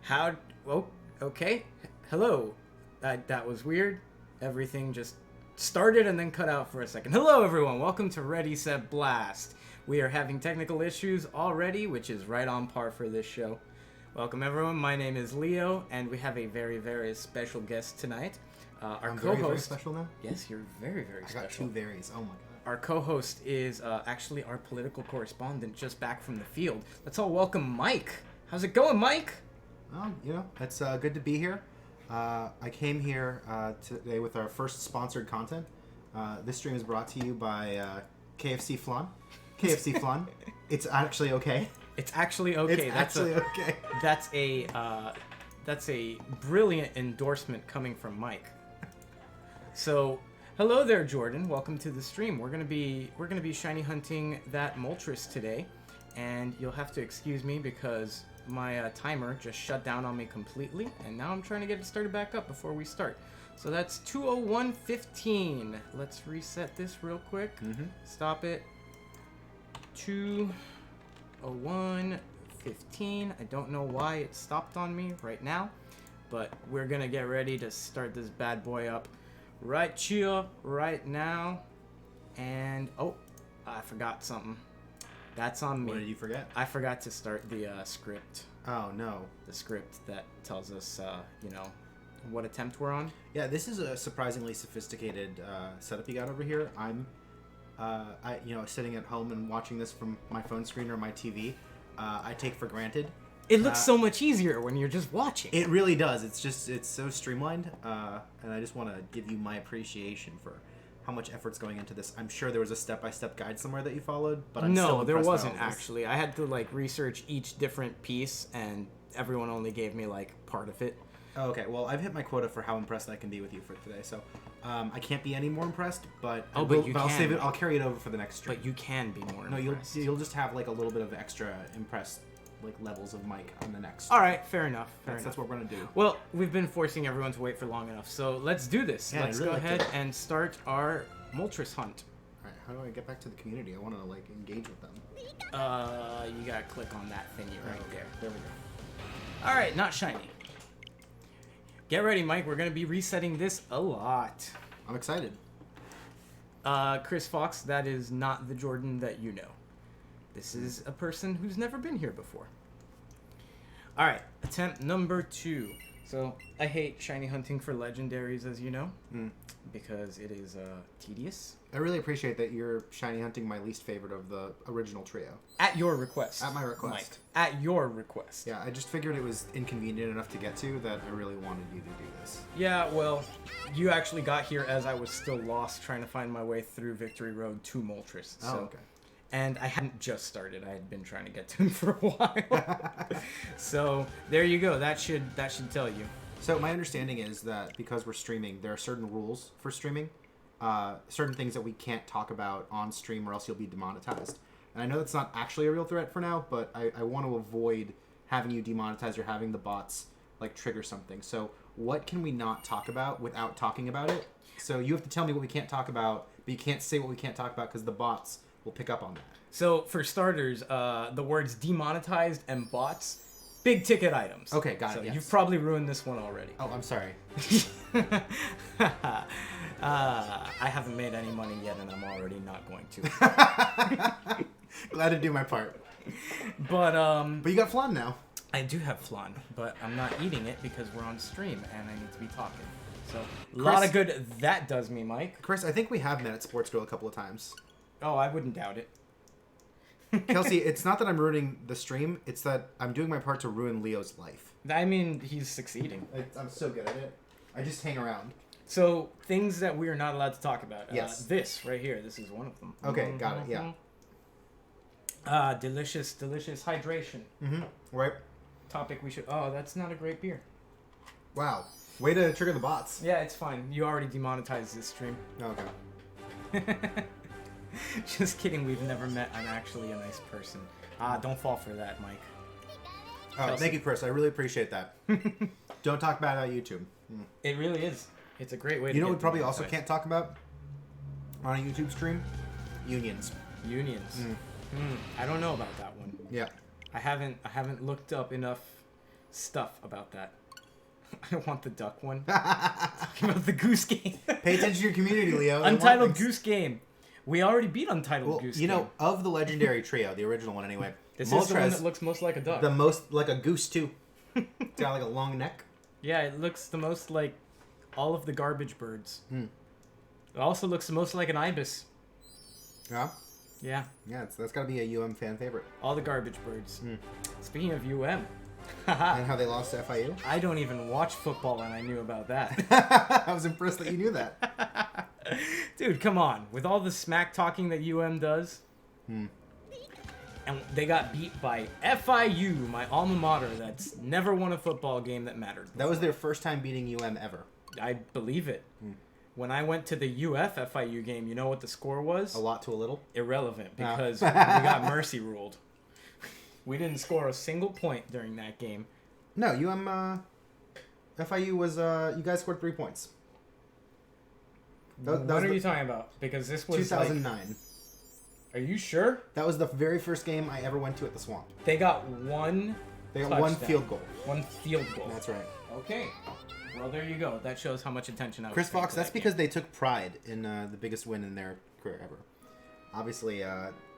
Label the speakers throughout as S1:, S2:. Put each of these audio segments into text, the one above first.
S1: How? Oh, okay. Hello. That was weird. Everything just started and then cut out for a second. Hello, everyone. Welcome to Ready, Set, Blast. We are having technical issues already, which is right on par for this show. Welcome, everyone. My name is Leo, and we have a very, very special guest tonight. Our
S2: I'm
S1: co-host.
S2: very special now?
S1: Yes, you're very, very special.
S2: I got two varies. Oh my god.
S1: Our co-host is actually our political correspondent, just back from the field. Let's all welcome Mike. How's it going, Mike?
S2: It's good to be here. I came here today with our first sponsored content. This stream is brought to you by KFC Flan. KFC Flan. It's actually okay.
S1: It's actually okay.
S2: Okay.
S1: That's a brilliant endorsement coming from Mike. So, hello there, Jordan. Welcome to the stream. We're gonna be shiny hunting that Moltres today, and you'll have to excuse me because my timer just shut down on me completely, and now I'm trying to get it started back up before we start. So that's 2:01:15. Let's reset this real quick. Stop it. 2:01:15. I don't know why it stopped on me right now, but we're gonna get ready to start this bad boy up right here, right now. And oh, I forgot something. That's on me.
S2: What did you forget?
S1: I forgot to start the script.
S2: Oh no.
S1: The script that tells us, what attempt we're on.
S2: Yeah, this is a surprisingly sophisticated setup you got over here. I'm, sitting at home and watching this from my phone screen or my TV. I take for granted.
S1: It looks so much easier when you're just watching.
S2: It really does. It's so streamlined, and I just want to give you my appreciation for how much effort's going into this. I'm sure there was a step-by-step guide somewhere that you followed, but I'm still
S1: no, there
S2: impressed by
S1: wasn't
S2: all this.
S1: actually. I had to research each different piece, and everyone only gave me part of it.
S2: Oh, okay, well, I've hit my quota for how impressed I can be with you for today, so I can't be any more impressed, but I'll save it. I'll carry it over for the next stream.
S1: But you can be more impressed.
S2: No, you'll just have a little bit of extra impressed levels of Mike on the next.
S1: All right, fair enough.
S2: That's what we're gonna do.
S1: Well, we've been forcing everyone to wait for long enough, so let's do this.
S2: Yeah,
S1: let's go ahead and start our Moltres hunt.
S2: All right, how do I get back to the community? I want to engage with them.
S1: You gotta click on that thingy right there.
S2: There we go.
S1: All right, not shiny. Get ready, Mike. We're gonna be resetting this a lot.
S2: I'm excited.
S1: Chris Fox, that is not the Jordan that you know. This is a person who's never been here before. All right, attempt number 2. So I hate shiny hunting for legendaries, as you know, because it is tedious.
S2: I really appreciate that you're shiny hunting my least favorite of the original trio.
S1: At your request.
S2: At my request.
S1: Mike, at your request.
S2: Yeah, I just figured it was inconvenient enough to get to that I really wanted you to do this.
S1: Yeah, well, you actually got here as I was still lost trying to find my way through Victory Road to Moltres.
S2: Oh, okay.
S1: And I hadn't just started. I had been trying to get to him for a while. So there you go. That should tell you.
S2: So my understanding is that because we're streaming, there are certain rules for streaming. Certain things that we can't talk about on stream or else you'll be demonetized. And I know that's not actually a real threat for now, but I want to avoid having you demonetized or having the bots trigger something. So what can we not talk about without talking about it? So you have to tell me what we can't talk about, but you can't say what we can't talk about because the bots will pick up on that.
S1: So for starters, the words demonetized and bots, big ticket items.
S2: Okay, got it.
S1: So
S2: yes.
S1: you've probably ruined this one already.
S2: Oh, I'm sorry.
S1: I haven't made any money yet, and I'm already not going to.
S2: Glad to do my part.
S1: But
S2: you got flan now.
S1: I do have flan, but I'm not eating it because we're on stream and I need to be talking. So a lot of good that does me, Mike.
S2: Chris, I think we have met at Sports Grill a couple of times.
S1: Oh, I wouldn't doubt it.
S2: Kelsey, it's not that I'm ruining the stream. It's that I'm doing my part to ruin Leo's life.
S1: I mean, he's succeeding.
S2: I'm so good at it. I just hang around.
S1: So, things that we are not allowed to talk about.
S2: Yes.
S1: This right here. This is one of them.
S2: Okay, got it. Yeah.
S1: Delicious hydration.
S2: Right.
S1: Topic we should... Oh, that's not a great beer.
S2: Wow. Way to trigger the bots.
S1: Yeah, it's fine. You already demonetized this stream.
S2: Okay.
S1: Just kidding. We've never met actually a nice person. Don't fall for that, Mike.
S2: Oh, thank you, Chris. I really appreciate that. Don't talk bad about YouTube.
S1: It really is. It's a great way to
S2: You know what we probably also can't talk about on a YouTube stream? Unions.
S1: Unions. I don't know about that one.
S2: Yeah.
S1: I haven't looked up enough stuff about that. I want the duck one. Talking about the goose game.
S2: Pay attention to your community, Leo.
S1: Untitled Goose Game. We already beat Untitled Goose Game.
S2: You know, of the legendary trio, the original one anyway.
S1: This
S2: Moltres,
S1: is the one that looks most like a duck.
S2: the most like a goose too. It's got like a long neck.
S1: Yeah, it looks the most like all of the garbage birds.
S2: Mm.
S1: It also looks the most like an ibis.
S2: Yeah.
S1: Yeah.
S2: Yeah, that's got to be a fan favorite.
S1: All the garbage birds.
S2: Mm.
S1: Speaking of UM.
S2: And how they lost to FIU?
S1: I don't even watch football and I knew about that.
S2: I was impressed that you knew that.
S1: Dude, come on. With all the smack talking that UM does. And they got beat by FIU, my alma mater that's never won a football game that mattered before.
S2: That was their first time beating UM ever.
S1: I believe it. When I went to the UF FIU game, you know what the score was?
S2: A lot to a little?
S1: Irrelevant, because we got mercy ruled. We didn't score a single point during that game.
S2: No, FIU was, you guys scored 3 points.
S1: What are you talking about? Because this was
S2: 2009.
S1: Are you sure?
S2: That was the very first game I ever went to at the Swamp.
S1: They got one
S2: one field goal.
S1: One field goal.
S2: That's right.
S1: Okay. Well, there you go. That shows how much attention I was
S2: Chris
S1: paying
S2: Fox,
S1: to
S2: that's
S1: that
S2: because
S1: game.
S2: they took pride in the biggest win in their career ever. Obviously,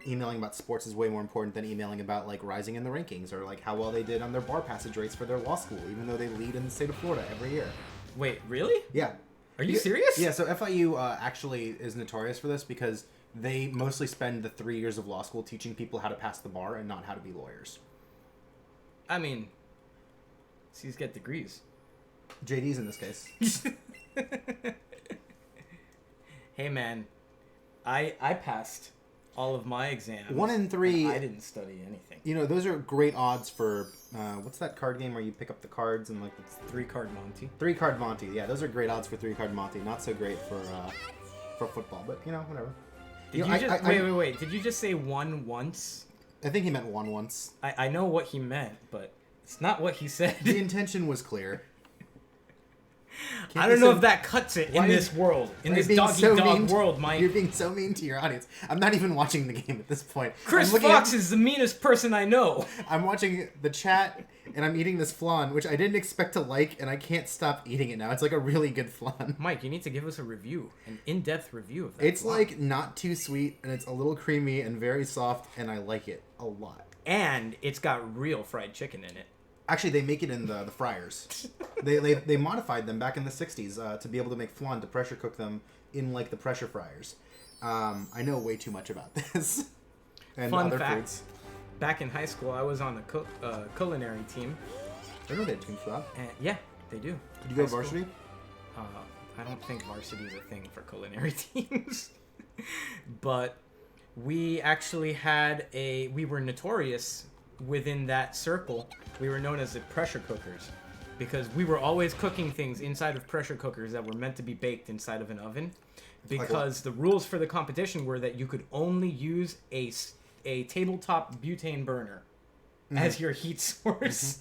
S2: emailing about sports is way more important than emailing about like rising in the rankings or like how well they did on their bar passage rates for their law school, even though they lead in the state of Florida every year.
S1: Wait, really?
S2: Yeah.
S1: Are you serious?
S2: Yeah, so FIU actually is notorious for this because they mostly spend the 3 years of law school teaching people how to pass the bar and not how to be lawyers.
S1: I mean, C's get degrees.
S2: JD's in this case.
S1: Hey, man. I passed all of my exams.
S2: 1 in 3.
S1: I didn't study anything.
S2: You know, those are great odds for, what's that card game where you pick up the cards and like it's
S1: 3-card Monty.
S2: 3-card Monty. Yeah, those are great odds for 3-card Monty. Not so great for football, but you know, whatever.
S1: Wait. Did you just say one once?
S2: I think he meant one once.
S1: I know what he meant, but it's not what he said.
S2: The intention was clear.
S1: I don't know if that cuts it in this world. In this dog-eat-dog world, Mike.
S2: You're being so mean to your audience. I'm not even watching the game at this point.
S1: Chris Fox is the meanest person I know.
S2: I'm watching the chat, and I'm eating this flan, which I didn't expect to like, and I can't stop eating it now. It's like a really good flan.
S1: Mike, you need to give us a review, an in-depth review of that
S2: It's
S1: flan.
S2: like not too sweet, and it's a little creamy and very soft, and I like it a lot.
S1: And it's got real fried chicken in it.
S2: Actually, they make it in the fryers. They modified them back in the 60s to be able to make flan, to pressure cook them in like the pressure fryers. I know way too much about this. And
S1: Fun
S2: other
S1: fact,
S2: foods.
S1: back in high school, I was on the culinary team.
S2: I know they had teams for that.
S1: And yeah, they do.
S2: Did you go to varsity?
S1: I don't think varsity is a thing for culinary teams. But we actually had we were notorious within that circle. We were known as the pressure cookers because we were always cooking things inside of pressure cookers that were meant to be baked inside of an oven, because the rules for the competition were that you could only use a tabletop butane burner as your heat source.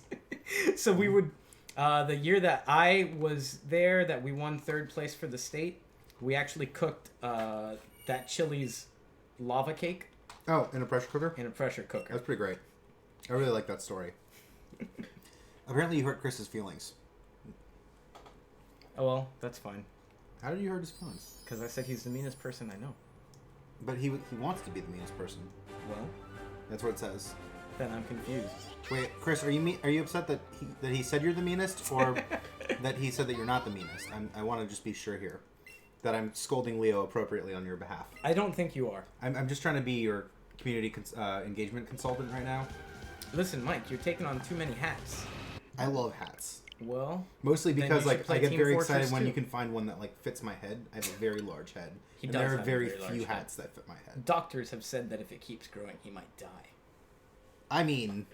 S1: So we would the year that I was there, that we won 3rd place for the state, we actually cooked that Chili's lava cake.
S2: Oh, in a pressure cooker?
S1: In a pressure cooker.
S2: That's pretty great. I really like that story. Apparently you hurt Chris's feelings.
S1: Oh, well, that's fine.
S2: How did you hurt his feelings?
S1: Because I said he's the meanest person I know.
S2: But he wants to be the meanest person.
S1: Well,
S2: that's what it says.
S1: Then I'm confused.
S2: Wait, Chris, are you upset that he said you're the meanest, or that he said that you're not the meanest? I want to just be sure here that I'm scolding Leo appropriately on your behalf.
S1: I don't think you are.
S2: I'm just trying to be your community engagement consultant right now.
S1: Listen, Mike, you're taking on too many hats.
S2: I love hats.
S1: Well,
S2: mostly because like I get
S1: Team
S2: very
S1: Fortress
S2: excited when
S1: 2.
S2: you can find one that like fits my head. I have a very large head.
S1: He
S2: and
S1: does
S2: there are
S1: have a
S2: very
S1: very large
S2: few
S1: head.
S2: hats that fit my head.
S1: Doctors have said that if it keeps growing, he might die.
S2: I mean,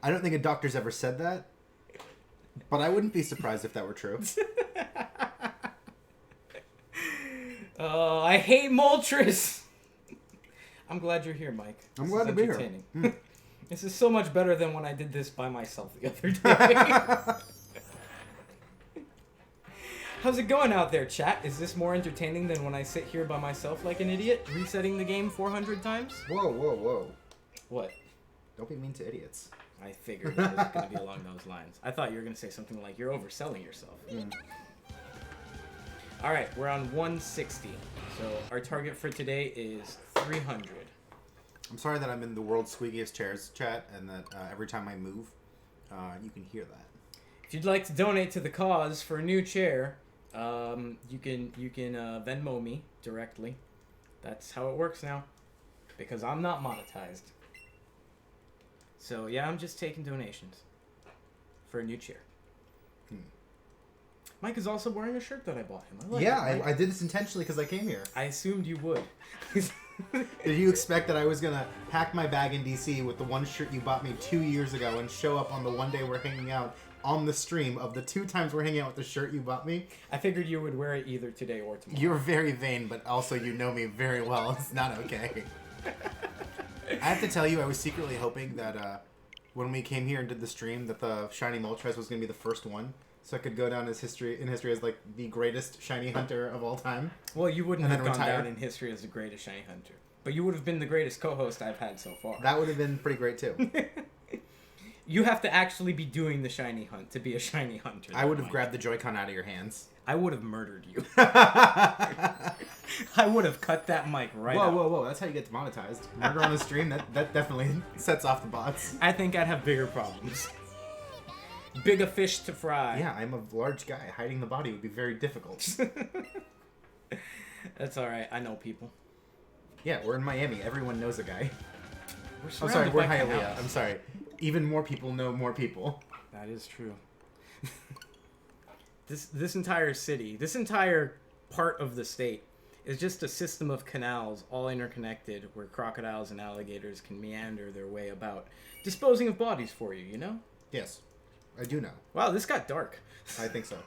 S2: I don't think a doctor's ever said that, but I wouldn't be surprised if that were true.
S1: I hate Moltres. I'm glad you're here, Mike.
S2: I'm glad to be here.
S1: This is so much better than when I did this by myself the other day. How's it going out there, chat? Is this more entertaining than when I sit here by myself like an idiot, resetting the game 400 times?
S2: Whoa, whoa, whoa.
S1: What?
S2: Don't be mean to idiots.
S1: I figured it was going to be along those lines. I thought you were going to say something like, you're overselling yourself. All right, we're on 160. So our target for today is 300.
S2: I'm sorry that I'm in the world's squeakiest chairs chat, and that every time I move, you can hear that.
S1: If you'd like to donate to the cause for a new chair, you can Venmo me directly. That's how it works now, because I'm not monetized. So yeah, I'm just taking donations for a new chair. Mike is also wearing a shirt that I bought him. I like it,
S2: I did this intentionally because I came here.
S1: I assumed you would.
S2: Did you expect that I was gonna pack my bag in DC with the one shirt you bought me 2 years ago and show up on the one day we're hanging out on the stream of the 2 times we're hanging out with the shirt you bought me?
S1: I figured you would wear it either today or tomorrow.
S2: You're very vain, but also you know me very well. It's not okay. I have to tell you, I was secretly hoping that when we came here and did the stream, that the shiny Moltres was gonna be the first one. So I could go down in history as like the greatest shiny hunter of all time.
S1: Well, you wouldn't
S2: and
S1: have
S2: then
S1: gone
S2: retire.
S1: down in history as the greatest shiny hunter. But you would have been the greatest co-host I've had so far.
S2: That would have been pretty great too.
S1: You have to actually be doing the shiny hunt to be a shiny hunter.
S2: I would have grabbed the Joy-Con out of your hands.
S1: I would have murdered you. I would have cut that mic right out.
S2: Whoa. That's how you get demonetized. Murder on the stream, that definitely sets off the bots.
S1: I think I'd have bigger problems. Bigger fish to fry.
S2: Yeah, I'm a large guy. Hiding the body would be very difficult.
S1: That's alright. I know people.
S2: Yeah, we're in Miami. Everyone knows a guy.
S1: We're
S2: I'm sorry, we're
S1: by
S2: Hialeah.
S1: canals.
S2: I'm sorry. Even more people know more people.
S1: That is true. This entire city, this entire part of the state, is just a system of canals, all interconnected, where crocodiles and alligators can meander their way about, disposing of bodies for you, you know?
S2: Yes, I do know.
S1: Wow, this got dark.
S2: I think so.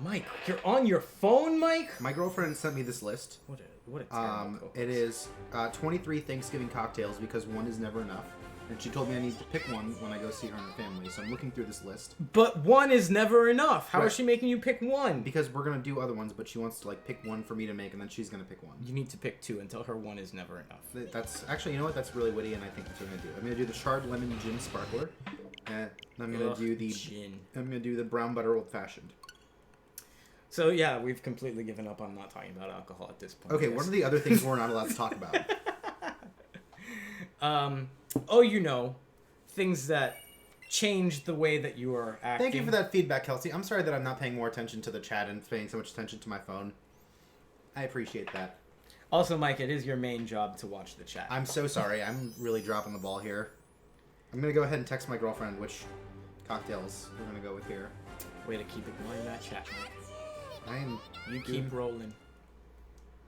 S1: Mike, you're on your phone, Mike?
S2: My girlfriend sent me this list.
S1: What a terrible co-host.
S2: It is 23 Thanksgiving cocktails because one is never enough. And she told me I need to pick one when I go see her and her family. So I'm looking through this list.
S1: But one is never enough. How
S2: Right.
S1: is she making you pick one?
S2: Because we're going to do other ones, but she wants to like pick one for me to make, and then she's going to pick one.
S1: You need to pick two and tell her one is never enough.
S2: That's actually, you know what? That's really witty, and I think that's what I'm going to do. I'm going to do the Shard Lemon Gin Sparkler. And I'm going to do the
S1: gin.
S2: I'm going to do the Brown Butter Old Fashioned.
S1: So yeah, we've completely given up on not talking about alcohol at this point.
S2: Okay, what are the other things we're not allowed to talk about?
S1: You know, things that change the way that you are acting.
S2: Thank you for that feedback, Kelsey. I'm sorry that I'm not paying more attention to the chat and paying so much attention to my phone. I appreciate that.
S1: Also, Mike, it is your main job to watch the chat.
S2: I'm so sorry. I'm really dropping the ball here. I'm going to go ahead and text my girlfriend which cocktails we're going to go with here.
S1: Way to keep ignoring that chat, Mike.
S2: You
S1: Keep rolling.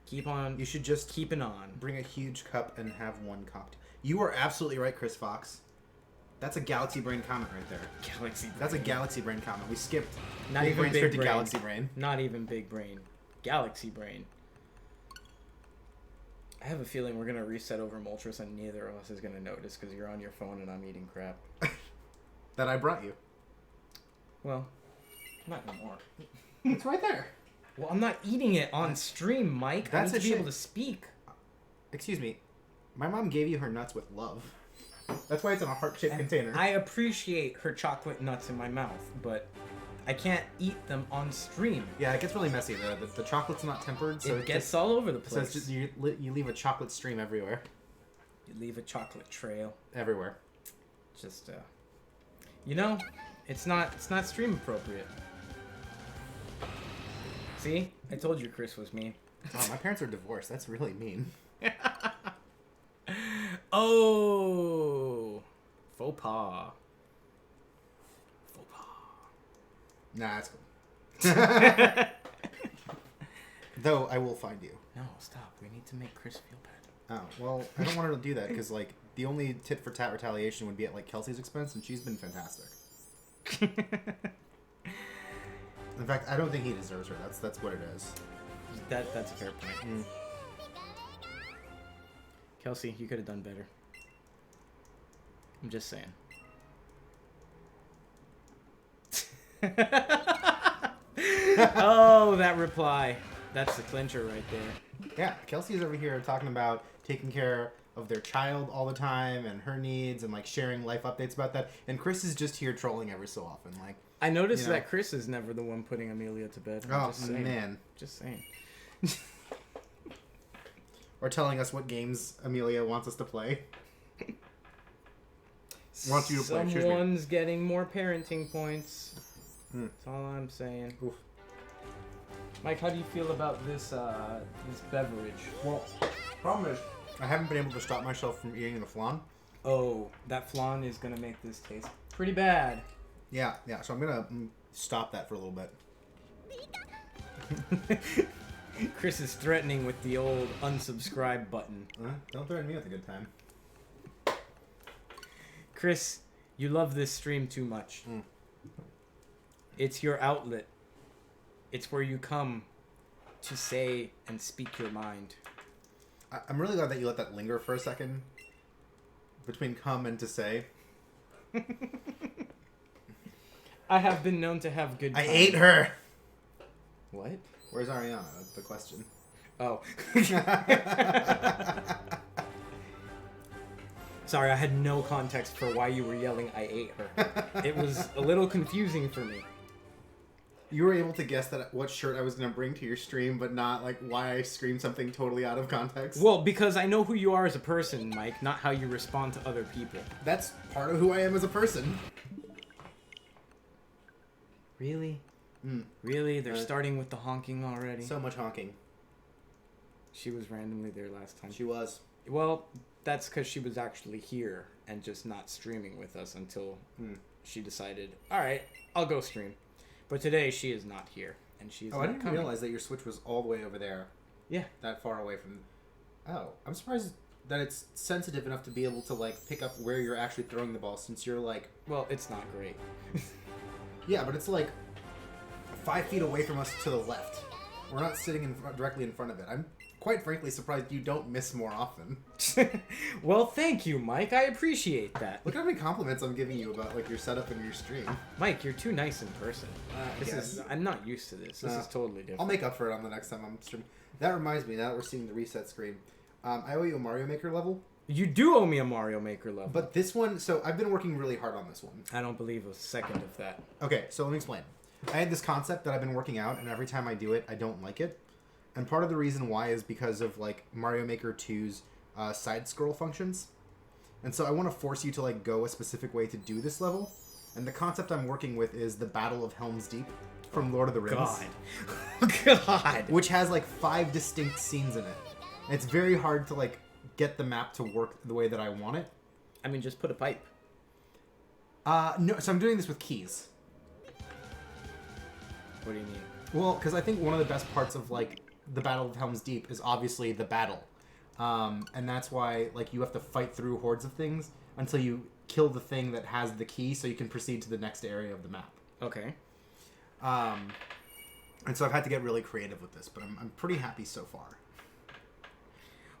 S1: Keep on.
S2: You should just
S1: keeping on.
S2: Bring a huge cup and have one cocktail. You are absolutely right, Chris Fox. That's a Galaxy Brain comment right there.
S1: Galaxy Brain.
S2: That's a Galaxy Brain comment. We skipped.
S1: Not
S2: Big
S1: even
S2: Brain
S1: Big
S2: straight to
S1: Brain.
S2: Galaxy Brain.
S1: Not even Big Brain. Galaxy Brain. I have a feeling we're going to reset over Moltres and neither of us is going to notice because you're on your phone and I'm eating crap.
S2: That I brought you.
S1: Well, not anymore.
S2: It's right there.
S1: Well, I'm not eating it on stream, Mike.
S2: That's
S1: I need to be
S2: a
S1: able to speak.
S2: Excuse me. My mom gave you her nuts with love. That's why it's in a heart-shaped container.
S1: I appreciate her chocolate nuts in my mouth, but I can't eat them on stream.
S2: Yeah, it gets really messy. The chocolate's not tempered, so
S1: it gets all over the place.
S2: So it's just, you leave a chocolate stream everywhere.
S1: You leave a chocolate trail.
S2: Everywhere.
S1: Just, you know, it's not stream appropriate. See? I told you Chris was mean.
S2: Wow, my parents are divorced. That's really mean.
S1: Oh! Faux pas. Faux pas.
S2: Nah, that's cool. Though, I will find you.
S1: No, stop. We need to make Chris feel bad.
S2: Oh, well, I don't want her to do that, because, like, the only tit-for-tat retaliation would be at, like, Kelsey's expense, and she's been fantastic. In fact, I don't think he deserves her. That's what it is.
S1: That's a fair point. Kelsey, you could have done better. I'm just saying. Oh, that reply. That's the clincher right there.
S2: Yeah, Kelsey's over here talking about taking care of their child all the time and her needs and like sharing life updates about that. And Chris is just here trolling every so often. Like,
S1: I noticed that Chris is never the one putting Amelia to bed.
S2: Oh man,
S1: just saying.
S2: Or telling us what games Amelia wants us to play. Wants you to play.
S1: Someone's getting more parenting points. That's all I'm saying.
S2: Oof.
S1: Mike, how do you feel about this this beverage?
S2: Well, problem is, I haven't been able to stop myself from eating the flan.
S1: Oh, that flan is gonna make this taste pretty bad.
S2: Yeah. So I'm gonna stop that for a little bit.
S1: Chris is threatening with the old unsubscribe button.
S2: Don't threaten me with a good time.
S1: Chris, you love this stream too much. It's your outlet. It's where you come to say and speak your mind.
S2: I'm really glad that you let that linger for a second. Between come and to say.
S1: I have been known to have good time.
S2: I ate her!
S1: What?
S2: Where's Ariana? That's the question.
S1: Oh. Sorry, I had no context for why you were yelling, I ate her. It was a little confusing for me.
S2: You were able to guess that what shirt I was going to bring to your stream, but not like why I screamed something totally out of context.
S1: Well, because I know who you are as a person, Mike, not how you respond to other people.
S2: That's part of who I am as a person.
S1: Really? Really? They're starting with the honking already?
S2: So much honking.
S1: She was randomly there last time.
S2: She was.
S1: Well, that's because she was actually here and just not streaming with us until she decided, alright, I'll go stream. But today she is not here, and she's not
S2: I didn't
S1: coming.
S2: realize that your Switch was all the way over there.
S1: Yeah.
S2: That far away from... Oh, I'm surprised that it's sensitive enough to be able to, like, pick up where you're actually throwing the ball, since you're, like...
S1: Well, it's not great.
S2: Yeah, but it's, like, 5 feet away from us to the left. We're not sitting directly in front of it. I'm quite frankly surprised you don't miss more often.
S1: Well, thank you, Mike. I appreciate that.
S2: Look how many compliments I'm giving you about like your setup and your stream.
S1: Mike, you're too nice in person.
S2: Yes.
S1: I'm not used to this. This is totally different.
S2: I'll make up for it on the next time I'm streaming. That reminds me, now that we're seeing the reset screen, I owe you a Mario Maker level.
S1: You do owe me a Mario Maker level.
S2: But this one, so I've been working really hard on this one.
S1: I don't believe a second of that.
S2: Okay, so let me explain. I had this concept that I've been working out, and every time I do it, I don't like it. And part of the reason why is because of like Mario Maker 2's side scroll functions. And so I want to force you to like go a specific way to do this level. And the concept I'm working with is the Battle of Helm's Deep from Lord of the Rings.
S1: God.
S2: Which has like 5 distinct scenes in it. And it's very hard to like get the map to work the way that I want it.
S1: I mean, just put a pipe.
S2: No, so I'm doing this with keys.
S1: What do you mean?
S2: Well, because I think one of the best parts of like the Battle of Helm's Deep is obviously the battle. And that's why like you have to fight through hordes of things until you kill the thing that has the key so you can proceed to the next area of the map.
S1: Okay.
S2: And so I've had to get really creative with this, but I'm pretty happy so far.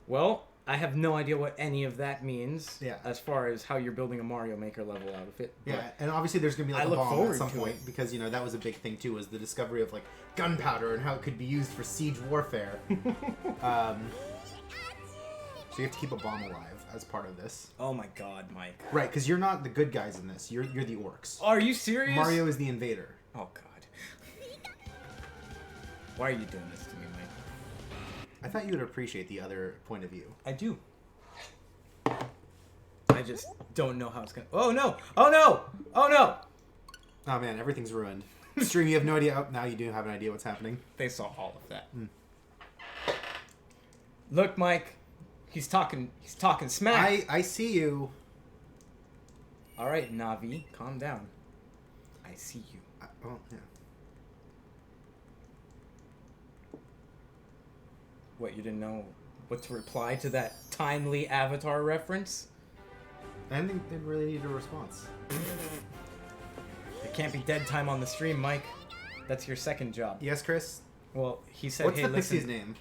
S1: Well, I have no idea what any of that means.
S2: Yeah.
S1: As far as how you're building a Mario Maker level out of it.
S2: Yeah, and obviously there's gonna be like
S1: I
S2: a
S1: look
S2: bomb
S1: forward
S2: at some
S1: to
S2: point
S1: it.
S2: because you know that was a big thing too, was the discovery of like gunpowder and how it could be used for siege warfare. So you have to keep a bomb alive as part of this.
S1: Oh my God, Mike.
S2: Right, because you're not the good guys in this. You're the orcs.
S1: Are you serious?
S2: Mario is the invader.
S1: Oh God. Why are you doing this to me, Mike?
S2: I thought you would appreciate the other point of view.
S1: I do. I just don't know how it's gonna. Oh no! Oh no! Oh no!
S2: Oh man, everything's ruined. Stream, you have no idea. Oh, now you do have an idea what's happening.
S1: They saw all of that. Look, Mike. He's talking smack.
S2: I see you.
S1: All right, Navi, calm down. I see you.
S2: Well, yeah.
S1: What, you didn't know what to reply to that timely Avatar reference?
S2: I didn't think they really needed a response.
S1: It can't be dead time on the stream, Mike. That's your second job.
S2: Yes, Chris?
S1: Well, he said,
S2: What's
S1: hey,
S2: the
S1: listen.
S2: pixie's name?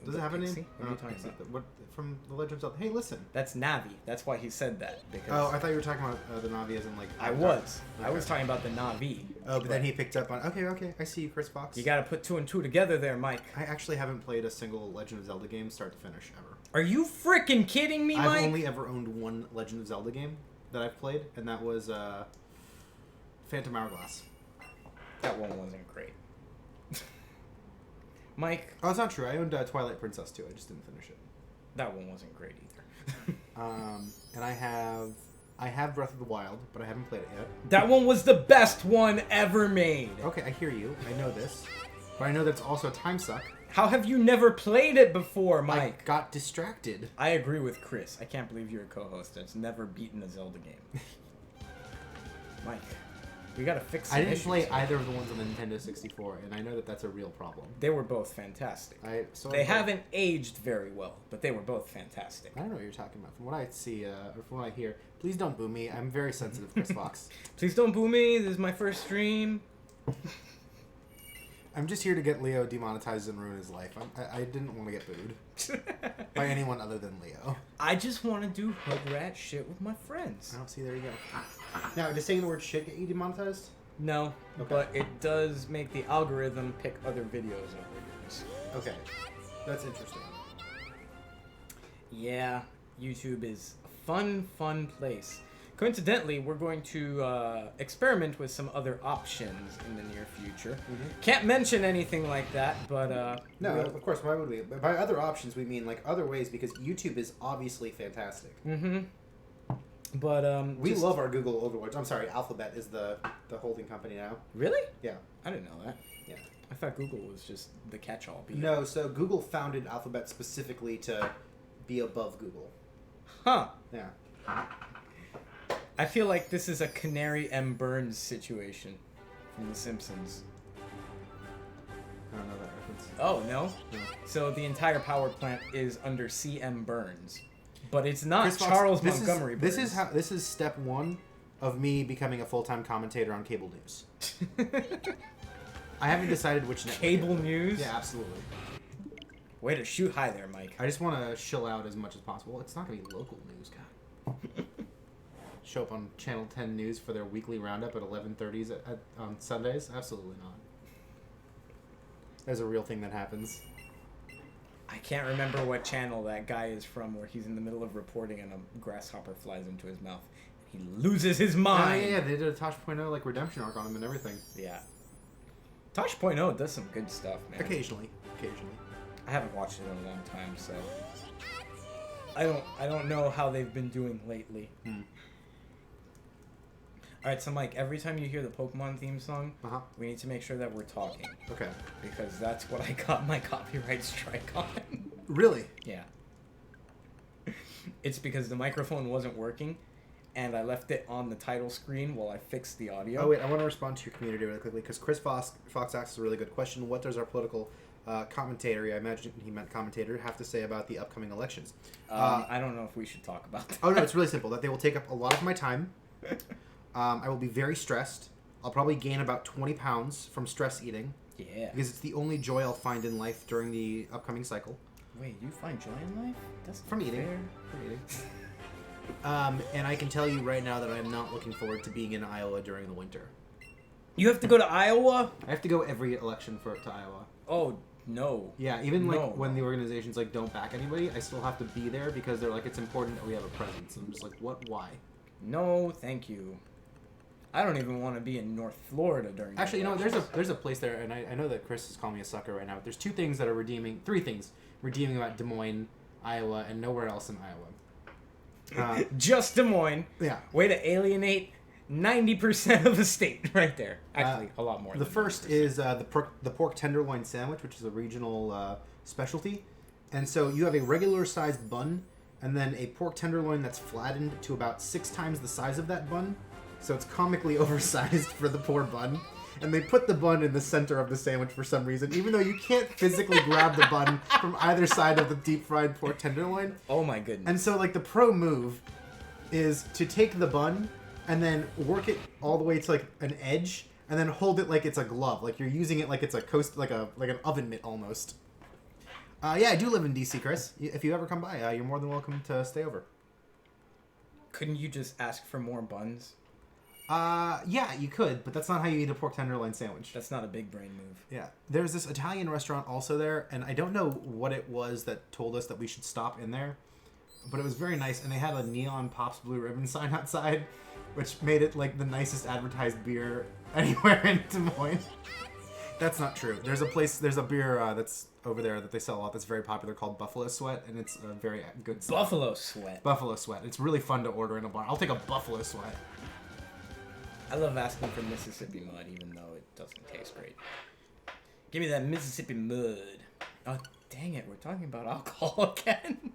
S2: Does
S1: The
S2: it have a name?
S1: pixie? What are you talking about?
S2: What from the Legend of Zelda? Hey, listen.
S1: That's Navi. That's why he said that. Because
S2: Oh, I thought you were talking about the Navi as in like.
S1: I was
S2: Okay.
S1: talking about the Navi.
S2: Oh, but then he picked up on. Okay. I see you, Chris Fox.
S1: You got to put 2 and 2 together there, Mike.
S2: I actually haven't played a single Legend of Zelda game start to finish ever.
S1: Are you freaking kidding me, Mike?
S2: I've only ever owned one Legend of Zelda game that I've played, and that was Phantom Hourglass.
S1: That one wasn't great. Mike,
S2: Oh, it's not true. I owned Twilight Princess too. I just didn't finish it.
S1: that one wasn't great either.
S2: And I have Breath of the Wild, but I haven't played it yet.
S1: That one was the best one ever made.
S2: Okay, I hear you. I know this, but I know that's also a time suck.
S1: How have you never played it before, Mike?
S2: I got distracted.
S1: I agree with Chris. I can't believe you're a co-host that's never beaten a Zelda game. Mike, we gotta fix some
S2: I didn't
S1: issues
S2: play
S1: here.
S2: either of the ones on the Nintendo 64, and I know that that's a real problem.
S1: They were both fantastic.
S2: So
S1: They haven't aged very well, but they were both fantastic.
S2: I don't know what you're talking about. From what I see, or from what I hear, please don't boo me. I'm very sensitive, Chris Fox.
S1: Please don't boo me. This is my first stream.
S2: I'm just here to get Leo demonetized and ruin his life. I didn't want to get booed by anyone other than Leo.
S1: I just want to do hood rat shit with my friends.
S2: I don't see. There you go. Now, does saying the word shit get you demonetized?
S1: No,
S2: Okay.
S1: but it does make the algorithm pick other videos over yours.
S2: Okay, that's interesting.
S1: Yeah, YouTube is a fun place. Coincidentally, we're going to experiment with some other options in the near future. Can't mention anything like that, but
S2: No, of course. Why would we? By other options, we mean like other ways because YouTube is obviously fantastic.
S1: But
S2: We love our Google Overlords. I'm sorry, Alphabet is the holding company now.
S1: Really?
S2: Yeah.
S1: I didn't know that.
S2: Yeah.
S1: I thought Google was just the catch-all.
S2: No, so Google founded Alphabet specifically to be above Google.
S1: Huh.
S2: Yeah.
S1: I feel like this is a Canary M. Burns situation from The Simpsons.
S2: I don't know that reference.
S1: Oh, no?
S2: No.
S1: So the entire power plant is under C.M. Burns. But it's not
S2: Chris Fox,
S1: Charles
S2: this
S1: Montgomery
S2: is,
S1: Burns.
S2: This is step one of me becoming a full-time commentator on cable news. I haven't decided which network.
S1: Cable news?
S2: Yeah, absolutely.
S1: Way to shoot high there, Mike.
S2: I just want to chill out as much as possible. It's not going to be local news, God. Show up on Channel 10 News for their weekly roundup at 11:30s on Sundays? Absolutely not. There's a real thing that happens.
S1: I can't remember what channel that guy is from where he's in the middle of reporting and a grasshopper flies into his mouth. He loses his mind.
S2: Yeah, they did a Tosh.0 like redemption arc on him and everything.
S1: Yeah. Tosh.0 does some good stuff, man.
S2: Occasionally.
S1: I haven't watched it in a long time, so I don't know how they've been doing lately. Alright, so Mike, every time you hear the Pokemon theme song, we need to make sure that we're talking.
S2: Okay.
S1: Because that's what I got my copyright strike on.
S2: Really?
S1: Yeah. It's because the microphone wasn't working, and I left it on the title screen while I fixed the audio.
S2: Oh, wait, I want to respond to your community really quickly, because Chris Fox asks a really good question. What does our political commentator, I imagine he meant commentator, have to say about the upcoming elections?
S1: I don't know if we should talk about that.
S2: Oh, no, it's really simple. That they will take up a lot of my time. I will be very stressed. I'll probably gain about 20 pounds from stress eating.
S1: Yeah.
S2: Because it's the only joy I'll find in life during the upcoming cycle.
S1: Wait, you find joy in life? That's
S2: From
S1: not
S2: eating.
S1: fair.
S2: From eating. And I can tell you right now that I'm not looking forward to being in Iowa during the winter.
S1: You have to go to Iowa?
S2: I have to go every election to Iowa.
S1: Oh, no.
S2: Yeah, even like
S1: No.
S2: when the organizations like don't back anybody, I still have to be there because they're like, it's important that we have a presence. And I'm just like, what? Why?
S1: No, thank you. I don't even want to be in North Florida during.
S2: Actually, you know,
S1: elections.
S2: there's a place there, and I know that Chris is calling me a sucker right now. But there's three things redeeming about Des Moines, Iowa, and nowhere else in Iowa.
S1: Just Des Moines.
S2: Yeah.
S1: Way to alienate 90% of the state right there. Actually, a lot more.
S2: The
S1: than
S2: first
S1: 90%.
S2: is the pork tenderloin sandwich, which is a regional specialty. And so you have a regular sized bun, and then a pork tenderloin that's flattened to about 6 times the size of that bun. So it's comically oversized for the poor bun. And they put the bun in the center of the sandwich for some reason, even though you can't physically grab the bun from either side of the deep fried pork tenderloin.
S1: Oh my goodness.
S2: And so like the pro move is to take the bun and then work it all the way to like an edge and then hold it like it's a glove. Like you're using it like it's a like an oven mitt almost. Yeah, I do live in DC, Chris. If you ever come by, you're more than welcome to stay over.
S1: Couldn't you just ask for more buns?
S2: Yeah, you could, but that's not how you eat a pork tenderloin sandwich.
S1: That's not a big brain move.
S2: Yeah. There's this Italian restaurant also there, and I don't know what it was that told us that we should stop in there, but it was very nice, and they had a neon Pops Blue Ribbon sign outside, which made it like the nicest advertised beer anywhere in Des Moines. That's not true. There's a beer that's over there that they sell a lot that's very popular called Buffalo Sweat, and it's a very good stuff.
S1: Buffalo Sweat.
S2: Buffalo Sweat. It's really fun to order in a bar. I'll take a Buffalo Sweat.
S1: I love asking for Mississippi Mud, even though it doesn't taste great. Give me that Mississippi Mud. Oh, dang it. We're talking about alcohol again.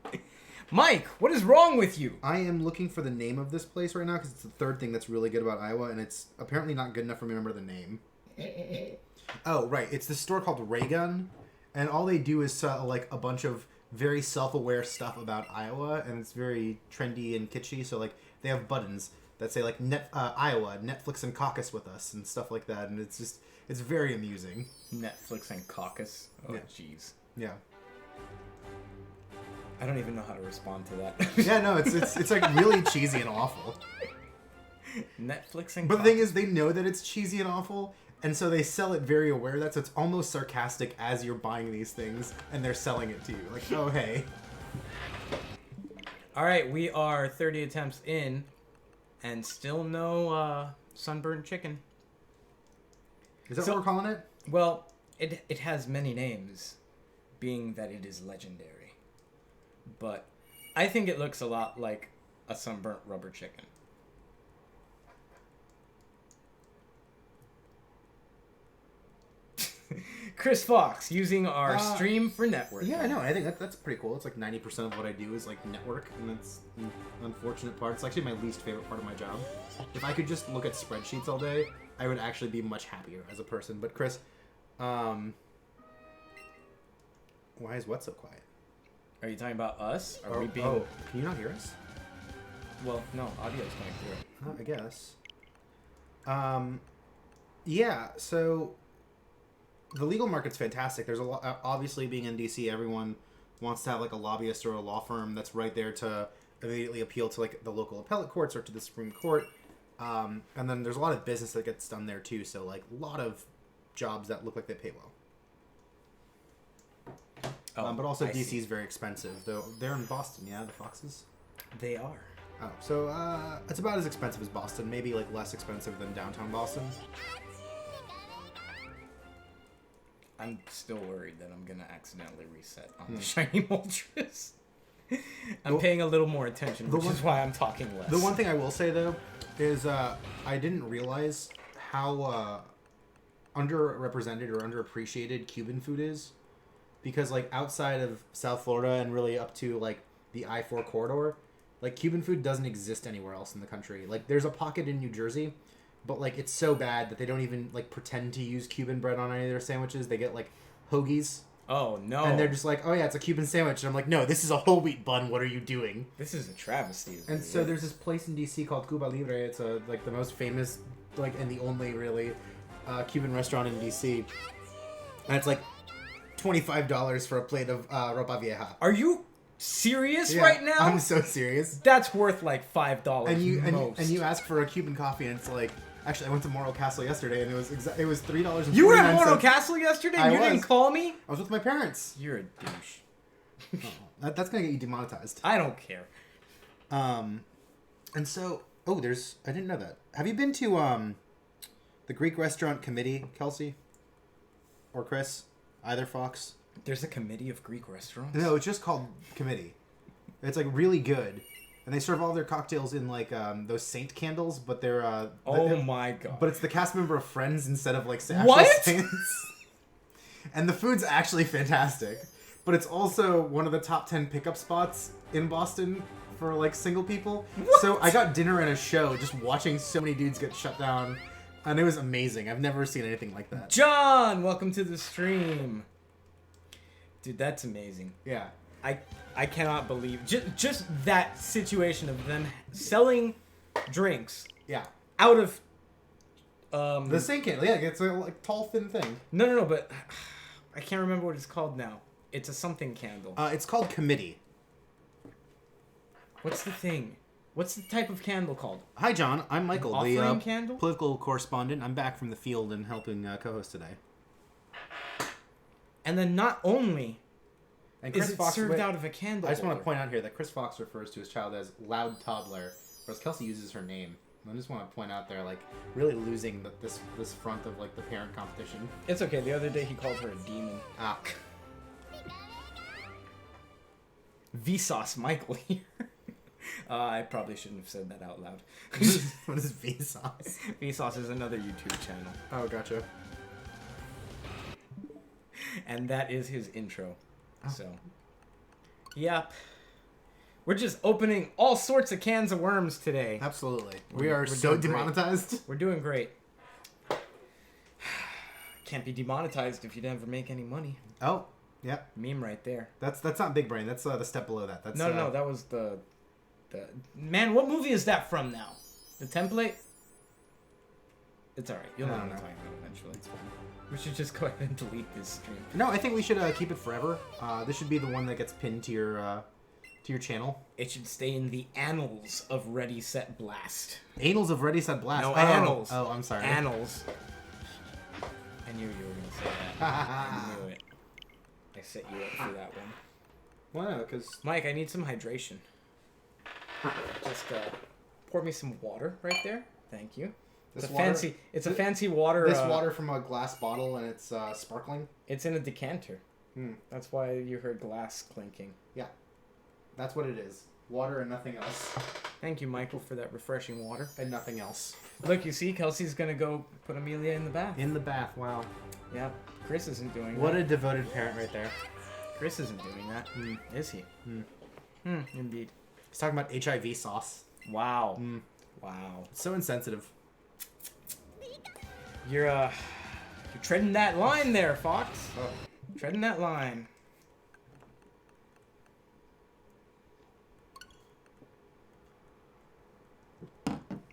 S1: Mike, what is wrong with you?
S2: I am looking for the name of this place right now because it's the third thing that's really good about Iowa, and it's apparently not good enough for me to remember the name. Oh, right. It's this store called Raygun, and all they do is sell like a bunch of very self-aware stuff about Iowa, and it's very trendy and kitschy. So like they have buttons that say like Iowa, Netflix and caucus with us and stuff like that, and it's very amusing.
S1: Netflix and caucus. Oh, jeez.
S2: Yeah.
S1: I don't even know how to respond to that.
S2: Yeah, no, it's like really cheesy and awful.
S1: Netflix and
S2: But
S1: caucus.
S2: the thing is, they know that it's cheesy and awful, and so they sell it very aware of that, so it's almost sarcastic as you're buying these things, and they're selling it to you. Like, oh, hey.
S1: All right, we are 30 attempts in, and still no sunburnt chicken.
S2: Is that what we're calling it?
S1: Well, it has many names, being that it is legendary. But I think it looks a lot like a sunburnt rubber chicken. Chris Fox using our stream for network.
S2: Yeah, I know. I think that's pretty cool. It's like 90% of what I do is like network, and that's the unfortunate part. It's actually my least favorite part of my job. If I could just look at spreadsheets all day, I would actually be much happier as a person. But Chris, why is what so quiet?
S1: Are you talking about us? Are we being...
S2: Oh, can you not hear us?
S1: Well, no, audio's going through.
S2: I guess. Yeah, so the legal market's fantastic. There's a lot, obviously being in DC, everyone wants to have like a lobbyist or a law firm that's right there to immediately appeal to like the local appellate courts or to the Supreme Court. And then there's a lot of business that gets done there too. So like a lot of jobs that look like they pay well. But also DC is very expensive, though. They're in Boston, yeah, the Foxes?
S1: They are.
S2: Oh, so it's about as expensive as Boston, maybe like less expensive than downtown Boston.
S1: I'm still worried that I'm gonna accidentally reset on the shiny Moltres. I'm paying a little more attention, which is why I'm talking less.
S2: The one thing I will say though is I didn't realize how underrepresented or underappreciated Cuban food is, because like outside of South Florida and really up to like the I-4 corridor, like Cuban food doesn't exist anywhere else in the country. Like there's a pocket in New Jersey, but like it's so bad that they don't even like pretend to use Cuban bread on any of their sandwiches. They get like hoagies.
S1: Oh no.
S2: And they're just like, oh yeah, it's a Cuban sandwich. And I'm like, no, this is a whole wheat bun. What are you doing?
S1: This is a travesty.
S2: And so there's this place in DC called Cuba Libre. It's like the most famous, like, and the only really Cuban restaurant in DC. And it's like $25 for a plate of ropa vieja.
S1: Are you serious right now?
S2: I'm so serious.
S1: That's worth like $5
S2: and you ask for a Cuban coffee, and it's like, actually, I went to Morro Castle yesterday, and it was $3.49.
S1: You were at Morro Castle yesterday, and you didn't call me?
S2: I was with my parents.
S1: You're a douche.
S2: That's gonna get you demonetized.
S1: I don't care.
S2: And so, I didn't know that. Have you been to the Greek restaurant committee, Kelsey? Or Chris? Either Fox?
S1: There's a committee of Greek restaurants?
S2: No, it's just called committee. It's like really good. And they serve all their cocktails in like those saint candles, but they're
S1: oh my god.
S2: But it's the cast member of Friends instead of like
S1: what?
S2: saints. And the food's actually fantastic. But it's also one of the top 10 pickup spots in Boston for like single people.
S1: What?
S2: So I got dinner and a show just watching so many dudes get shut down. And it was amazing. I've never seen anything like that.
S1: John, welcome to the stream. Dude, that's amazing.
S2: Yeah.
S1: I cannot believe just that situation of them selling drinks.
S2: Yeah.
S1: Out of
S2: the sink candle. Yeah, it's a like tall thin thing.
S1: No, but I can't remember what it's called now. It's a something candle.
S2: It's called committee.
S1: What's the thing? What's the type of candle called?
S2: Hi, John. I'm Michael,
S1: An
S2: the
S1: offering candle?
S2: political correspondent. I'm back from the field and helping co-host today.
S1: And then not only
S2: And
S1: is it served out of a candle
S2: I just want to
S1: holder.
S2: point out here that Chris Fox refers to his child as loud toddler, whereas Kelsey uses her name. I just want to point out there, like, really losing this front of, like, the parent competition.
S1: It's okay. The other day he called her a demon.
S2: Ah.
S1: Vsauce Michael here. I probably shouldn't have said that out loud.
S2: What is Vsauce?
S1: Vsauce is another YouTube channel.
S2: Oh, gotcha.
S1: And that is his intro.
S2: Oh.
S1: So, yep. We're just opening all sorts of cans of worms today.
S2: Absolutely.
S1: We're
S2: We are so
S1: doing great.
S2: demonetized.
S1: We're doing great. Can't be demonetized if you never make any money.
S2: Oh, yeah.
S1: Meme right there.
S2: That's not Big Brain. That's the step below that. That's
S1: No, that was the... Man, what movie is that from now? The template? It's alright. You'll know what I'm talking about eventually. It's fine. We should just go ahead and delete this stream.
S2: No, I think we should keep it forever. This should be the one that gets pinned to your channel.
S1: It should stay in the annals of Ready, Set, Blast.
S2: Annals of Ready, Set, Blast.
S1: No,
S2: Oh.
S1: annals.
S2: Oh, I'm sorry.
S1: Annals. I knew you were going to say that. I knew it. I set you up for that one.
S2: Well, no, because...
S1: Mike, I need some hydration. Just pour me some water right there. Thank you. It's a fancy water.
S2: This water from a glass bottle, and it's sparkling.
S1: It's in a decanter.
S2: Hmm.
S1: That's why you heard glass clinking.
S2: Yeah. That's what it is. Water and nothing else.
S1: Thank you, Michael, for that refreshing water.
S2: And nothing else.
S1: Look, you see, Kelsey's gonna go put Amelia in the bath.
S2: In the bath, wow.
S1: Yeah, Chris isn't doing
S2: What
S1: that.
S2: a devoted parent right there.
S1: Chris isn't doing that, is he? Indeed.
S2: He's talking about HIV sauce.
S1: Wow.
S2: Mm.
S1: Wow.
S2: It's so insensitive.
S1: You're treading that line there, Fox.
S2: Oh.
S1: Treading that line.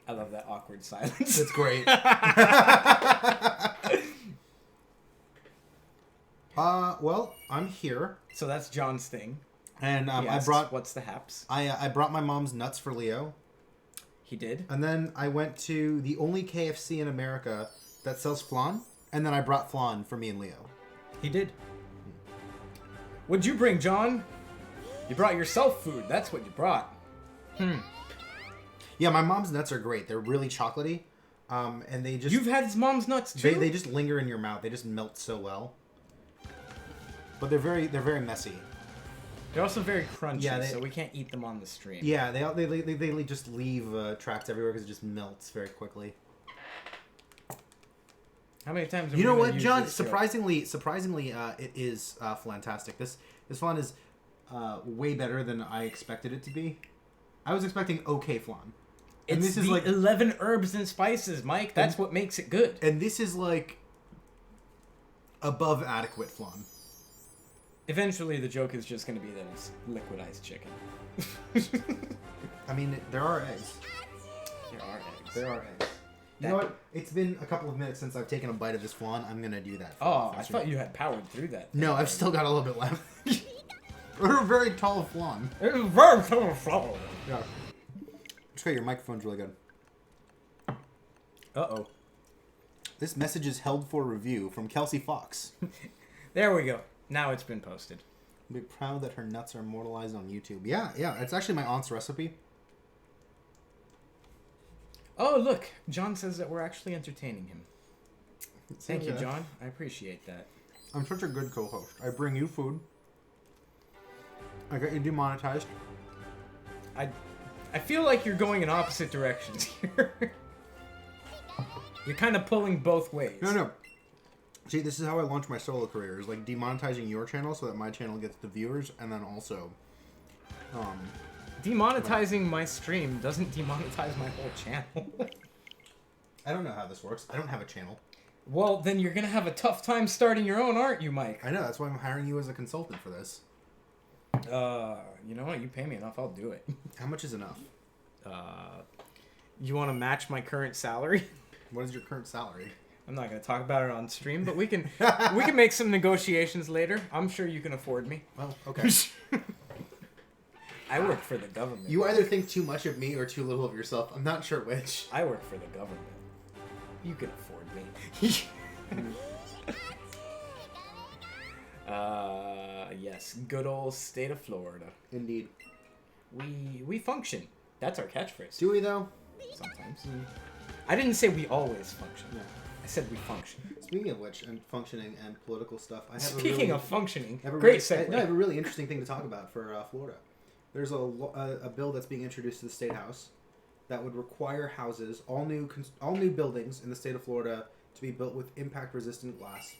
S1: I love that awkward silence.
S2: It's great. Well, I'm here,
S1: So that's John's thing.
S2: and
S1: He
S2: I
S1: asked,
S2: brought
S1: what's the haps?
S2: I brought my mom's nuts for Leo,
S1: He did.
S2: and then I went to the only KFC in America that sells flan, and then I brought flan for me and Leo.
S1: He did. What'd you bring, John? You brought yourself food. That's what you brought.
S2: Yeah, my mom's nuts are great. They're really chocolatey, and they just
S1: You've had his mom's nuts too.
S2: they just linger in your mouth. They just melt so well. But they're very messy.
S1: They're also very crunchy,
S2: Yeah,
S1: so we can't eat them on the stream.
S2: Yeah, they just leave tracks everywhere because it just melts very quickly.
S1: How many times? Are
S2: You
S1: we
S2: know
S1: gonna
S2: what,
S1: use
S2: John?
S1: this joke?
S2: Surprisingly, it is fantastic. This flan is way better than I expected it to be. I was expecting okay flan. And
S1: It's
S2: this is
S1: the
S2: like
S1: 11 herbs and spices, Mike. That's what makes it good.
S2: and this is like above adequate flan.
S1: Eventually, the joke is just going to be that it's liquidized chicken.
S2: I mean, there are eggs.
S1: There are eggs.
S2: There are eggs. You know what? It's been a couple of minutes since I've taken a bite of this flan. I'm gonna do that.
S1: Oh, I thought you had powered through that.
S2: No, I've still got a little bit left. We're a very tall flan.
S1: It is very colorful.
S2: Yeah. Just got your microphone's really good.
S1: Uh-oh.
S2: This message is held for review from Kelsey Fox.
S1: There we go. Now it's been posted.
S2: Be proud that her nuts are immortalized on YouTube. Yeah, it's actually my aunt's recipe.
S1: Oh, look. John says that we're actually entertaining him. Thank you, John. I appreciate that.
S2: I'm such a good co-host. I bring you food. I got you demonetized.
S1: I feel like you're going in opposite directions here. You're kind of pulling both ways.
S2: No. See, this is how I launch my solo career. Is like demonetizing your channel so that my channel gets the viewers, and then also,
S1: Demonetizing my stream doesn't demonetize my whole channel.
S2: I don't know how this works. I don't have a channel.
S1: Well, then you're gonna have a tough time starting your own, aren't you, Mike?
S2: I know. That's why I'm hiring you as a consultant for this.
S1: You know what? You pay me enough, I'll do it.
S2: How much is enough?
S1: You want to match my current salary?
S2: What is your current salary?
S1: I'm not going to talk about it on stream, but we can make some negotiations later. I'm sure you can afford me.
S2: Well, okay.
S1: I work for the government.
S2: You either think too much of me or too little of yourself. I'm not sure which.
S1: I work for the government. You can afford me. Yes, good old state of Florida.
S2: Indeed.
S1: We function. That's our catchphrase.
S2: Do we, though?
S1: Sometimes. I didn't say we always function.
S2: No.
S1: I said we function.
S2: Speaking of which, and functioning and political stuff, I have
S1: Speaking of functioning,
S2: I have
S1: great segue.
S2: I have a really interesting thing to talk about for Florida. There's a bill that's being introduced to the State House that would require houses, all new buildings in the state of Florida, to be built with impact-resistant glass.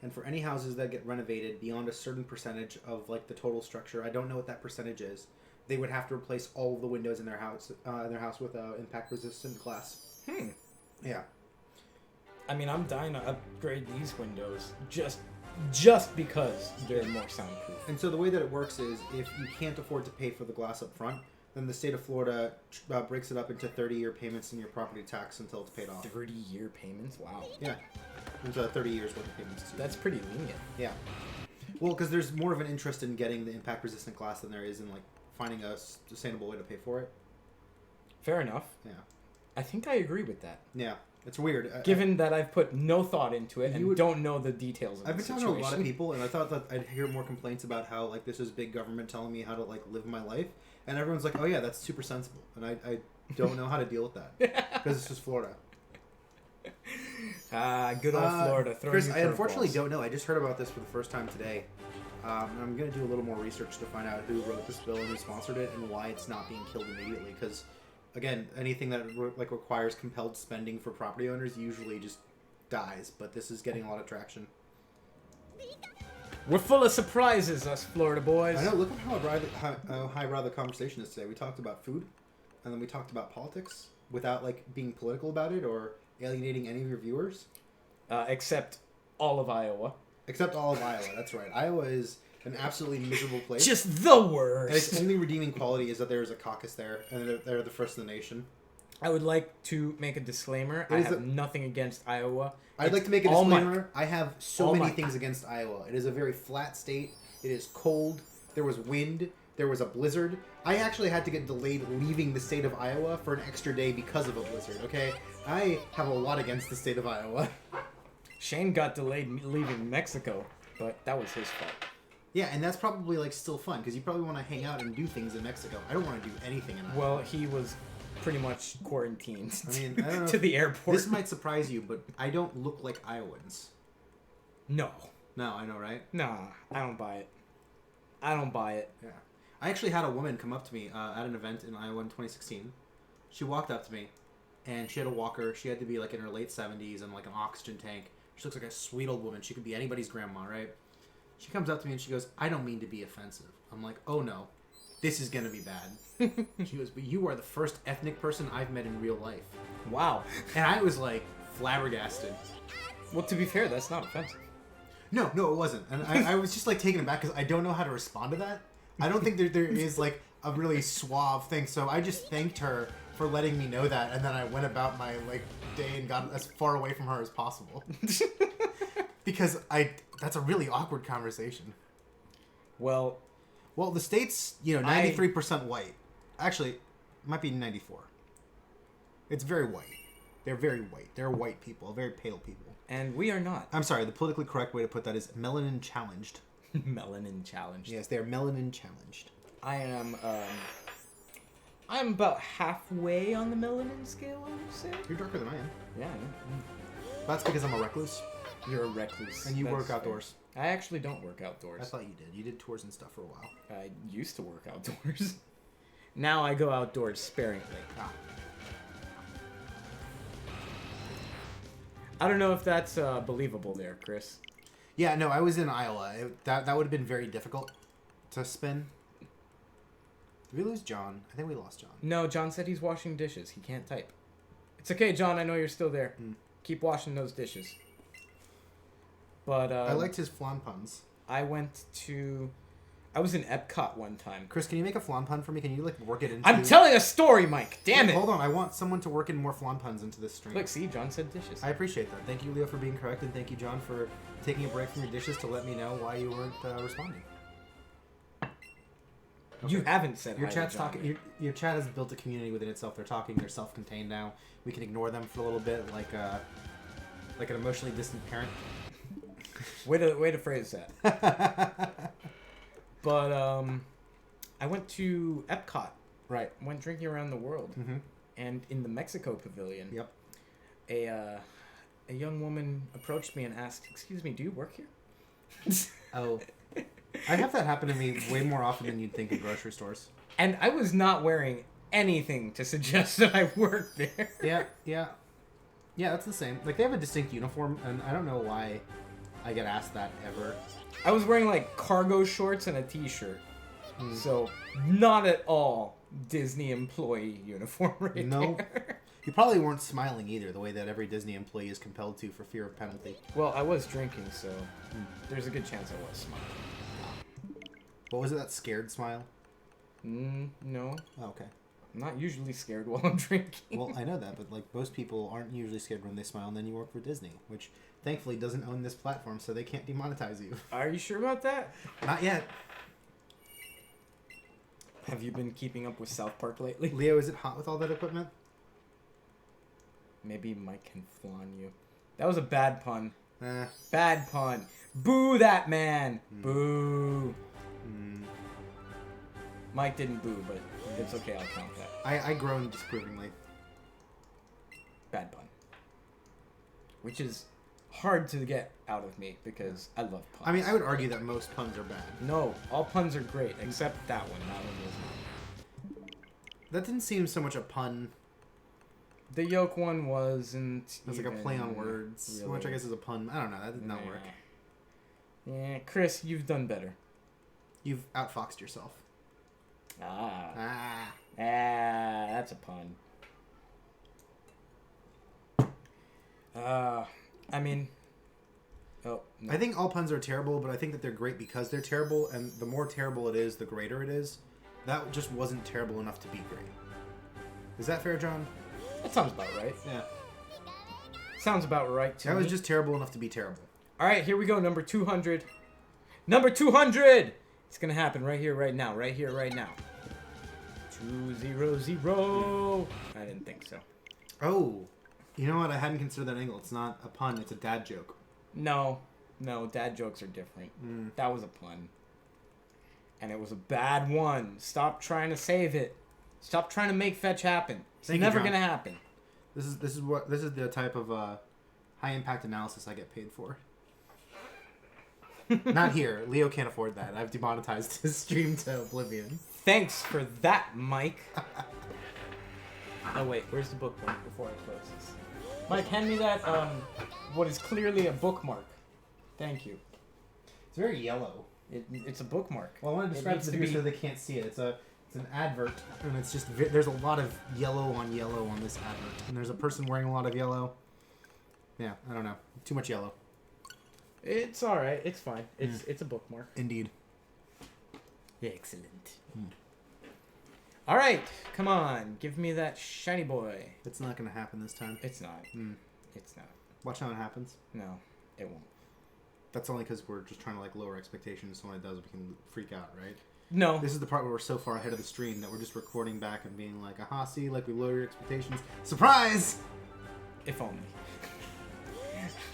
S2: And for any houses that get renovated beyond a certain percentage of like the total structure, I don't know what that percentage is, they would have to replace all of the windows in their house with impact-resistant glass. Yeah.
S1: I mean, I'm dying to upgrade these windows just because they're more soundproof.
S2: And so the way that it works is if you can't afford to pay for the glass up front, then the state of Florida breaks it up into 30-year payments in your property tax until it's paid off.
S1: 30-year payments? Wow.
S2: Yeah. Into 30 years worth of payments.
S1: That's pretty lenient.
S2: Yeah. Well, because there's more of an interest in getting the impact-resistant glass than there is in like finding a sustainable way to pay for it.
S1: Fair enough.
S2: Yeah.
S1: I think I agree with that.
S2: Yeah. It's weird.
S1: Given that I've put no thought into it and don't know the details of the situation.
S2: I've been talking to a lot of people, and I thought that I'd hear more complaints about how like this is big government telling me how to like live my life, and everyone's like, "Oh yeah, that's super sensible," and I don't know how to deal with that because it's just Florida.
S1: Good old Florida.
S2: Chris, I unfortunately don't know. I just heard about this for the first time today. I'm going to do a little more research to find out who wrote this bill and who sponsored it and why it's not being killed immediately. Because, again, anything that like requires compelled spending for property owners usually just dies. But this is getting a lot of traction.
S1: We're full of surprises, us Florida boys.
S2: I know. Look at how highbrow the conversation is today. We talked about food, and then we talked about politics without like being political about it or alienating any of your viewers.
S1: Except all of Iowa.
S2: Except all of Iowa, that's right. Iowa is an absolutely miserable place.
S1: Just the worst.
S2: And its only redeeming quality is that there is a caucus there, and they're the first in the nation.
S1: I would like to make a disclaimer. I have nothing against Iowa.
S2: I'd like to make a disclaimer. I have so many things against Iowa. It is a very flat state. It is cold. There was wind. There was a blizzard. I actually had to get delayed leaving the state of Iowa for an extra day because of a blizzard, okay? I have a lot against the state of Iowa.
S1: Shane got delayed leaving Mexico, but that was his fault.
S2: Yeah, and that's probably like still fun because you probably want to hang out and do things in Mexico. I don't want to do anything in Iowa.
S1: Well, he was pretty much quarantined
S2: I mean, I don't know
S1: to the airport.
S2: This might surprise you, but I don't look like Iowans.
S1: No.
S2: No, I know, right?
S1: Nah, I don't buy it. I don't buy it.
S2: Yeah. I actually had a woman come up to me at an event in Iowa in 2016. She walked up to me, and she had a walker. She had to be like in her late 70s and like an oxygen tank. She looks like a sweet old woman. She could be anybody's grandma, right? She comes up to me and she goes, "I don't mean to be offensive." I'm like, "Oh no, this is gonna be bad." She goes, "But you are the first ethnic person I've met in real life."
S1: Wow.
S2: And I was like flabbergasted.
S1: Well, to be fair, that's not offensive.
S2: No, it wasn't. And I was just like taken aback because I don't know how to respond to that. I don't think there is like a really suave thing. So I just thanked her for letting me know that, and then I went about my like day and got as far away from her as possible. Because that's a really awkward conversation.
S1: Well,
S2: the state's 93% white. Actually, it might be 94. It's very white. They're very white. They're white people, very pale people.
S1: And we are not.
S2: I'm sorry. The politically correct way to put that is melanin challenged.
S1: Melanin challenged.
S2: Yes, they're melanin challenged.
S1: I am about halfway on the melanin scale, I would say.
S2: You're darker than I am.
S1: Yeah.
S2: That's because I'm a recluse.
S1: You're a recluse.
S2: And you work outdoors.
S1: Fair. I actually don't work outdoors.
S2: I thought you did. You did tours and stuff for a while.
S1: I used to work outdoors. Now I go outdoors sparingly.
S2: Ah.
S1: I don't know if that's believable there, Chris.
S2: Yeah, no, I was in Iowa. That would have been very difficult to spin. Did we lose John? I think we lost John.
S1: No, John said he's washing dishes. He can't type. It's okay, John. I know you're still there. Keep washing those dishes. But
S2: I liked his flan puns.
S1: I went I was in Epcot one time.
S2: Chris, can you make a flan pun for me? Can you like work it into...
S1: I'm telling a story, Mike. Damn it.
S2: Hold on. I want someone to work in more flan puns into this stream.
S1: Look, see, John said dishes.
S2: I appreciate that. Thank you, Leo, for being correct, and thank you, John, for taking a break from your dishes to let me know why you weren't responding. Okay.
S1: You haven't said
S2: your
S1: hi
S2: chat's
S1: to John
S2: talking. Your chat has built a community within itself. They're talking. They're self-contained now. We can ignore them for a little bit, like an emotionally distant parent.
S1: Way to phrase that. But I went to Epcot.
S2: Right.
S1: Went drinking around the world, and in the Mexico Pavilion.
S2: Yep.
S1: A young woman approached me and asked, "Excuse me, do you work here?"
S2: Oh. I have that happen to me way more often than you'd think in grocery stores.
S1: And I was not wearing anything to suggest that I worked there.
S2: Yeah, that's the same. Like, they have a distinct uniform, and I don't know why I get asked that ever.
S1: I was wearing, like, cargo shorts and a t-shirt. So, not at all Disney employee uniform right there.
S2: You probably weren't smiling either, the way that every Disney employee is compelled to for fear of penalty.
S1: Well, I was drinking, so there's a good chance I was smiling.
S2: What was it, that scared smile?
S1: No.
S2: Oh, okay.
S1: I'm not usually scared while I'm drinking.
S2: Well, I know that, but like most people aren't usually scared when they smile, and then you work for Disney, which thankfully doesn't own this platform, so they can't demonetize you.
S1: Are you sure about that?
S2: Not yet.
S1: Have you been keeping up with South Park lately?
S2: Leo, is it hot with all that equipment?
S1: Maybe Mike can flan you. That was a bad pun.
S2: Eh.
S1: Bad pun. Boo that man. Boo. Mike didn't boo, but it's okay. I'll count that.
S2: I groaned disapprovingly.
S1: Bad pun. Which is hard to get out of me because I love puns.
S2: I mean, I would argue that most puns are bad.
S1: No, all puns are great except that one. That one was not.
S2: That didn't seem so much a pun.
S1: The yolk one wasn't.
S2: It was like a play on words,
S1: really.
S2: which I guess is a pun. I don't know. That did not work.
S1: Yeah, Chris, you've done better.
S2: You've outfoxed yourself.
S1: That's a pun. I mean, no.
S2: I think all puns are terrible, but I think that they're great because they're terrible, and the more terrible it is, the greater it is. That just wasn't terrible enough to be great. Is that fair, John?
S1: That sounds about right.
S2: Yeah.
S1: Sounds about right to me.
S2: That was just terrible enough to be terrible.
S1: All right, here we go. Number 200. Number 200! It's going to happen right here, right now. Right here, right now. 200. I didn't think so.
S2: Oh. You know what? I hadn't considered that angle. It's not a pun. It's a dad joke.
S1: No, dad jokes are different. That was a pun. And it was a bad one. Stop trying to save it. Stop trying to make fetch happen. It's never going to happen.
S2: This is the type of high impact analysis I get paid for. Not here. Leo can't afford that. I've demonetized his stream to oblivion.
S1: Thanks for that, Mike. Oh wait, where's the bookmark before I close this? Mike, hand me that what is clearly a bookmark. Thank you.
S2: It's very yellow.
S1: It's a bookmark.
S2: Well, I want to describe it to the viewers so they can't see it. It's an advert, and it's just there's a lot of yellow on this advert, and there's a person wearing a lot of yellow. Yeah, I don't know. Too much yellow.
S1: It's all right. It's fine. It's a bookmark.
S2: Indeed.
S1: Excellent. All right, come on, give me that shiny boy.
S2: It's not gonna happen this time.
S1: It's not. It's not.
S2: Watch how it happens.
S1: No, it won't.
S2: That's only because we're just trying to like lower expectations. So when it does, we can freak out, right?
S1: No.
S2: This is the part where we're so far ahead of the stream that we're just recording back and being like, aha, see, like we lower your expectations. Surprise!
S1: If only.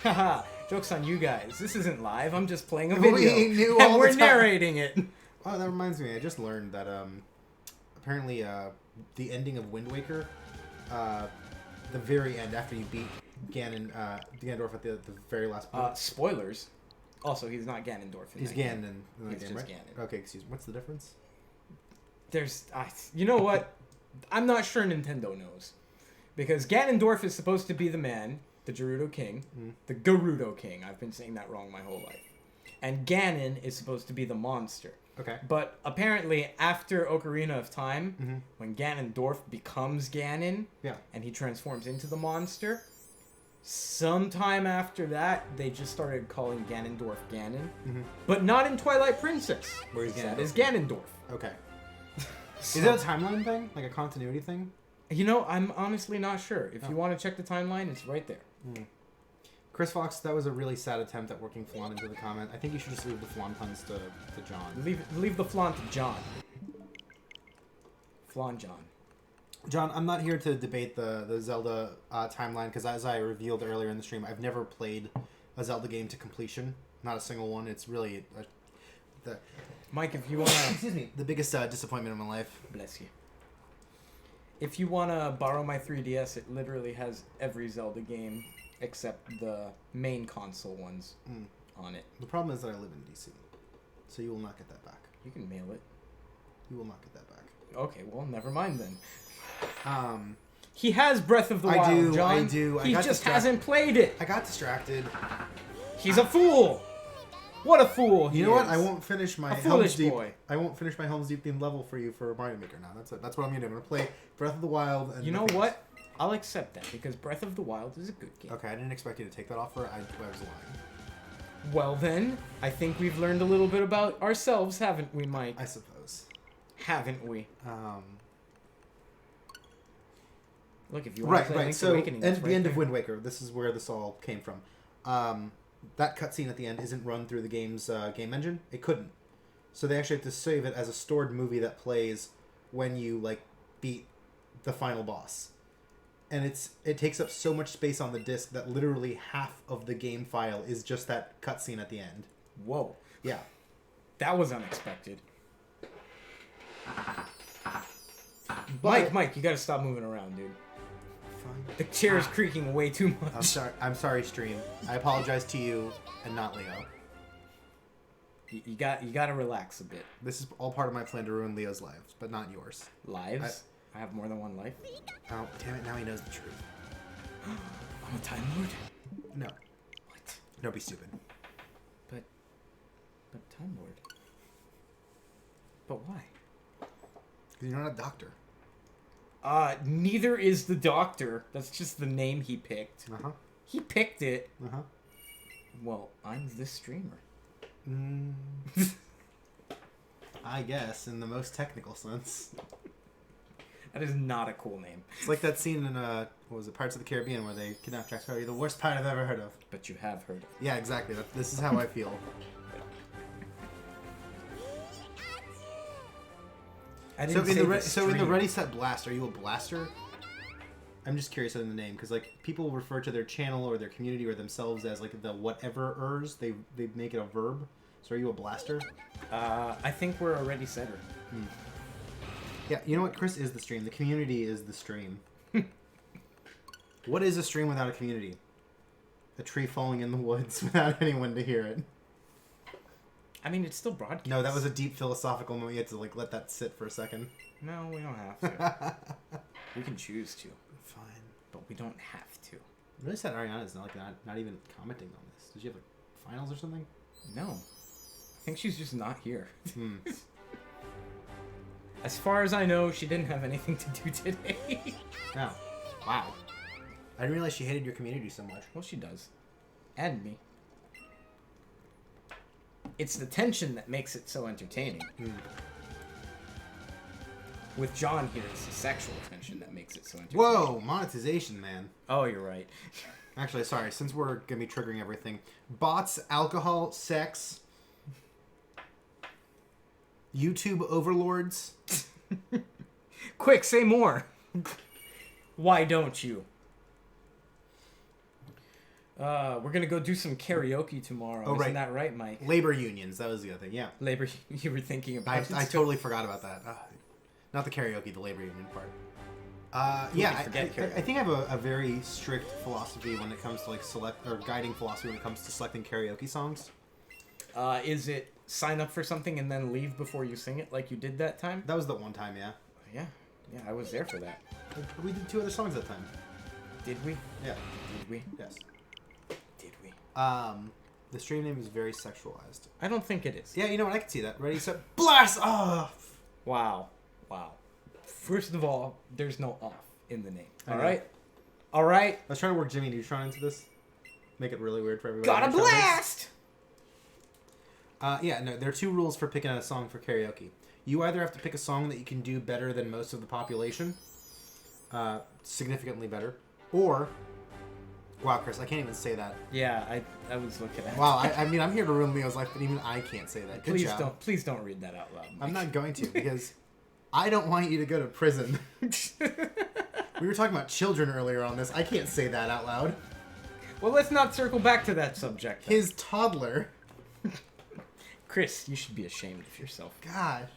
S1: Haha, joke's on you guys. This isn't live. I'm just playing a video.
S2: We knew
S1: and
S2: all
S1: we're
S2: the time.
S1: narrating it.
S2: Oh, that reminds me. I just learned that apparently the ending of Wind Waker, the very end after you beat Ganondorf at the very last point.
S1: Spoilers. Also, he's not Ganondorf.
S2: He's Ganon in that
S1: He's
S2: game,
S1: just
S2: right?
S1: Ganon.
S2: Okay, excuse me. What's the difference?
S1: You know what? I'm not sure Nintendo knows. Because Ganondorf is supposed to be the man, the Gerudo King. The Gerudo King. I've been saying that wrong my whole life. And Ganon is supposed to be the monster.
S2: Okay.
S1: But apparently, after Ocarina of Time, when Ganondorf becomes Ganon, and he transforms into the monster, Sometime after that, they just started calling Ganondorf Ganon.
S2: Mm-hmm.
S1: But not in Twilight Princess, where he's
S2: Ganondorf.
S1: Is Ganondorf.
S2: Okay.
S1: So,
S2: Is that a timeline thing? Like a continuity thing?
S1: You know, I'm honestly not sure. If you want to check the timeline, it's right there.
S2: Mm. Chris Fox, that was a really sad attempt at working flan into the comment. I think you should just leave the flan puns to John.
S1: Leave the flan to John. Flan John.
S2: John, I'm not here to debate the Zelda timeline, because as I revealed earlier in the stream, I've never played a Zelda game to completion. Not a single one. It's really...
S1: Mike, if you want to...
S2: Excuse me. The biggest disappointment of my life.
S1: Bless you. If you want to borrow my 3DS, it literally has every Zelda game except the main console ones on it.
S2: The problem is that I live in DC, so you will not get that back.
S1: You can mail it.
S2: You will not get that back.
S1: Okay, well, never mind then. He has Breath of the Wild, John.
S2: I do.
S1: He just hasn't played it.
S2: I got distracted.
S1: He's a fool. What a fool he
S2: You know
S1: is.
S2: what? I won't finish my
S1: foolish
S2: Helm's Deep.
S1: boy.
S2: I won't finish my Helm's Deep themed level for you for Mario Maker now. That's it. That's what I'm gonna do. I'm gonna play Breath of the Wild. And
S1: you know what? I'll accept that because Breath of the Wild is a good game.
S2: Okay, I didn't expect you to take that offer. I was lying.
S1: Well then, I think we've learned a little bit about ourselves, haven't we, Mike?
S2: I suppose.
S1: Haven't we? Look, if you want
S2: Right,
S1: to play
S2: right.
S1: Link's
S2: So,
S1: Awakening,
S2: at
S1: it's
S2: the
S1: right
S2: end
S1: there.
S2: of Wind Waker, this is where this all came from. That cutscene at the end isn't run through the game's game engine. It couldn't. So they actually have to save it as a stored movie that plays when you beat the final boss. And it takes up so much space on the disc that literally half of the game file is just that cutscene at the end.
S1: Whoa.
S2: Yeah.
S1: That was unexpected.
S2: But-
S1: Mike, you gotta stop moving around, dude.
S2: Fine.
S1: The chair is creaking way too much.
S2: I'm sorry, stream. I apologize to you and not Leo.
S1: You gotta relax a bit.
S2: This is all part of my plan to ruin Leo's lives, but not yours.
S1: Lives? I have more than one life.
S2: Oh, damn it! Now he knows the truth.
S1: I'm a Time Lord?
S2: No.
S1: What?
S2: Don't be stupid.
S1: But Time Lord? But why?
S2: Because you're not a doctor.
S1: Neither is the Doctor. That's just the name he picked.
S2: Uh-huh.
S1: He picked it.
S2: Uh-huh.
S1: Well, I'm this streamer.
S2: I guess, in the most technical sense.
S1: That is not a cool name.
S2: It's like that scene in, what was it, Pirates of the Caribbean, where they kidnap Jack Sparrow. You're the worst pirate I've ever heard of.
S1: But you have heard of it.
S2: Yeah, exactly. This is how I feel.
S1: I
S2: So
S1: didn't say
S2: in the
S1: stream.
S2: Ready Set Blast, are you a blaster? I'm just curious in the name, because people refer to their channel or their community or themselves as the whatever-ers. They make it a verb. So are you a blaster?
S1: I think we're a ready setter.
S2: Yeah, you know what? Chris is the stream. The community is the stream. What is a stream without a community? A tree falling in the woods without anyone to hear it.
S1: I mean, it's still broadcast.
S2: No, that was a deep philosophical moment. You had to let that sit for a second.
S1: No, we don't have to. We can choose to,
S2: Fine.
S1: but we don't have to.
S2: Really sad Ariana's not even commenting on this. Did you have finals or something?
S1: No. I think she's just not here.
S2: Hmm.
S1: As far as I know, she didn't have anything to do today.
S2: No. Wow. I didn't realize she hated your community so much.
S1: Well, she does. And me. It's the tension that makes it so entertaining. With John here, it's the sexual tension that makes it so entertaining.
S2: Whoa, monetization, man.
S1: Oh, you're right.
S2: Actually, sorry, since we're going to be triggering everything. Bots, alcohol, sex, YouTube overlords.
S1: Quick, say more. Why don't you? We're gonna go do some karaoke tomorrow.
S2: Oh, right.
S1: Isn't that right, Mike?
S2: Labor unions, that was the other thing, yeah.
S1: Labor, you were thinking about
S2: I totally forgot about that. Not the karaoke, the labor union part. Yeah, I think I have a very strict philosophy when it comes to guiding philosophy when it comes to selecting karaoke songs.
S1: Is it sign up for something and then leave before you sing it like you did that time?
S2: That was the one time, yeah.
S1: Yeah, I was there for that.
S2: We did 2 other songs that time.
S1: Did we?
S2: Yeah.
S1: Did we?
S2: Yes.
S1: Did we?
S2: The stream name is very sexualized.
S1: I don't think it is.
S2: Yeah, you know what? I can see that. Ready, set, blast off!
S1: Wow. First of all, there's no off in the name.
S2: I
S1: All
S2: know.
S1: right? All right.
S2: I was trying to work Jimmy Neutron into this. Make it really weird for everybody.
S1: Got a blast!
S2: Yeah, no, there are 2 rules for picking a song for karaoke. You either have to pick a song that you can do better than most of the population, significantly better, or... Wow, Chris, I can't even say that.
S1: Yeah, I was looking at it.
S2: Wow, I mean, I'm here to ruin Leo's life, but even I can't say that. Good job.
S1: Please don't read that out loud, Mike.
S2: I'm not going to, because I don't want you to go to prison. We were talking about children earlier on this. I can't say that out loud.
S1: Well, let's not circle back to that subject. Then.
S2: His toddler.
S1: Chris, you should be ashamed of yourself.
S2: Gosh.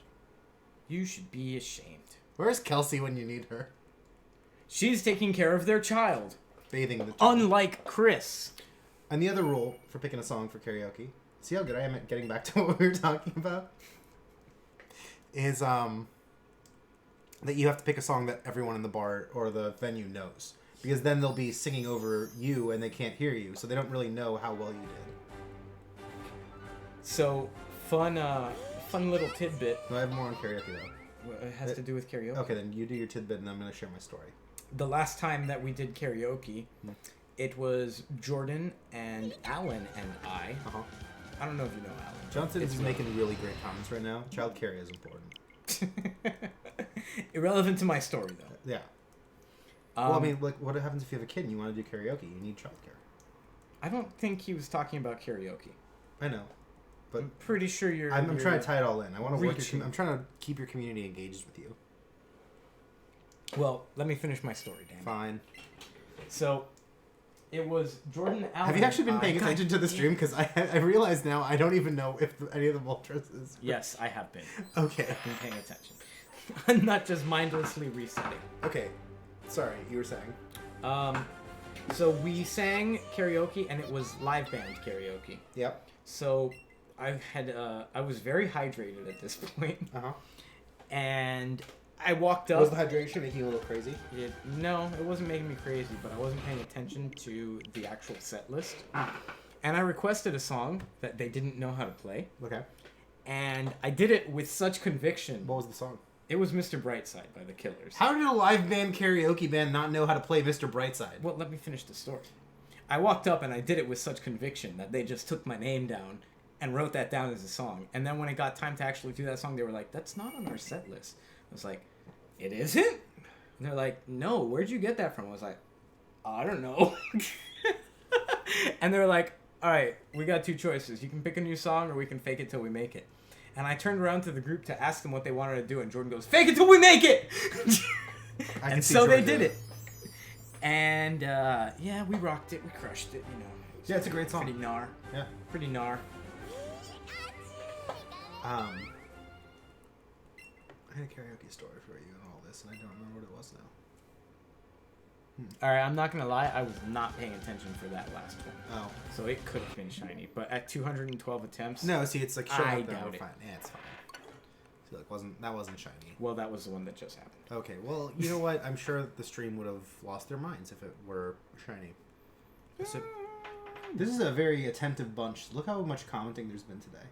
S1: You should be ashamed.
S2: Where's Kelsey when you need her?
S1: She's taking care of their child.
S2: Bathing the child.
S1: Unlike Chris.
S2: And the other rule for picking a song for karaoke, see how good I am at getting back to what we were talking about? Is that you have to pick a song that everyone in the bar or the venue knows. Because then they'll be singing over you and they can't hear you, so they don't really know how well you did.
S1: So, fun little tidbit.
S2: No, I have more on karaoke though.
S1: It has to do with karaoke.
S2: Okay, then you do your tidbit and I'm going to share my story.
S1: The last time that we did karaoke, it was Jordan and Alan and I.
S2: Uh-huh.
S1: I don't know if you know Alan.
S2: Johnson is making really great comments right now. Child care is important.
S1: Irrelevant to my story, though.
S2: Yeah. Well, I mean, like, what happens if you have a kid and you want to do karaoke? You need childcare.
S1: I don't think he was talking about karaoke.
S2: I know, but
S1: I'm pretty sure you're.
S2: I'm trying to tie it all in. I want to work. I'm trying to keep your community engaged with you.
S1: Well, let me finish my story, Dan.
S2: Fine.
S1: So, it was Jordan Allen.
S2: Have you actually been paying attention to the stream? Because I realize now I don't even know if any of the Moltres is.
S1: Yes, I have been.
S2: Okay.
S1: I've been paying attention. I'm not just mindlessly resetting.
S2: Okay. Sorry, you were saying.
S1: So we sang karaoke, and it was live band karaoke.
S2: Yep.
S1: So I was very hydrated at this point.
S2: Uh huh.
S1: And I walked up.
S2: Was the hydration making you a little crazy?
S1: No, it wasn't making me crazy, but I wasn't paying attention to the actual set list. And I requested a song that they didn't know how to play.
S2: Okay.
S1: And I did it with such conviction.
S2: What was the song?
S1: It was Mr. Brightside by the Killers.
S2: How did a live band karaoke band not know how to play Mr. Brightside?
S1: Well, let me finish the story. I walked up and I did it with such conviction that they just took my name down and wrote that down as a song. And then when it got time to actually do that song, they were like, that's not on our set list. I was like, it isn't? And they're like, no, where'd you get that from? I was like, I don't know. And they were like, all right, we got 2 choices. You can pick a new song or we can fake it till we make it. And I turned around to the group to ask them what they wanted to do, and Jordan goes, fake it till we make it! And so they did it. And, yeah, we rocked it. We crushed it, you know.
S2: Yeah, it's a great song.
S1: Pretty gnar.
S2: Yeah.
S1: Pretty gnar.
S2: I had a karaoke story for you and all this, and I don't remember what it was now.
S1: All right, I'm not going to lie. I was not paying attention for that last one.
S2: Oh.
S1: So it could have been shiny. But at 212 attempts...
S2: No, see, it's like...
S1: I doubt it.
S2: Fine. Yeah, it's fine. I feel like that wasn't shiny.
S1: Well, that was the one that just happened.
S2: Okay, well, you know what? I'm sure the stream would have lost their minds if it were shiny. So, this is a very attentive bunch. Look how much commenting there's been today.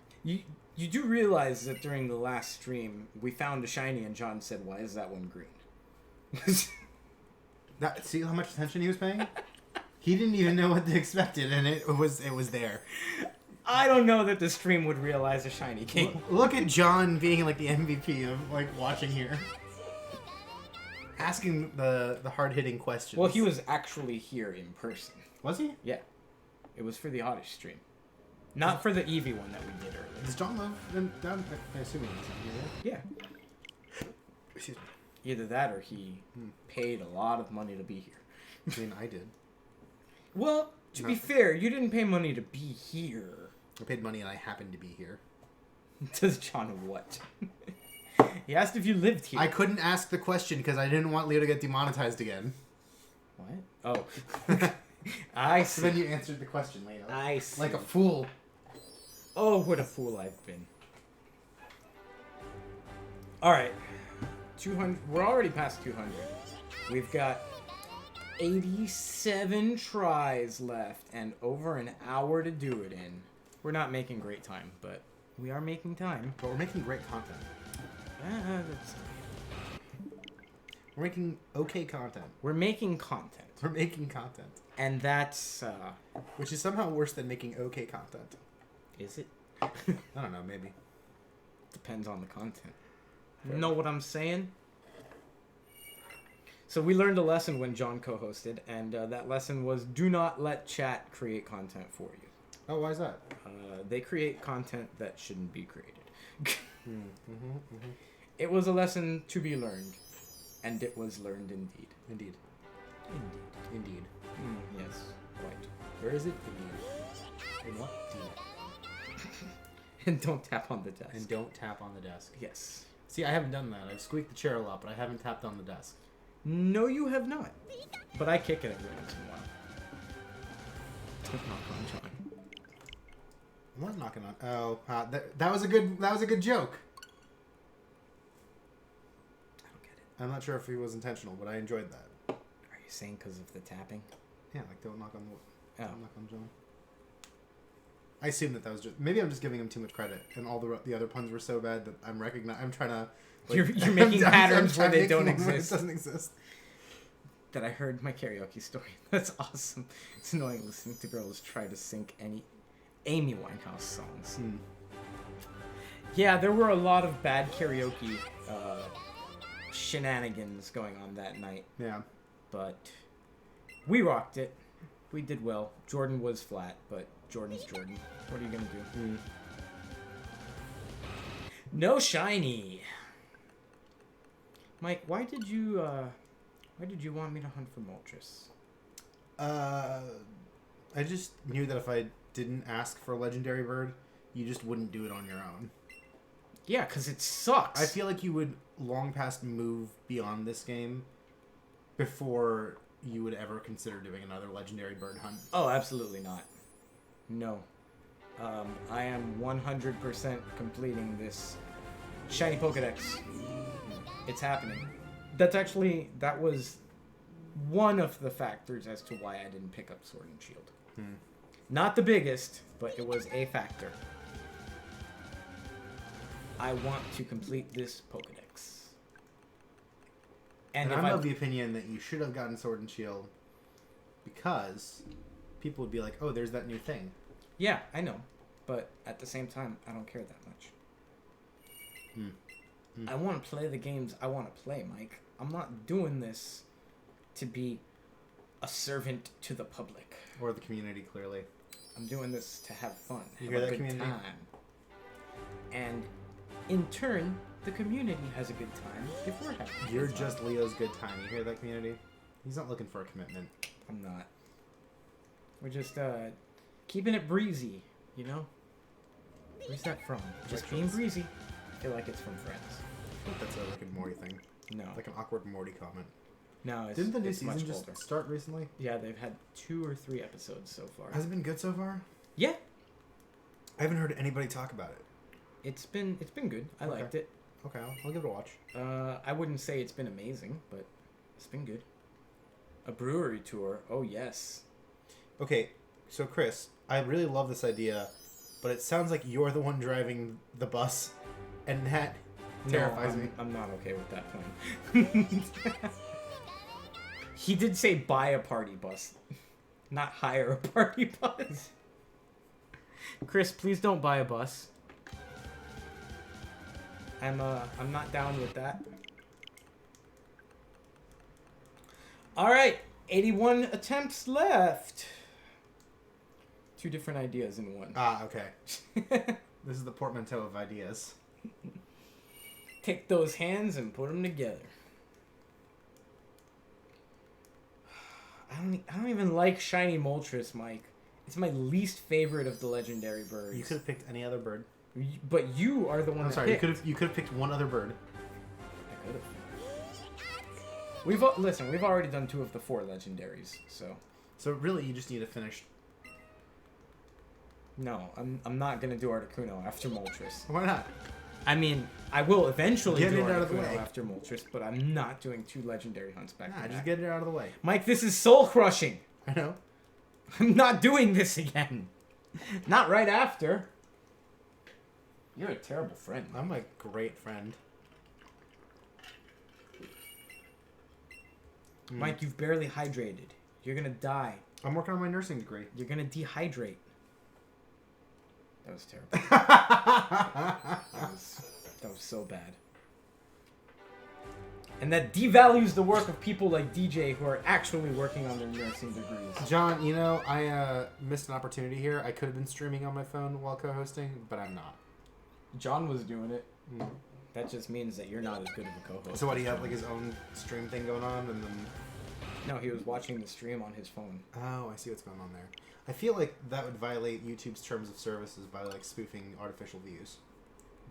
S1: You do realize that during the last stream, we found a shiny and John said, why is that one green?
S2: See how much attention he was paying? He didn't even know what they expected, and it was there.
S1: I don't know that the stream would realize a shiny came.
S2: Look at John being like the MVP of like watching here, asking the hard-hitting questions.
S1: Well, he was actually here in person.
S2: Was he?
S1: Yeah, it was for the Oddish stream, not for the Eevee one that we did earlier.
S2: Does John live down? I assume he lives here.
S1: Yeah.
S2: Excuse me.
S1: Either that or he paid a lot of money to be here.
S2: I mean, I did.
S1: Well, to be fair, you didn't pay money to be here.
S2: I paid money and I happened to be here.
S1: Does John what? He asked if you lived here.
S2: I couldn't ask the question because I didn't want Leo to get demonetized again.
S1: What? Oh. I see.
S2: So then you answered the question, Leo.
S1: I see.
S2: Like a fool.
S1: Oh, what a fool I've been. Alright. 200. We're already past 200. We've got 87 tries left and over an hour to do it in. We're not making great time, but we are making time.
S2: But we're making great content. We're making okay content.
S1: We're making content.
S2: We're making content.
S1: And that's...
S2: Which is somehow worse than making okay content.
S1: Is it?
S2: I don't know, maybe.
S1: Depends on the content.
S2: Fair.
S1: Know what I'm saying? So we learned a lesson when John co-hosted, and that lesson was do not let chat create content for you.
S2: Oh, why is that?
S1: They create content that shouldn't be created. It was a lesson to be learned, and it was learned indeed.
S2: Indeed. Indeed.
S1: Yes, quite.
S2: Where is it? Indeed. In what? Indeed.
S1: And don't tap on the desk.
S2: And don't tap on the desk.
S1: Yes.
S2: See, I haven't done that. I've squeaked the chair a lot, but I haven't tapped on the desk.
S1: No, you have not. But I kick it every once in a while. Don't knock on John.
S2: I'm not knocking on. Oh, that was a good joke.
S1: I don't get it.
S2: I'm not sure if it was intentional, but I enjoyed that.
S1: Are you saying because of the tapping?
S2: Yeah, like don't knock on the.
S1: Oh.
S2: Don't knock on John. I assume that was just. Maybe I'm just giving him too much credit, and all the other puns were so bad that I'm trying to. Like,
S1: You're making patterns where they don't
S2: exist.
S1: exist.
S2: It doesn't exist.
S1: That I heard my karaoke story. That's awesome. It's annoying listening to girls try to sync any Amy Winehouse songs. Yeah, there were a lot of bad karaoke shenanigans going on that night.
S2: Yeah.
S1: But we rocked it. We did well. Jordan was flat, but Jordan's Jordan. What are you gonna do? No shiny. Mike, why did you want me to hunt for Moltres?
S2: I just knew that if I didn't ask for a legendary bird, you just wouldn't do it on your own.
S1: Yeah, because it sucks.
S2: I feel like you would long past move beyond this game before you would ever consider doing another legendary bird hunt.
S1: Oh, absolutely not. No. I am 100% completing this shiny Pokédex. It's happening. That was one of the factors as to why I didn't pick up Sword and Shield. Not the biggest, but it was a factor. I want to complete this Pokédex.
S2: And I'm of the opinion that you should have gotten Sword and Shield because people would be like, oh, there's that new thing.
S1: Yeah, I know. But at the same time, I don't care that much. I want to play the games I want to play, Mike. I'm not doing this to be a servant to the public.
S2: Or the community, clearly.
S1: I'm doing this to have fun.
S2: You
S1: have
S2: hear
S1: a
S2: that,
S1: good
S2: community?
S1: time. And in turn, the community has a good time if we're having a
S2: You're
S1: good
S2: just
S1: time.
S2: Leo's good time. You hear that, community? He's not looking for a commitment.
S1: I'm not. We're just keeping it breezy, you know? Where's that from? Just being breezy. I feel like it's from Friends.
S2: I think that's a Rick and Morty thing.
S1: No.
S2: Like an awkward Morty comment.
S1: No, it's,
S2: Didn't the new
S1: it's much
S2: season just
S1: older.
S2: start recently?
S1: Yeah, they've had 2 or 3 episodes so far.
S2: Has it been good so far?
S1: Yeah.
S2: I haven't heard anybody talk about it.
S1: It's been good. I
S2: Okay.
S1: liked it.
S2: Okay, I'll give it a watch.
S1: I wouldn't say it's been amazing, but it's been good. A brewery tour. Oh, yes.
S2: Okay, so Chris, I really love this idea, but it sounds like you're the one driving the bus, and that terrifies me.
S1: I'm not okay with that plan. He did say buy a party bus, not hire a party bus. Chris, please don't buy a bus. I'm not down with that. All right, 81 attempts left. 2 different ideas in one.
S2: Ah, okay. This is the portmanteau of ideas.
S1: Take those hands and put them together. I don't even like shiny Moltres, Mike. It's my least favorite of the legendary birds.
S2: You could have picked any other bird.
S1: But you are the one.
S2: I'm
S1: that
S2: sorry.
S1: picked.
S2: You could have picked one other bird.
S1: I could have. Listen. We've already done 2 of the 4 legendaries, so.
S2: So really, you just need to finish.
S1: No, I'm not gonna do Articuno after Moltres.
S2: Why not?
S1: I mean, I will eventually
S2: Get
S1: do
S2: it out of the
S1: Articuno
S2: way.
S1: after Moltres, but I'm not doing 2 legendary hunts back to
S2: Nah,
S1: back.
S2: just get it out of the way.
S1: Mike, this is soul crushing.
S2: I know.
S1: I'm not doing this again. Not right after. You're a terrible friend.
S2: I'm a great friend.
S1: Mike, you've barely hydrated. You're gonna die.
S2: I'm working on my nursing degree.
S1: You're gonna dehydrate. That was terrible. That was so bad. And that devalues the work of people like DJ who are actually working on their nursing degrees.
S2: John, you know, I missed an opportunity here. I could have been streaming on my phone while co-hosting, but I'm not.
S1: John was doing it.
S2: Mm.
S1: That just means that you're not as good of a co-host.
S2: So what, he had like his own stream thing going on, and then...
S1: No, he was watching the stream on his phone.
S2: Oh, I see what's going on there. I feel like that would violate YouTube's terms of services by like spoofing artificial views.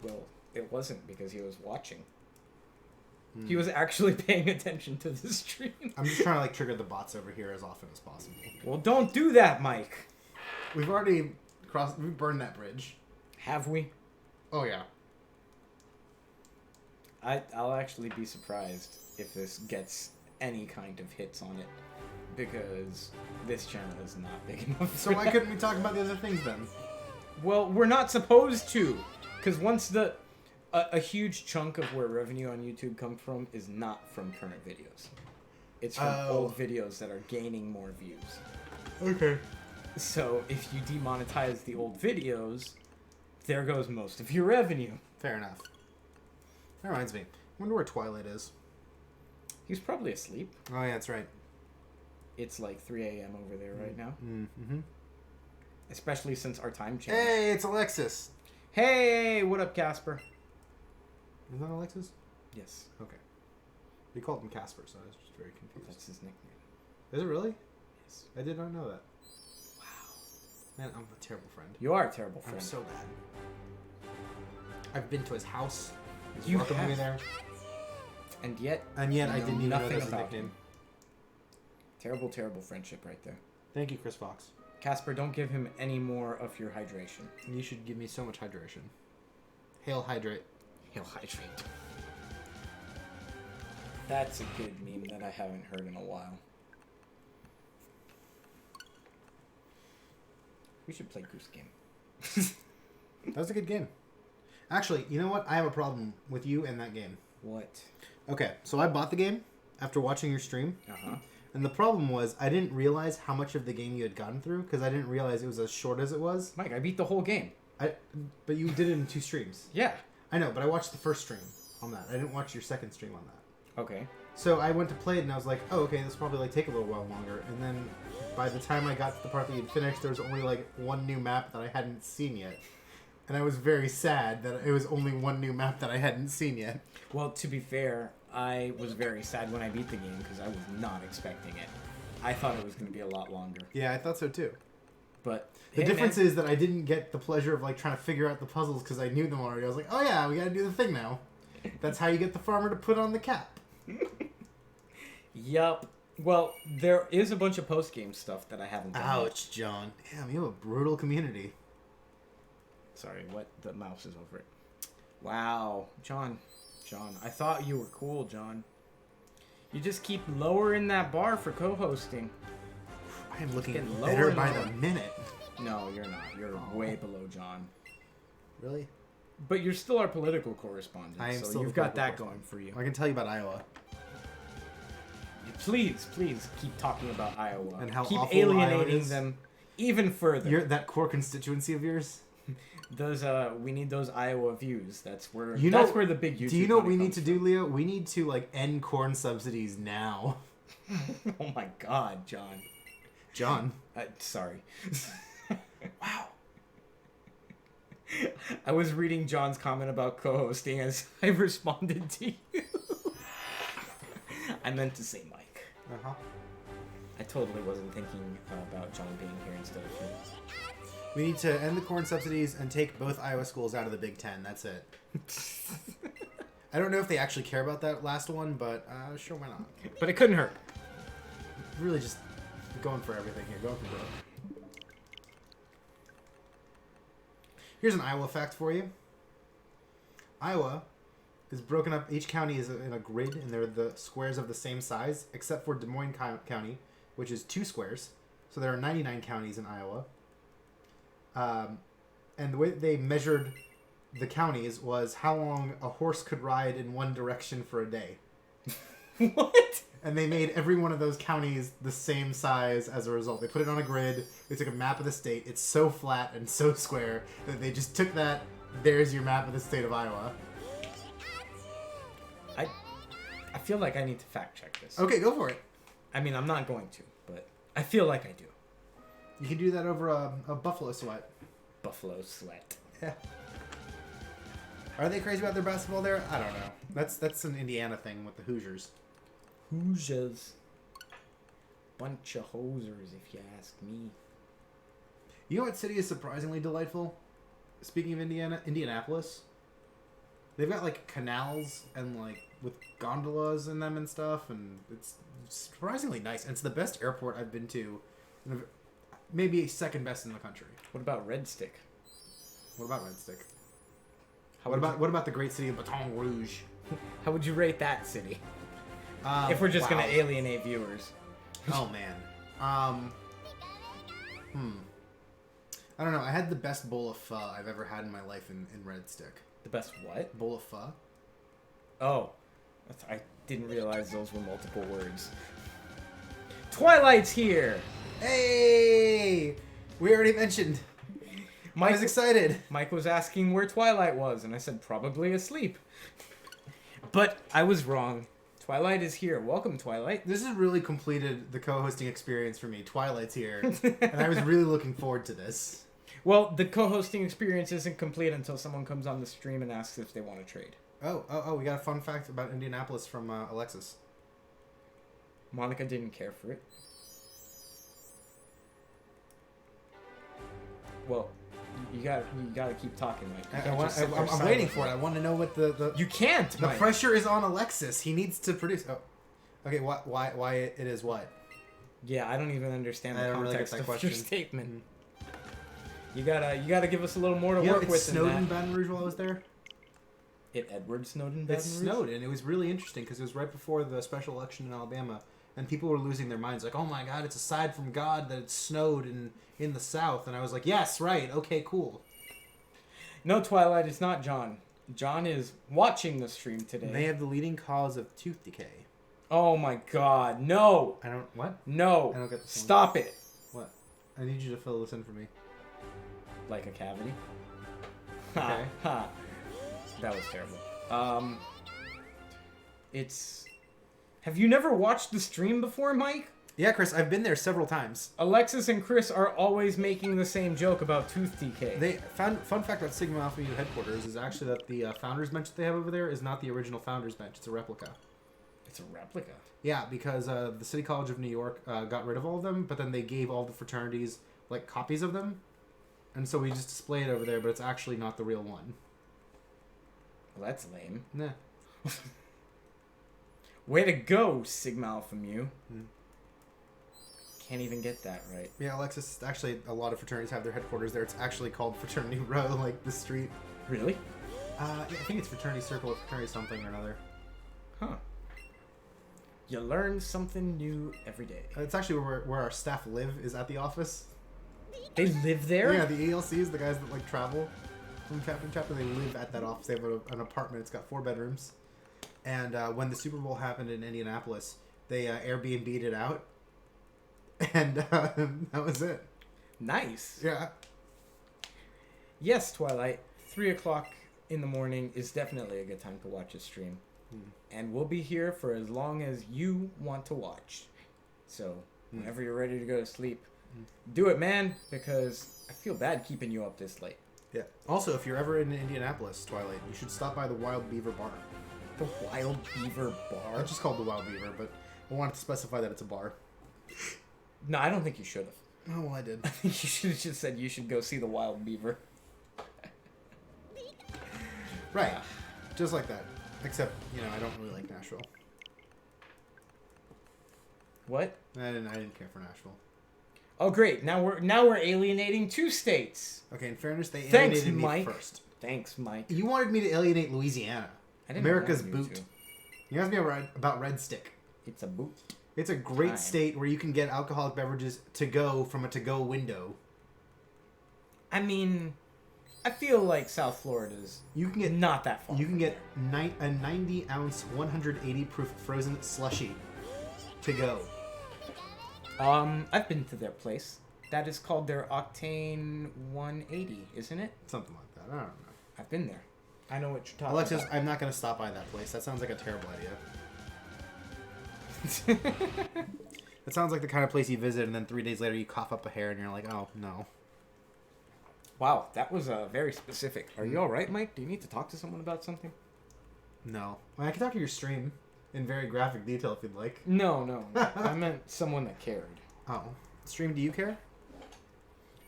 S1: Well, it wasn't because he was watching. He was actually paying attention to the stream.
S2: I'm just trying to like trigger the bots over here as often as possible.
S1: Well, don't do that, Mike.
S2: We've already we've burned that bridge.
S1: Have we?
S2: Oh yeah.
S1: I'll actually be surprised if this gets any kind of hits on it, because this channel is not big enough.
S2: So why couldn't we talk about the other things then?
S1: Well, we're not supposed to, because once a huge chunk of where revenue on YouTube comes from is not from current videos. It's from old videos that are gaining more views.
S2: Okay.
S1: So if you demonetize the old videos, there goes most of your revenue.
S2: Fair enough. That reminds me. I wonder where Twilight is.
S1: He's probably asleep.
S2: Oh yeah, that's right.
S1: It's like 3 a.m. over there right now.
S2: Mm-hmm.
S1: Especially since our time changed.
S2: Hey, it's Alexis.
S1: Hey, what up, Casper?
S2: Is that Alexis?
S1: Yes.
S2: Okay. We called him Casper, so I was just very confused.
S1: That's his nickname.
S2: Is it really?
S1: Yes.
S2: I did not know that.
S1: Wow.
S2: Man, I'm a terrible friend.
S1: You are a terrible friend.
S2: I'm so bad. I've been to his house. He's
S1: You
S2: welcomed
S1: have.
S2: me there.
S1: And yet
S2: I didn't even know
S1: nothing
S2: that's his
S1: about
S2: nickname.
S1: him. Terrible, terrible friendship right there.
S2: Thank you, Chris Fox.
S1: Casper, don't give him any more of your hydration.
S2: You should give me so much hydration. Hail hydrate.
S1: He'll hydrate. That's a good meme that I haven't heard in a while. We should play Goose Game.
S2: That was a good game. Actually, you know what? I have a problem with you and that game.
S1: What?
S2: Okay, so I bought the game after watching your stream.
S1: Uh-huh.
S2: And the problem was I didn't realize how much of the game you had gotten through because I didn't realize it was as short as it was.
S1: Mike, I beat the whole game.
S2: But you did it in 2 streams.
S1: Yeah.
S2: I know, but I watched the first stream on that. I didn't watch your second stream on that.
S1: Okay.
S2: So I went to play it and I was like, oh, okay, this will probably like take a little while longer. And then by the time I got to the part that you'd finished, there was only like one new map that I hadn't seen yet. And I was very sad that it was only one new map that I hadn't seen yet.
S1: Well, to be fair, I was very sad when I beat the game because I was not expecting it. I thought it was going to be a lot longer.
S2: Yeah, I thought so too.
S1: But
S2: The difference is that I didn't get the pleasure of like trying to figure out the puzzles because I knew them already. I was like, oh yeah, we gotta do the thing now. That's how you get the farmer to put on the cap.
S1: Yup. Well, there is a bunch of post-game stuff that I haven't done.
S2: Ouch, John. Damn, you have a brutal community.
S1: Sorry, what? The mouse is over it. Wow. John, I thought you were cool, John. You just keep lowering that bar for co-hosting.
S2: I am looking
S1: getting
S2: better
S1: lower
S2: by
S1: and
S2: the
S1: lower.
S2: minute.
S1: No, you're not. You're way below John.
S2: Really?
S1: But you're still our political correspondent,
S2: I am
S1: so
S2: still
S1: you've
S2: the
S1: got that
S2: political
S1: going for you.
S2: I can tell you about Iowa.
S1: Please keep talking about Iowa.
S2: And how
S1: keep
S2: awful Iowa
S1: alienating
S2: is.
S1: them even further.
S2: That core constituency of yours?
S1: Those we need those Iowa views. That's where
S2: where
S1: the big YouTube.
S2: Do you know what
S1: money
S2: we need
S1: comes
S2: to do, Leo? We need to like end corn subsidies now.
S1: from. Oh my God, John.
S2: John.
S1: Sorry.
S2: Wow.
S1: I was reading John's comment about co-hosting as I responded to you. I meant to say Mike.
S2: Uh-huh.
S1: I totally wasn't thinking about John being here instead of you.
S2: We need to end the corn subsidies and take both Iowa schools out of the Big Ten. That's it. I don't know if they actually care about that last one, but sure, why not?
S1: But it couldn't hurt.
S2: Really just going for everything here. Going for broke. Here's an Iowa fact for you. Iowa is broken up. Each county is in a grid, and they're the squares of the same size, except for Des Moines County, which is 2 squares. So there are 99 counties in Iowa. And the way they measured the counties was how long a horse could ride in one direction for a day.
S1: What?
S2: and they made every one of those counties the same size as a result. They put it on a grid. They took a map of the state. It's so flat and so square that they just took that. There's your map of the state of Iowa.
S1: I feel like I need to fact check this.
S2: Okay, go for it.
S1: I mean, I'm not going to, but I feel like I do.
S2: You can do that over a buffalo sweat.
S1: Buffalo sweat.
S2: Yeah. Are they crazy about their basketball there? I don't know. That's an Indiana thing with the Hoosiers.
S1: Hoosiers. Bunch of hosers, if you ask me.
S2: You know what city is surprisingly delightful? Speaking of Indianapolis. They've got like canals and like with gondolas in them and stuff, and it's surprisingly nice. And it's the best airport I've been to. Maybe second best in the country.
S1: What about Red Stick?
S2: What about Red Stick?
S1: What
S2: about the great city of Baton Rouge?
S1: How would you rate that city? If we're just gonna alienate viewers.
S2: Oh man. I don't know. I had the best bowl of pho I've ever had in my life in Red Stick.
S1: The best what?
S2: Bowl of pho.
S1: Oh, I didn't realize those were multiple words. Twilight's here.
S2: Hey, we already mentioned. I was excited.
S1: Mike was asking where Twilight was, and I said probably asleep. But I was wrong. Twilight is here. Welcome, Twilight.
S2: This has really completed the co-hosting experience for me. Twilight's here, and I was really looking forward to this.
S1: Well, the co-hosting experience isn't complete until someone comes on the stream and asks if they want to trade.
S2: Oh, we got a fun fact about Indianapolis from Alexis.
S1: Monica didn't care for it. Well, you gotta keep talking, Mike.
S2: I'm waiting for it. I want to know what the
S1: You can't,
S2: The
S1: Mike.
S2: pressure is on Alexis. He needs to produce. Oh, okay. Why it is what?
S1: Yeah, I don't even understand the
S2: I don't really get
S1: context
S2: that
S1: of
S2: question.
S1: your statement. You gotta give us a little more to work with.
S2: It snowed in Baton Rouge while I was there.
S1: It Edward snowed in Baton
S2: It
S1: Rouge?
S2: snowed, and it was really interesting because it was right before the special election in Alabama, and people were losing their minds. Like, oh my God, it's a sign from God that it snowed in the South. And I was like, yes, right, okay, cool.
S1: No, Twilight, it's not John. John is watching the stream today.
S2: They have the leading cause of tooth decay.
S1: Oh my God, no!
S2: What?
S1: No!
S2: I don't get the song.
S1: Stop it!
S2: What? I need you to fill this in for me.
S1: Like a cavity?
S2: Okay.
S1: Ha. That was terrible. It's... Have you never watched the stream before, Mike?
S2: Yeah, Chris, I've been there several times.
S1: Alexis and Chris are always making the same joke about tooth decay.
S2: They found fun fact about Sigma Alpha Mu headquarters is actually that the founders bench that they have over there is not the original founders bench. It's a replica.
S1: It's a replica.
S2: Yeah, because the City College of New York got rid of all of them, but then they gave all the fraternities like copies of them, and so we just display it over there. But it's actually not the real one.
S1: Well, that's lame.
S2: Nah.
S1: Way to go, Sigma Alpha Mu.
S2: Mm.
S1: Can't even get that right.
S2: Yeah, Alexis, actually a lot of fraternities have their headquarters there. It's actually called Fraternity Row, like the street.
S1: Really?
S2: Yeah, I think it's Fraternity Circle or Fraternity something or another.
S1: Huh. You learn something new every day.
S2: It's actually where our staff live, is at the office.
S1: They live there?
S2: Yeah, the ELCs, the guys that like travel from chapter to chapter, they live at that office. They have an apartment. It's got 4 bedrooms. And when the Super Bowl happened in Indianapolis, they Airbnb'd it out. And that was it.
S1: Nice.
S2: Yeah.
S1: Yes, Twilight. 3 o'clock in the morning is definitely a good time to watch a stream. And we'll be here for as long as you want to watch. So, whenever you're ready to go to sleep, do it, man, because I feel bad keeping you up this late.
S2: Yeah. Also, if you're ever in Indianapolis, Twilight, you should stop by the Wild Beaver Bar.
S1: The Wild Beaver Bar?
S2: It's just called the Wild Beaver, but I wanted to specify that it's a bar.
S1: No, I don't think you should have.
S2: Oh, well, I did.
S1: I think you should have just said you should go see the Wild Beaver.
S2: Right. Just like that. Except, I don't really like Nashville.
S1: What?
S2: I didn't care for Nashville.
S1: Oh, great. Now we're alienating 2 states.
S2: Okay, in fairness, they
S1: Thanks,
S2: alienated me
S1: Mike.
S2: first.
S1: Thanks, Mike.
S2: You wanted me to alienate Louisiana.
S1: I didn't
S2: America's
S1: want you
S2: boot.
S1: to.
S2: You asked me about Red Stick.
S1: It's a boot.
S2: It's a great
S1: Time.
S2: state where you can get alcoholic beverages to go from a to-go window.
S1: I mean, I feel like South Florida's
S2: You can get
S1: not that far.
S2: You can get a 90-ounce, 180 proof frozen slushy to go?
S1: I've been to their place. That is called their Octane 180, isn't it?
S2: Something like that. I don't know.
S1: I've been there. I know what you're talking
S2: Alexis,
S1: about.
S2: I'm not going to stop by that place. That sounds like a terrible idea. It sounds like the kind of place you visit and then 3 days later you cough up a hair and you're like, oh, no.
S1: Wow, that was very specific. Are you all right, Mike? Do you need to talk to someone about something?
S2: No. I can talk to your stream in very graphic detail if you'd like.
S1: No. I meant someone that cared.
S2: Oh. Stream, do you care?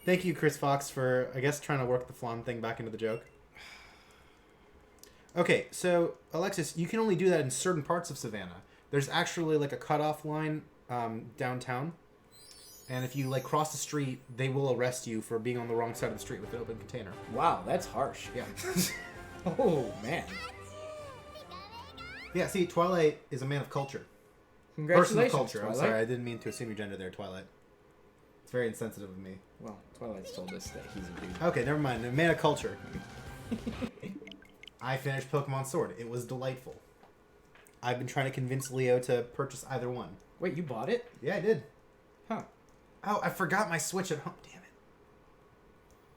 S2: Thank you, Chris Fox, for, I guess, trying to work the flan thing back into the joke. Okay, so, Alexis, you can only do that in certain parts of Savannah. There's actually, like, a cutoff line downtown. And if you, like, cross the street, they will arrest you for being on the wrong side of the street with an open container.
S1: Wow, that's harsh.
S2: Yeah.
S1: Oh, man.
S2: Yeah, see, Twilight is a man of culture.
S1: Congratulations,
S2: Person of culture.
S1: Twilight.
S2: I'm sorry, I didn't mean to assume your gender there, Twilight. It's very insensitive of me.
S1: Well, Twilight's told us that he's a dude.
S2: Okay, never mind. A man of culture. I finished Pokemon Sword. It was delightful. I've been trying to convince Leo to purchase either one.
S1: Wait, you bought it?
S2: Yeah, I did.
S1: Huh.
S2: Oh, I forgot my Switch at home. Damn it.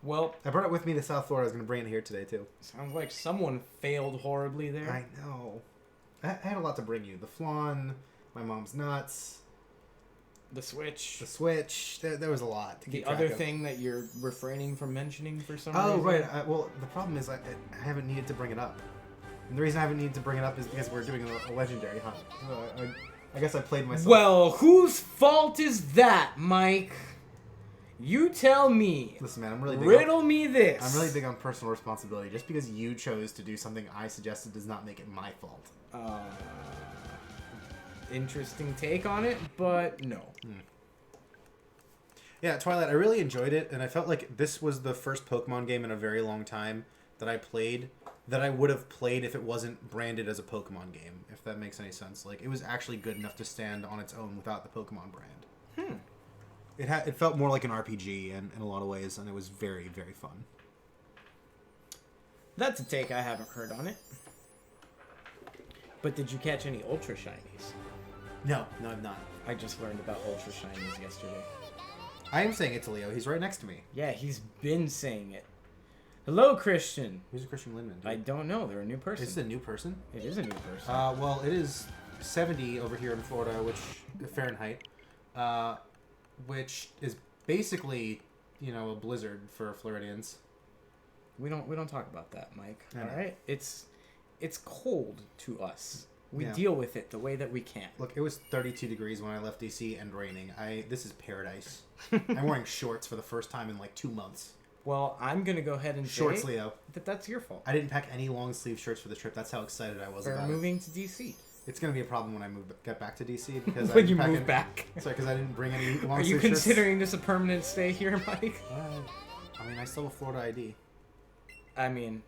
S1: Well,
S2: I brought it with me to South Florida. I was going to bring it here today, too.
S1: sounds like someone failed horribly there.
S2: I know. I had a lot to bring you. The flan, my mom's nuts,
S1: The Switch.
S2: the Switch. There was a lot to keep
S1: The
S2: track
S1: other
S2: of.
S1: thing that you're refraining from mentioning for some
S2: Oh,
S1: reason.
S2: right. Well, the problem is I haven't needed to bring it up. And the reason I haven't needed to bring it up is because we're doing a legendary hunt. So I guess I played myself.
S1: Well, whose fault is that, Mike? You tell me.
S2: Listen, man, I'm really big
S1: Riddle me this.
S2: I'm really big on personal responsibility. Just because you chose to do something I suggested does not make it my fault.
S1: Interesting take on it, but no.
S2: Yeah, Twilight, I really enjoyed it, and I felt like this was the first Pokemon game in a very long time that I played that I would have played if it wasn't branded as a Pokemon game, if that makes any sense. Like, it was actually good enough to stand on its own without the Pokemon brand. It felt more like an RPG in a lot of ways, and it was very, very fun.
S1: That's a take I haven't heard on it. But did you catch any Ultra Shinies?
S2: No, I'm not.
S1: I just learned about Ultra Shinies yesterday.
S2: I am saying it's Leo. He's right next to me.
S1: Yeah, he's been saying it. Hello, Christian.
S2: Who's Christian Lindman?
S1: I don't know. They're a new person.
S2: Is this a new person?
S1: It is a new person.
S2: Well, it is 70 over here in Florida, which Fahrenheit, which is basically, a blizzard for Floridians.
S1: We don't talk about that, Mike.
S2: I
S1: All
S2: know.
S1: right? It's cold to us. We
S2: Yeah.
S1: deal with it the way that we can.
S2: Look, it was 32 degrees when I left DC and raining. This is paradise. I'm wearing shorts for the first time in like 2 months.
S1: Well, I'm gonna go ahead and
S2: Shorts,
S1: say
S2: Leo.
S1: that's your fault.
S2: I didn't pack any long sleeve shirts for the trip. That's how excited I was
S1: We're
S2: about
S1: moving to DC.
S2: it. It's gonna be a problem when I get back to DC because
S1: When you move back.
S2: Sorry, because I didn't bring any long
S1: Are
S2: sleeve
S1: you
S2: shirts.
S1: considering this a permanent stay here, Mike?
S2: I mean, I still have a Florida ID.
S1: I mean,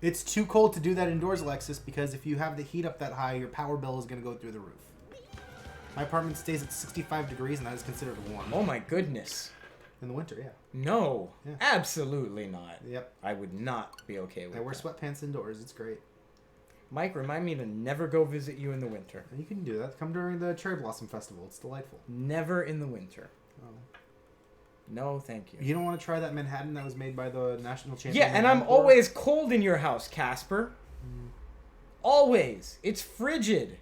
S2: It's too cold to do that indoors, Alexis, because if you have the heat up that high, your power bill is going to go through the roof. My apartment stays at 65 degrees, and that is considered warm.
S1: oh my goodness.
S2: In the winter, yeah.
S1: No,
S2: Yeah.
S1: absolutely not.
S2: Yep.
S1: I would not be okay with
S2: I wear
S1: that.
S2: sweatpants indoors. It's great.
S1: Mike, remind me to never go visit you in the winter.
S2: You can do that. Come during the Cherry Blossom Festival. It's delightful.
S1: Never in the winter.
S2: Oh.
S1: No, thank you.
S2: You don't want to try that Manhattan that was made by the national champion?
S1: Yeah, and I'm
S2: Manhattan?
S1: always cold in your house, Casper. Always. It's frigid.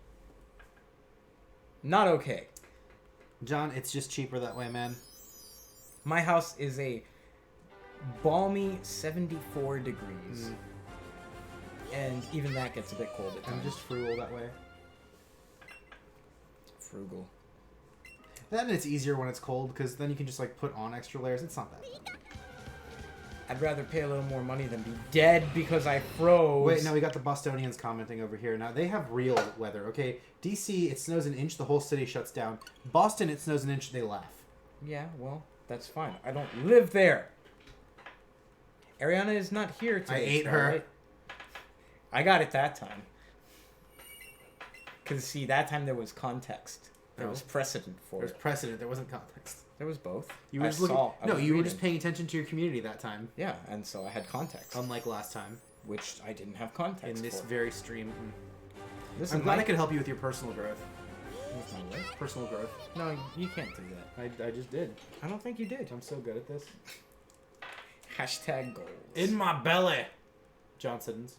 S1: Not okay.
S2: John, it's just cheaper that way, man.
S1: My house is a balmy 74 degrees. And even that gets a bit cold at
S2: I'm
S1: times.
S2: just frugal that way.
S1: Frugal.
S2: Then it's easier when it's cold, because then you can just, like, put on extra layers. It's not that bad.
S1: I'd rather pay a little more money than be dead because I froze.
S2: Wait, no, we got the Bostonians commenting over here. Now, they have real weather, okay? DC, it snows an inch, the whole city shuts down. Boston, it snows an inch, they laugh.
S1: Yeah, well, that's fine. I don't live there. Ariana is not here today.
S2: I ate her.
S1: Starlight. I got it that time. Because, see, that time there was context. There
S2: No.
S1: was precedent for
S2: There's
S1: it.
S2: precedent, there wasn't context.
S1: There was both.
S2: You were
S1: I
S2: just looking.
S1: saw- I
S2: No,
S1: was
S2: you were
S1: reading.
S2: just paying attention to your community that time.
S1: Yeah, and so I had context.
S2: Unlike last time.
S1: Which I didn't have context
S2: In this
S1: for.
S2: very stream.
S1: Listen,
S2: I'm glad I
S1: Mike,
S2: could help you with your personal growth.
S1: With my what?
S2: Personal growth.
S1: No, you can't do that.
S2: I just did.
S1: I don't think you did.
S2: I'm so good at this.
S1: Hashtag goals.
S2: In my belly. John Siddons.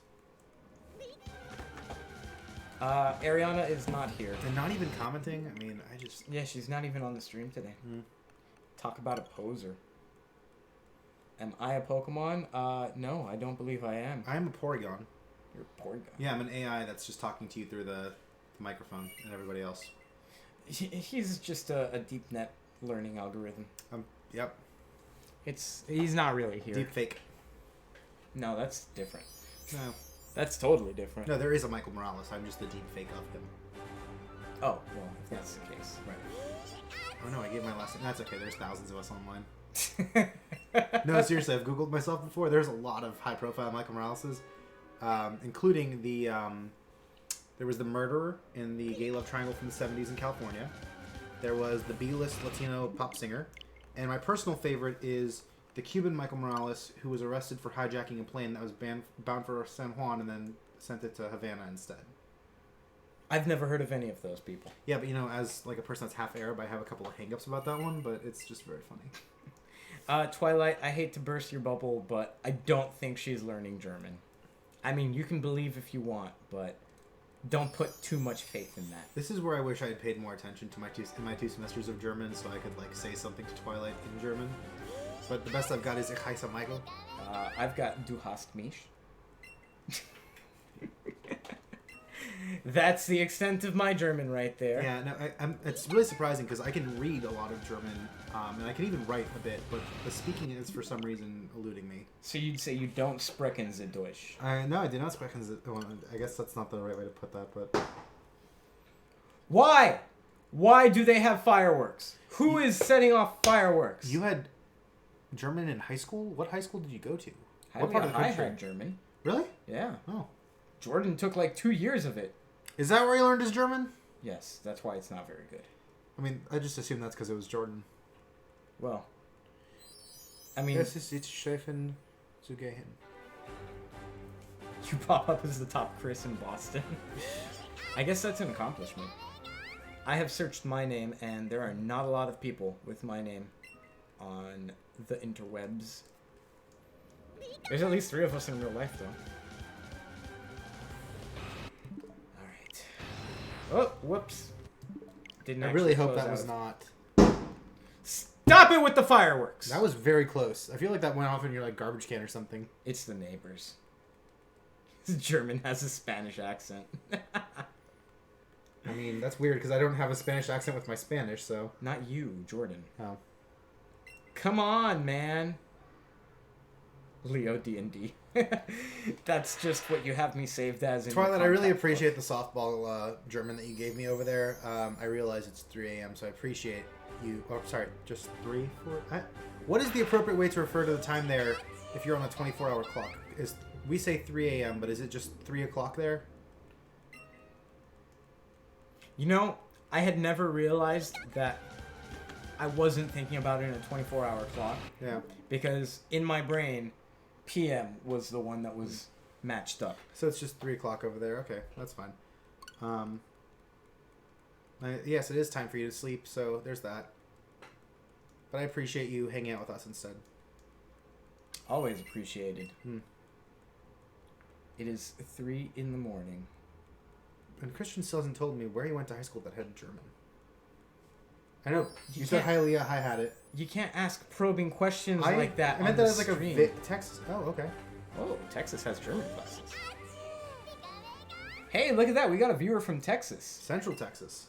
S1: Ariana is not here.
S2: And not even commenting. I mean, I just.
S1: Yeah, she's not even on the stream today. Talk about a poser. Am I a Pokemon? No, I don't believe I am.
S2: I'm a Porygon.
S1: You're a Porygon.
S2: Yeah, I'm an AI that's just talking to you through the microphone and everybody else.
S1: He's just a deep net learning algorithm.
S2: Yep.
S1: He's not really here.
S2: Deep fake.
S1: No, that's different.
S2: No.
S1: That's totally different.
S2: No, there is a Michael Morales. I'm just the deep fake of him.
S1: Oh, well, if that's the case.
S2: Right. Oh no, I gave my last name. That's okay, there's thousands of us online. No, seriously, I've Googled myself before. There's a lot of high profile Michael Moraleses. Including the, there was the murderer in the gay love triangle from the 70s in California. There was the B-list Latino pop singer. And my personal favorite is the Cuban Michael Morales, who was arrested for hijacking a plane that was bound for San Juan and then sent it to Havana instead.
S1: I've never heard of any of those people.
S2: Yeah, but you know, as like a person that's half Arab, I have a couple of hang-ups about that one, but it's just very funny.
S1: Twilight, I hate to burst your bubble, but I don't think she's learning German. I mean, you can believe if you want, but don't put too much faith in that.
S2: This is where I wish I had paid more attention to my two semesters of German, so I could like say something to Twilight in German. But the best I've got is Ich heiße Michael.
S1: I've got Du hast mich. That's the extent of my German right there.
S2: Yeah, no, it's really surprising because I can read a lot of German, and I can even write a bit, but the speaking is for some reason eluding me.
S1: So you'd say you don't sprechen Sie Deutsch?
S2: No, I do not sprechen Sie. Well, I guess that's not the right way to put that, but...
S1: Why? Why do they have fireworks? Who is setting off fireworks?
S2: You had German in high school? What high school did you go to?
S1: What part of the country? I had German.
S2: Really?
S1: Yeah.
S2: Oh.
S1: Jordan took like 2 years of it.
S2: Is that where he learned his German?
S1: Yes, that's why it's not very good.
S2: I mean, I just assume that's because it was Jordan.
S1: Well, I mean...
S2: Es ist Chefin zu gehen.
S1: You pop up as the top Chris in Boston. I guess that's an accomplishment. I have searched my name, and there are not a lot of people with my name on the interwebs. There's at least 3 of us in real life, though. Alright. Oh, whoops. Didn't
S2: I really hope that was not...
S1: Stop it with the fireworks!
S2: That was very close. I feel like that went off in your like garbage can or something.
S1: It's the neighbors. German has a Spanish accent.
S2: I mean, that's weird because I don't have a Spanish accent with my Spanish, so...
S1: Not you, Jordan.
S2: Oh.
S1: Come on, man. Leo D&D. That's just what you have me saved as. In
S2: Twilight, I really appreciate the softball German that you gave me over there. I realize it's 3 a.m., so I appreciate you... Oh, sorry, just 3, 4... What is the appropriate way to refer to the time there if you're on a 24-hour clock? We say 3 a.m., but is it just 3 o'clock there?
S1: You know, I had never realized that I wasn't thinking about it in a 24-hour clock.
S2: Yeah. Because
S1: in my brain, PM was the one that was matched up.
S2: So it's just 3 o'clock over there. Okay, that's fine. Yes, it is time for you to sleep, so there's that. But I appreciate you hanging out with us instead.
S1: Always appreciated. It is 3 in the morning.
S2: And Christian still hasn't told me where he went to high school that had German. I know. You said Hialeah, I had it.
S1: You can't ask probing questions like that.
S2: I meant that as like a Texas. Oh, okay.
S1: Oh, Texas has German classes. Hey, look at that. We got a viewer from Texas.
S2: Central Texas.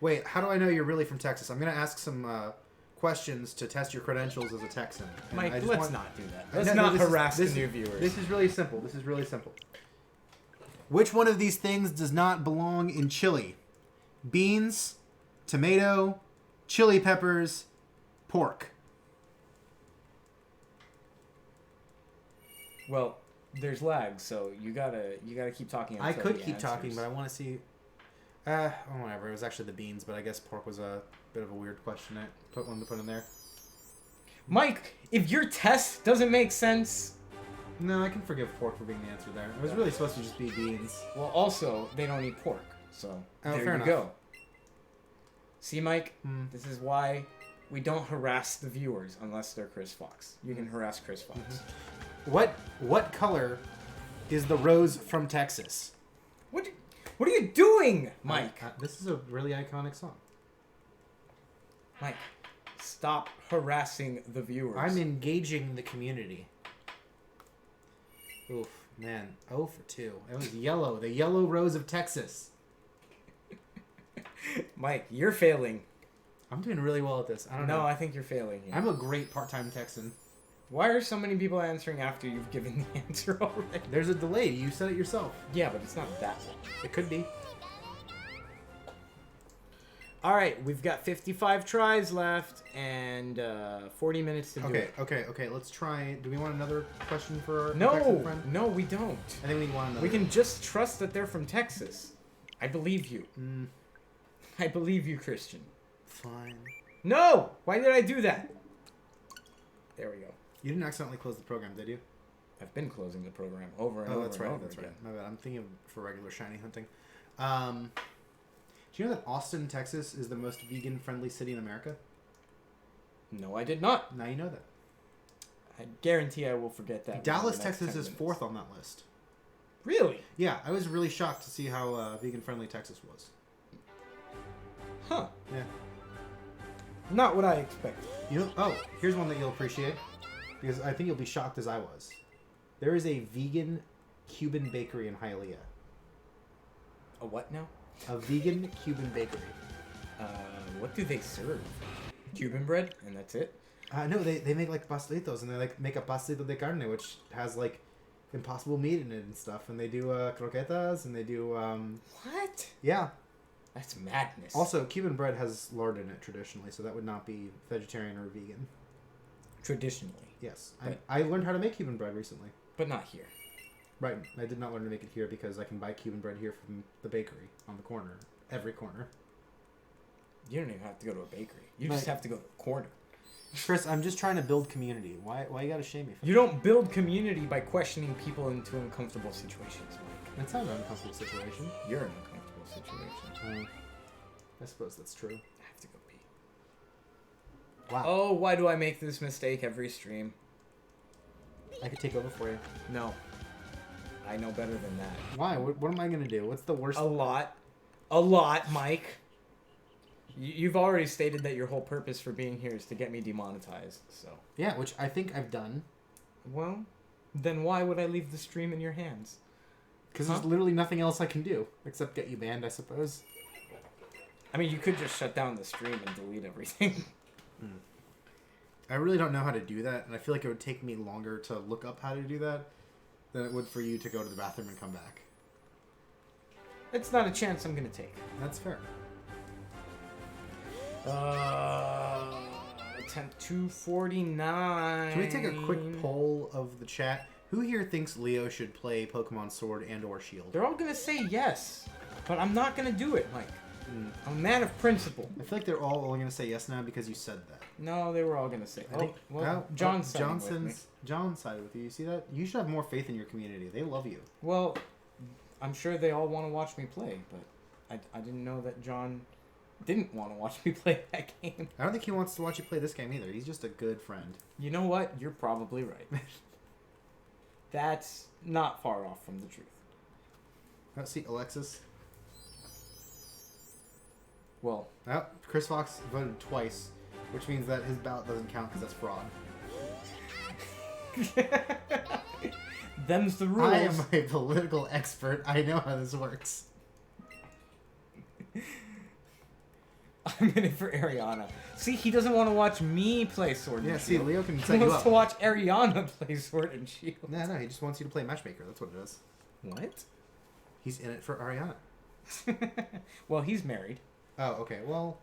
S2: Wait, how do I know you're really from Texas? I'm going to ask some questions to test your credentials as a Texan. And
S1: Mike, let's not do that. Let's not harass the new viewers.
S2: This is really simple. This is really simple. Which one of these things does not belong in chili? Beans, tomato, chili peppers, pork.
S1: Well, there's lag, so you gotta keep talking.
S2: I could keep talking, but I want to see. Whatever. It was actually the beans, but I guess pork was a bit of a weird question. I put in there.
S1: Mike, if your test doesn't make sense.
S2: No, I can forgive pork for being the answer there. It was really supposed to just be beans.
S1: Well, also, they don't eat pork, So
S2: Oh,
S1: there
S2: fair
S1: you
S2: enough.
S1: go. See, Mike,
S2: Hmm.
S1: this is why we don't harass the viewers unless they're Chris Fox. You can harass Chris Fox.
S2: What color is the rose from Texas?
S1: What are you doing, Mike?
S2: This is a really iconic song.
S1: Mike, stop harassing the viewers.
S2: I'm engaging the community. Oof, man. 0 for 2. It was yellow. The yellow rose of Texas.
S1: Mike, you're failing.
S2: I'm doing really well at this. I don't know.
S1: No, I think you're failing here.
S2: I'm a great part-time Texan.
S1: Why are so many people answering after you've given the answer already?
S2: There's a delay. You said it yourself.
S1: Yeah, but it's not that long.
S2: It could be.
S1: All right, we've got 55 tries left and 40 minutes to do it.
S2: Okay. Let's try. Do we want another question for our
S1: No,
S2: Texan friend?
S1: no, we don't.
S2: I think we want another.
S1: We can just trust that they're from Texas. I believe you. I believe you, Christian.
S2: Fine.
S1: No! Why did I do that? There we go.
S2: You didn't accidentally close the program, did you?
S1: I've been closing the program over and
S2: Oh,
S1: over
S2: that's
S1: and
S2: right.
S1: over
S2: That's
S1: again.
S2: right. My bad. I'm thinking of for regular shiny hunting. Do you know that Austin, Texas, is the most vegan-friendly city in America?
S1: No, I did not.
S2: Now you know that.
S1: I guarantee I will forget that.
S2: Dallas,
S1: within the next
S2: Texas
S1: 10
S2: is
S1: minutes.
S2: 4th on that list.
S1: Really?
S2: Yeah, I was really shocked to see how vegan-friendly Texas was.
S1: Huh.
S2: Yeah.
S1: Not what I expected.
S2: You know? Oh, here's one that you'll appreciate, because I think you'll be shocked as I was. There is a vegan Cuban bakery in Hialeah.
S1: A what now?
S2: A vegan Cuban bakery.
S1: What do they serve? Cuban bread, and that's it?
S2: No, they make like pastelitos, and they like make a pastelito de carne, which has like impossible meat in it and stuff. And they do croquetas, and they do
S1: What?
S2: yeah.
S1: That's madness.
S2: Also, Cuban bread has lard in it traditionally, so that would not be vegetarian or vegan.
S1: Traditionally.
S2: Yes,
S1: But-
S2: I learned how to make Cuban bread recently.
S1: But not here.
S2: Right, I did not learn to make it here because I can buy Cuban bread here from the bakery on the corner, every corner.
S1: You don't even have to go to a bakery. You just have to go to a corner.
S2: Chris, I'm just trying to build community. Why you gotta shame me for
S1: You don't build community by questioning people into uncomfortable situations, Mike.
S2: That's not an uncomfortable situation.
S1: You're in an uncomfortable situation.
S2: I suppose that's true.
S1: I have to go pee.
S2: Wow.
S1: Oh, why do I make this mistake every stream?
S2: I could take over for you.
S1: No. I know better than that.
S2: Why? What am I gonna do? What's the worst?
S1: A lot. A lot, Mike. You've already stated that your whole purpose for being here is to get me demonetized, so.
S2: Yeah, which I think I've done.
S1: Well, then why would I leave the stream in your hands?
S2: Because there's literally nothing else I can do except get you banned, I suppose.
S1: I mean, you could just shut down the stream and delete everything.
S2: I really don't know how to do that, and I feel like it would take me longer to look up how to do that than it would for you to go to the bathroom and come back.
S1: It's not a chance I'm gonna take.
S2: That's fair.
S1: Attempt 249.
S2: Can we take a quick poll of the chat? Who here thinks Leo should play Pokemon Sword and or Shield?
S1: They're all gonna say yes, but I'm not gonna do it, Mike. I'm a man of principle.
S2: I feel like they're all only going to say yes now because you said that.
S1: No, they were all gonna say.
S2: I think,
S1: John's siding with me.
S2: John sided with you. You see that? You should have more faith in your community. They love you.
S1: Well, I'm sure they all want to watch me play, but I didn't know that John didn't want to watch me play that game.
S2: I don't think he wants to watch you play this game either. He's just a good friend.
S1: You know what? You're probably right. That's not far off from the truth.
S2: Let's see, Alexis.
S1: Well,
S2: Oh, Chris Fox voted twice, which means that his ballot doesn't count because that's fraud.
S1: them's the rules.
S2: I am a political expert. I know how this works.
S1: I'm in it for Ariana. See, he doesn't want to watch me play Sword and
S2: Yeah, see,
S1: Shield.
S2: Leo can
S1: He
S2: set you
S1: wants
S2: up.
S1: to watch Ariana play Sword and Shield.
S2: No, he just wants you to play Matchmaker. That's what it is.
S1: What?
S2: He's in it for Ariana.
S1: Well, he's married.
S2: Oh, okay. Well,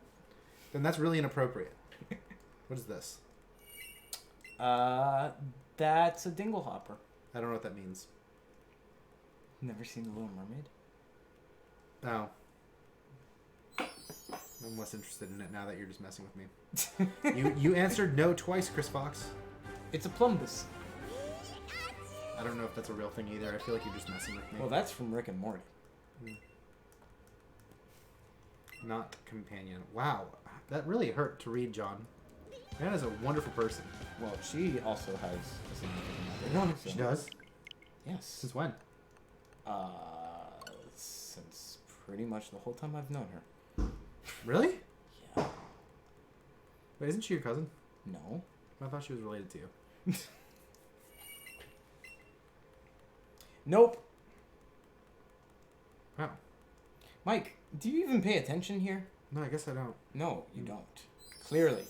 S2: then that's really inappropriate. What is this?
S1: That's a Dinglehopper.
S2: I don't know what that means.
S1: Never seen The Little Mermaid?
S2: Oh. I'm less interested in it now that you're just messing with me. You answered no twice, Chris Fox.
S1: It's a plumbus.
S2: I don't know if that's a real thing either. I feel like you're just messing with me.
S1: Well, that's from Rick and Morty.
S2: not companion. Wow, that really hurt to read, John. Ariana's a wonderful person.
S1: Well, she also has a significant other.
S2: She does?
S1: Yes.
S2: Since when?
S1: Since pretty much the whole time I've known her.
S2: Really?
S1: Yeah.
S2: Wait, isn't she your cousin?
S1: No.
S2: I thought she was related to you.
S1: Nope.
S2: Oh.
S1: Mike, do you even pay attention here?
S2: No, I guess I don't.
S1: No, you don't. Clearly.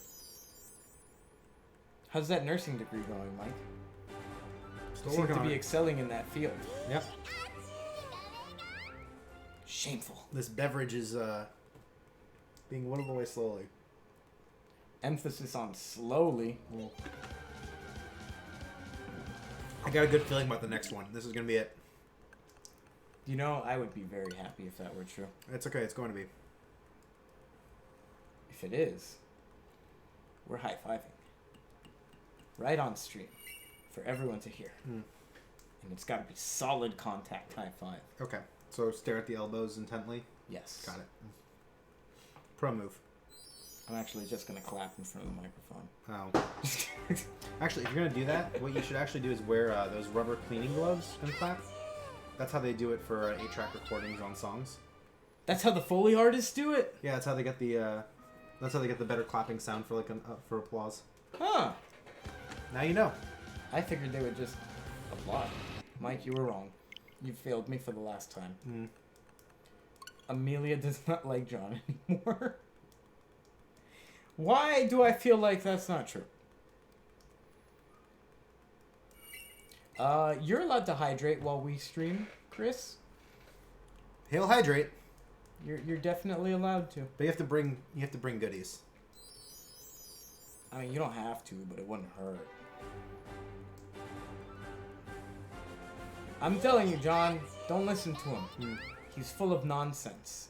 S1: How's that nursing degree going, Mike?
S2: Still
S1: You seem
S2: working
S1: to
S2: on
S1: be
S2: it.
S1: excelling in that field.
S2: Yep.
S1: Shameful.
S2: This beverage is being whittled away slowly.
S1: Emphasis on slowly.
S2: I got a good feeling about the next one. This is going to be it.
S1: You know, I would be very happy if that were true.
S2: It's okay. It's going to be.
S1: If it is, we're high-fiving. Right on stream. For everyone to hear. And it's got to be solid contact high five.
S2: Okay. So stare at the elbows intently.
S1: Yes.
S2: Got it. Pro move.
S1: I'm actually just going to clap in front of the microphone.
S2: Oh. Actually, if you're going to do that, what you should actually do is wear those rubber cleaning gloves and clap. That's how they do it for 8-track recordings on songs.
S1: That's how the Foley artists do it?
S2: Yeah, that's how they get the better clapping sound for for applause.
S1: Huh.
S2: Now you know.
S1: I figured they would just applaud. Mike, you were wrong. You failed me for the last time. Amelia does not like John anymore. Why do I feel like that's not true? You're allowed to hydrate while we stream, Chris.
S2: He'll hydrate.
S1: You're definitely allowed to.
S2: But you have to bring goodies.
S1: I mean, you don't have to, but it wouldn't hurt. I'm telling you, John, don't listen to him. He's full of nonsense.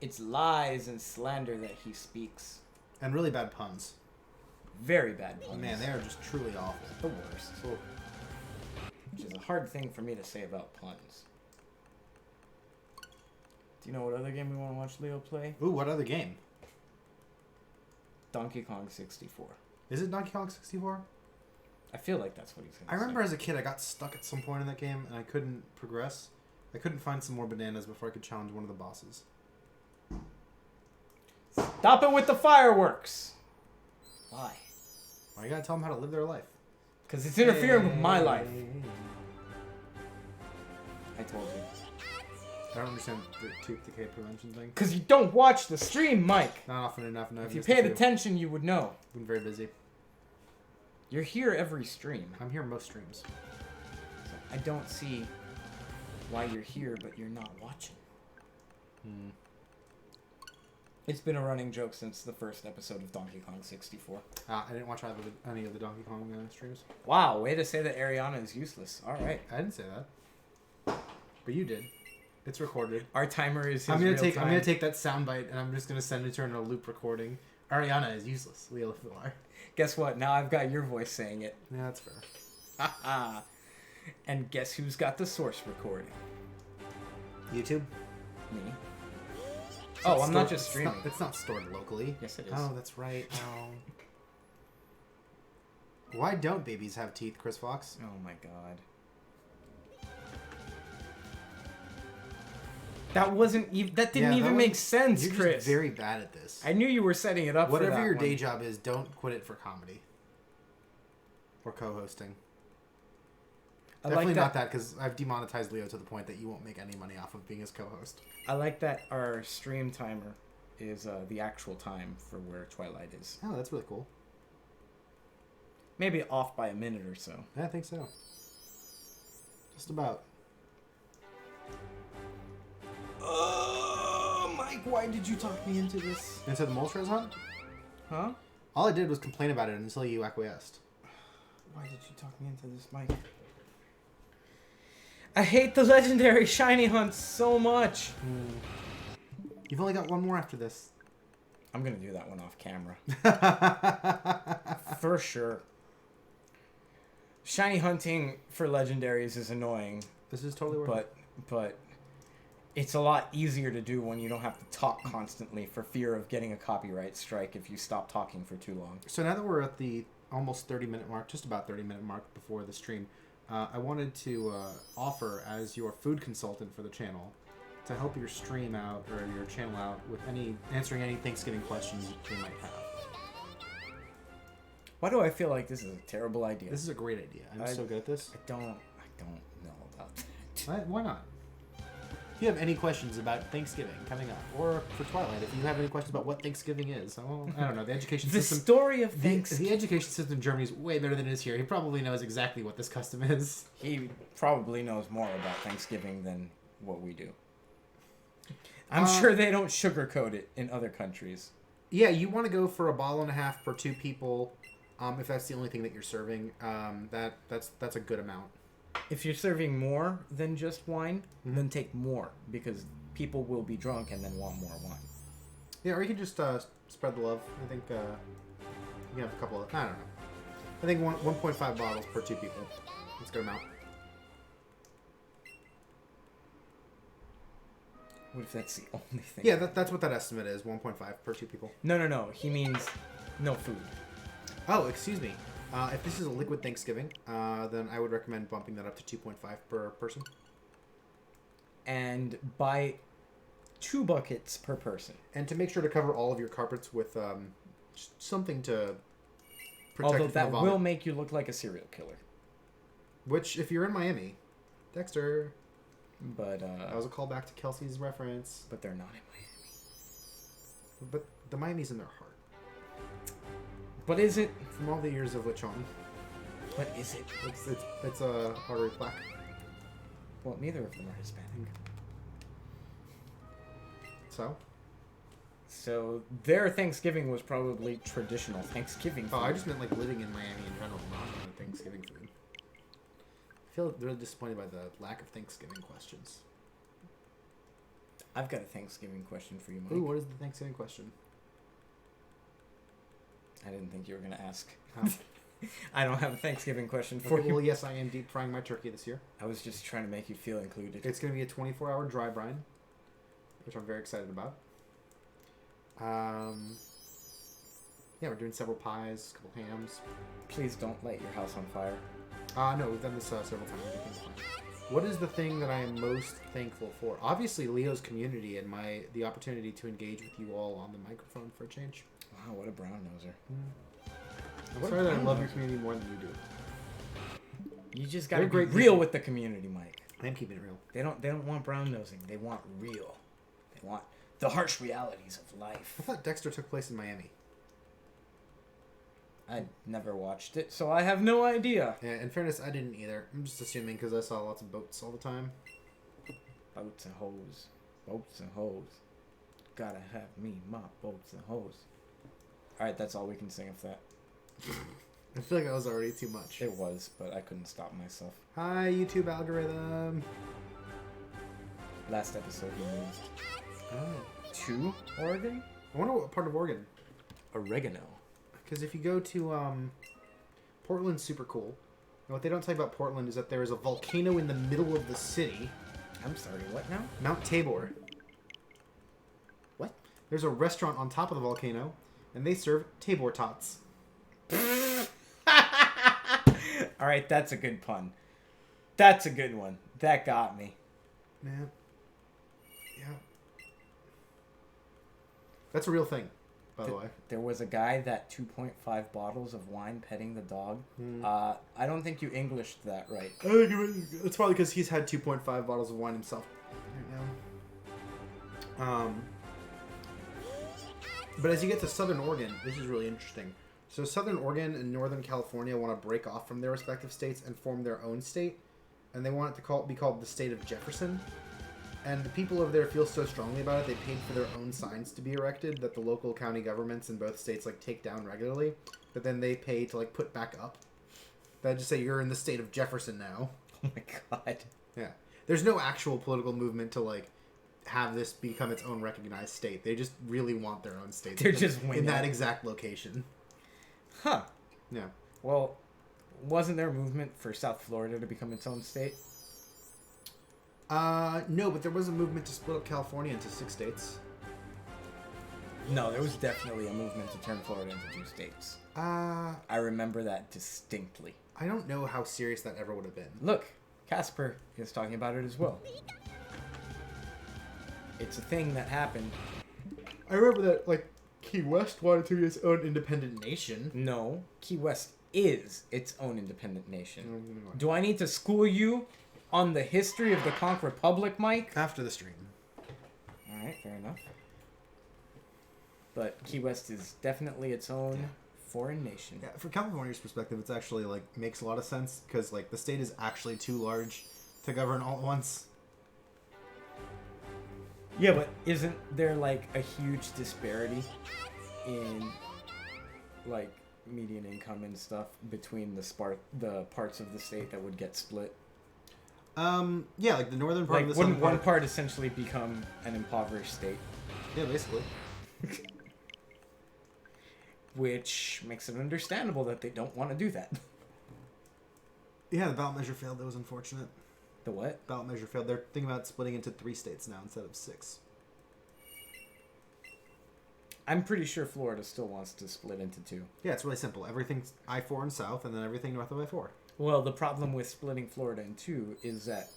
S1: It's lies and slander that he speaks.
S2: And really bad puns.
S1: Very bad puns.
S2: Man, they are just truly awful.
S1: The worst.
S2: Oh.
S1: Which is a hard thing for me to say about puns. Do you know what other game we want to watch Leo play?
S2: Ooh, what other game?
S1: Donkey Kong 64.
S2: Is it Donkey Kong 64?
S1: I feel like that's what he's going to
S2: I remember as a kid I got stuck at some point in that game and I couldn't progress. I couldn't find some more bananas before I could challenge one of the bosses.
S1: Stop it with the fireworks! Why?
S2: Well, you gotta tell them how to live their life.
S1: Because it's interfering with my life. I told you.
S2: I don't understand the tooth decay prevention thing.
S1: Because you don't watch the stream, Mike.
S2: Not often enough. No,
S1: If you paid attention, you would know.
S2: I've been very busy.
S1: You're here every stream.
S2: I'm here most streams.
S1: I don't see why you're here, but you're not watching. It's been a running joke since the first episode of Donkey Kong 64.
S2: I didn't watch any of the Donkey Kong streams.
S1: Wow, way to say that Ariana is useless. All right.
S2: I didn't say that. But you did. It's recorded.
S1: Our timer is his
S2: I'm gonna
S1: real time.
S2: take that soundbite and I'm just gonna send it to her in a loop recording. Ariana is useless. Leo Filar.
S1: Guess what? Now I've got your voice saying it.
S2: Yeah, that's fair.
S1: Haha. And guess who's got the source recording?
S2: YouTube?
S1: Me. Oh, I'm not just streaming.
S2: It's not stored locally.
S1: Yes, it is.
S2: Oh, that's right. Oh. Why don't babies have teeth, Chris Fox?
S1: Oh my god. That wasn't even. That didn't even make sense,
S2: You're
S1: Chris.
S2: just very bad at this.
S1: I knew you were setting it up.
S2: Whatever
S1: for that
S2: your
S1: one.
S2: day job is, don't quit it for comedy or co-hosting. Definitely not that, because I've demonetized Leo to the point that you won't make any money off of being his co-host.
S1: I like that our stream timer is the actual time for where Twilight is.
S2: Oh, that's really cool.
S1: Maybe off by a minute or so.
S2: Yeah, I think so. Just about.
S1: Mike, why did you talk me into this?
S2: Into the Moltres hunt?
S1: Huh?
S2: All I did was complain about it until you acquiesced.
S1: Why did you talk me into this, Mike? I hate the legendary shiny hunts so much.
S2: You've only got one more after this.
S1: I'm gonna do that one off camera. For sure. Shiny hunting for legendaries is annoying.
S2: This is totally worth it.
S1: But It's a lot easier to do when you don't have to talk constantly for fear of getting a copyright strike if you stop talking for too long.
S2: So now that we're at the almost 30-minute mark, just about 30-minute mark before the stream, I wanted to offer as your food consultant for the channel to help your stream out or your channel out with answering any Thanksgiving questions you might have.
S1: Why do I feel like this is a terrible idea?
S2: This is a great idea. I'm so good at this.
S1: I don't know about that.
S2: Why not? If you have any questions about Thanksgiving coming up, or for Twilight, if you have any questions about what Thanksgiving is, well, I don't know, the education system...
S1: The story of Thanksgiving...
S2: The education system in Germany is way better than it is here. He probably knows exactly what this custom is.
S1: He probably knows more about Thanksgiving than what we do. I'm sure they don't sugarcoat it in other countries.
S2: Yeah, you want to go for $1.50 per 2 people, if that's the only thing that you're serving. That's a good amount.
S1: If you're serving more than just wine, then take more, because people will be drunk and then want more wine.
S2: Yeah, or you can just spread the love. I think you can have a couple of... I don't know. I think 1.5 bottles per 2 people. That's a good amount.
S1: What if that's the only thing?
S2: Yeah, that's what that estimate is, 1.5 per 2 people.
S1: No. He means no food.
S2: Oh, excuse me. If this is a liquid Thanksgiving, then I would recommend bumping that up to 2.5 per person.
S1: And buy 2 buckets per person.
S2: And to make sure to cover all of your carpets with something to protect
S1: Although
S2: you from
S1: that
S2: the vomit.
S1: will make you look like a serial killer.
S2: Which, if you're in Miami, Dexter.
S1: But
S2: that was a callback to Kelsey's reference.
S1: But they're not in Miami.
S2: But the Miami's in their heart.
S1: But is it?
S2: From all the years of Lechon.
S1: What is it?
S2: It's a artery plaque.
S1: Well, neither of them are Hispanic. So their Thanksgiving was probably traditional Thanksgiving food.
S2: Oh, I just meant like living in Miami in general, not on Thanksgiving food. I feel really disappointed by the lack of Thanksgiving questions.
S1: I've got a Thanksgiving question for you, Mike.
S2: Ooh, what is the Thanksgiving question?
S1: I didn't think you were going to ask.
S2: Oh.
S1: I don't have a Thanksgiving question for you.
S2: Well, yes, I am deep frying my turkey this year.
S1: I was just trying to make you feel included.
S2: It's going to be a 24-hour dry brine, which I'm very excited about. Yeah, we're doing several pies, a couple hams.
S1: Please don't light your house on fire.
S2: No, we've done this several times. What is the thing that I am most thankful for? Obviously, Leo's community and the opportunity to engage with you all on the microphone for a change.
S1: Wow, what a brown noser.
S2: I'm sorry that I love your community more than you do.
S1: You just gotta be
S2: great
S1: real
S2: people.
S1: with the community, Mike.
S2: I am keeping it real.
S1: They don't want brown nosing. They want real. They want the harsh realities of life.
S2: I thought Dexter took place in Miami.
S1: I never watched it, so I have no idea.
S2: Yeah, in fairness, I didn't either. I'm just assuming because I saw lots of boats all the time.
S1: Boats and hoes. Boats and hoes. Gotta have me my boats and hoes. Alright, that's all we can sing of that.
S2: I feel like that was already too much.
S1: It was, but I couldn't stop myself.
S2: Hi, YouTube algorithm.
S1: Last episode we moved
S2: Oh.
S1: to Oregon?
S2: I wonder what part of Oregon.
S1: Oregano.
S2: Because if you go to Portland's super cool. And what they don't tell you about Portland is that there is a volcano in the middle of the city.
S1: I'm sorry, what now?
S2: Mount Tabor.
S1: What?
S2: There's a restaurant on top of the volcano, and they serve Tabor tots.
S1: Alright, that's a good pun. That's a good one. That got me.
S2: Man. Yeah. That's a real thing, by the way.
S1: There was a guy that 2.5 bottles of wine petting the dog. I don't think you Englished that right.
S2: I think it's probably because he's had 2.5 bottles of wine himself right now. But as you get to Southern Oregon, this is really interesting. So Southern Oregon and Northern California want to break off from their respective states and form their own state. And they want it to be called the state of Jefferson. And the people over there feel so strongly about it, they paid for their own signs to be erected that the local county governments in both states take down regularly. But then they pay to put back up. That just say you're in the state of Jefferson now.
S1: Oh my god.
S2: Yeah. There's no actual political movement to have this become its own recognized state. They just really want their own state.
S1: They're just winning.
S2: In that exact location.
S1: Huh.
S2: Yeah.
S1: Well, wasn't there a movement for South Florida to become its own state?
S2: No, but there was a movement to split up California into 6 states.
S1: No, there was definitely a movement to turn Florida into 2 states. I remember that distinctly.
S2: I don't know how serious that ever would have been.
S1: Look, Casper is talking about it as well. It's a thing that happened.
S2: I remember that, like, Key West wanted to be its own independent nation.
S1: No, Key West is its own independent nation. Do I need to school you on the history of the Conch Republic, Mike?
S2: After the stream.
S1: Alright, fair enough. But Key West is definitely its own foreign nation.
S2: Yeah, from California's perspective, it's actually, like, makes a lot of sense, because, like, the state is actually too large to govern all at once.
S1: Yeah, but isn't there, like, a huge disparity in, like, median income and stuff between the parts of the state that would get split?
S2: Yeah, like the northern part
S1: Like,
S2: of the
S1: wouldn't
S2: southern
S1: one part essentially become an impoverished state?
S2: Yeah, basically.
S1: Which makes it understandable that they don't want to do that.
S2: Yeah, the ballot measure failed. That was unfortunate.
S1: The what?
S2: Ballot measure failed. They're thinking about splitting into 3 states now instead of 6.
S1: I'm pretty sure Florida still wants to split into 2.
S2: Yeah, it's really simple. Everything's I-4 and south, and then everything north of I-4.
S1: Well, the problem with splitting Florida in 2 is that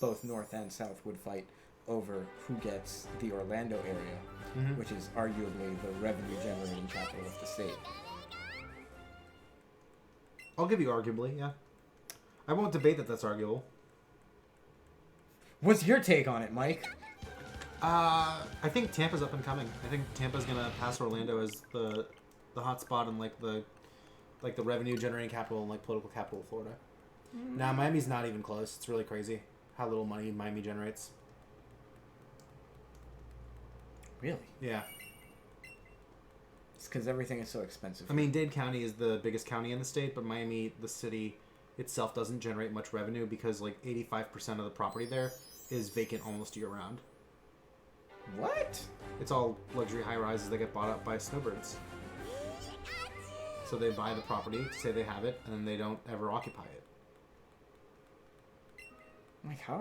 S1: both north and south would fight over who gets the Orlando area, which is arguably the revenue-generating capital of the state.
S2: I'll give you arguably, yeah. I won't debate that that's arguable.
S1: What's your take on it, Mike?
S2: I think Tampa's up and coming. I think Tampa's gonna pass Orlando as the hot spot and like the revenue generating capital and like political capital of Florida. Nah, Miami's not even close. It's really crazy how little money Miami generates.
S1: Really?
S2: Yeah.
S1: It's because everything is so expensive.
S2: I mean, Dade County is the biggest county in the state, but Miami, the city itself, doesn't generate much revenue because like 85% of the property there is vacant almost year round.
S1: What?
S2: It's all luxury high-rises that get bought up by snowbirds. So they buy the property, say they have it, and then they don't ever occupy it.
S1: Like, how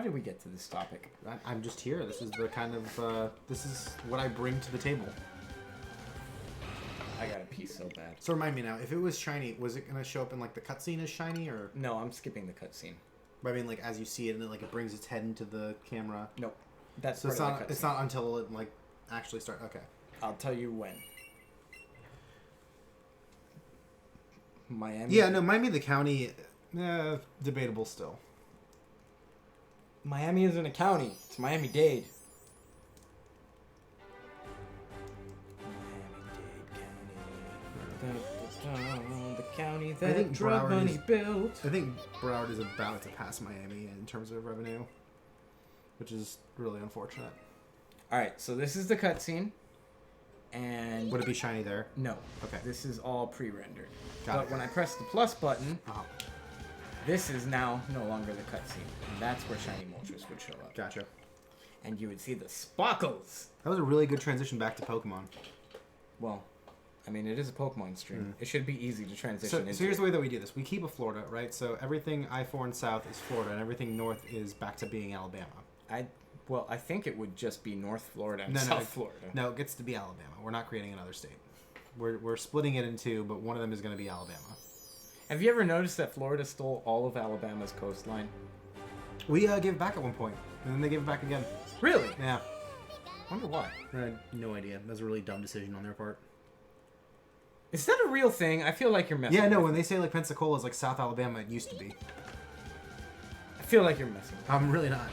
S1: did we get to this topic?
S2: I'm just here. This is the kind of, this is what I bring to the table.
S1: I gotta pee so bad.
S2: So remind me now, if it was shiny, was it going to show up in like the cutscene as shiny, or?
S1: No, I'm skipping the cutscene.
S2: But I mean, like, as you see it, and then like it brings its head into the camera.
S1: Nope. That's
S2: So it's not until it like actually starts. Okay.
S1: I'll tell you when. Miami.
S2: Yeah, no, Miami the county, debatable still.
S1: Miami isn't a county. It's Miami-Dade. Miami-Dade County. The county that
S2: I think
S1: drug
S2: Broward
S1: money built.
S2: I think Broward is about to pass Miami in terms of revenue, which is really unfortunate.
S1: Alright, so this is the cutscene. And
S2: Would it be shiny there?
S1: no.
S2: Okay.
S1: This is all pre-rendered.
S2: Got
S1: But
S2: it.
S1: when I press the plus button,
S2: Uh-huh.
S1: this is now no longer the cutscene. And that's where shiny Moltres would show up.
S2: Gotcha.
S1: And you would see the sparkles.
S2: That was a really good transition back to Pokemon.
S1: Well, I mean, it is a Pokemon stream. It should be easy to transition into.
S2: So here's the way that we do this. We keep a Florida, right? So everything I-4 and south is Florida, and everything north is back to being Alabama.
S1: Well, I think it would just be North Florida and
S2: No,
S1: South Florida.
S2: No, it gets to be Alabama. We're not creating another state. We're splitting it in 2, but one of them is going to be Alabama.
S1: Have you ever noticed that Florida stole all of Alabama's coastline?
S2: We gave it back at one point, and then they gave it back again.
S1: Really?
S2: Yeah.
S1: Wonder why.
S2: No idea. That was a really dumb decision on their part.
S1: Is that a real thing? I feel like you're messing
S2: Yeah, no,
S1: with
S2: when they say like Pensacola is like South Alabama, it used to be.
S1: I feel like you're messing with
S2: I'm really not.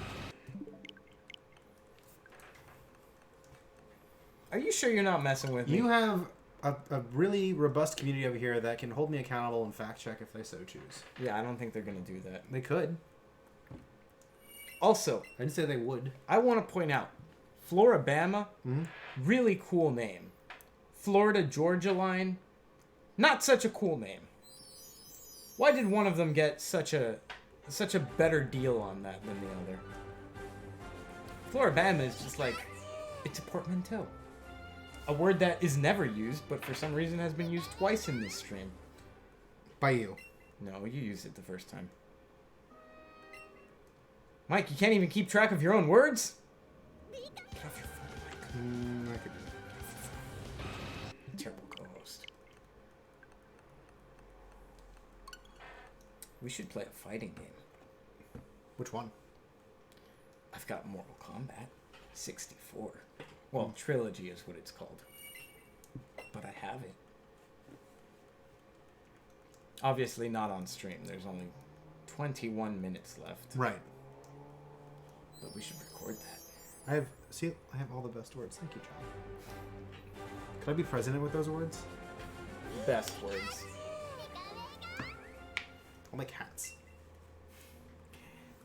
S1: Are you sure you're not messing with me?
S2: You have a really robust community over here that can hold me accountable and fact check if they so choose.
S1: Yeah, I don't think they're going to do that.
S2: They could.
S1: Also,
S2: I didn't say they would.
S1: I want to point out, Florabama, really cool name. Florida-Georgia line, not such a cool name. Why did one of them get such a better deal on that than the other? Florabama is just like, it's a portmanteau. A word that is never used, but for some reason has been used twice in this stream.
S2: By you.
S1: No, you used it the first time. Mike, you can't even keep track of your own words? Get off your phone, Mike.
S2: I could do it.
S1: Terrible co-host. We should play a fighting game.
S2: Which one?
S1: I've got Mortal Kombat 64. Well, Trilogy is what it's called. But I have it. Obviously not on stream. There's only 21 minutes left.
S2: Right.
S1: But we should record that.
S2: I have all the best words. Thank you, John. Could I be president with those words?
S1: Best words.
S2: I'll make hats.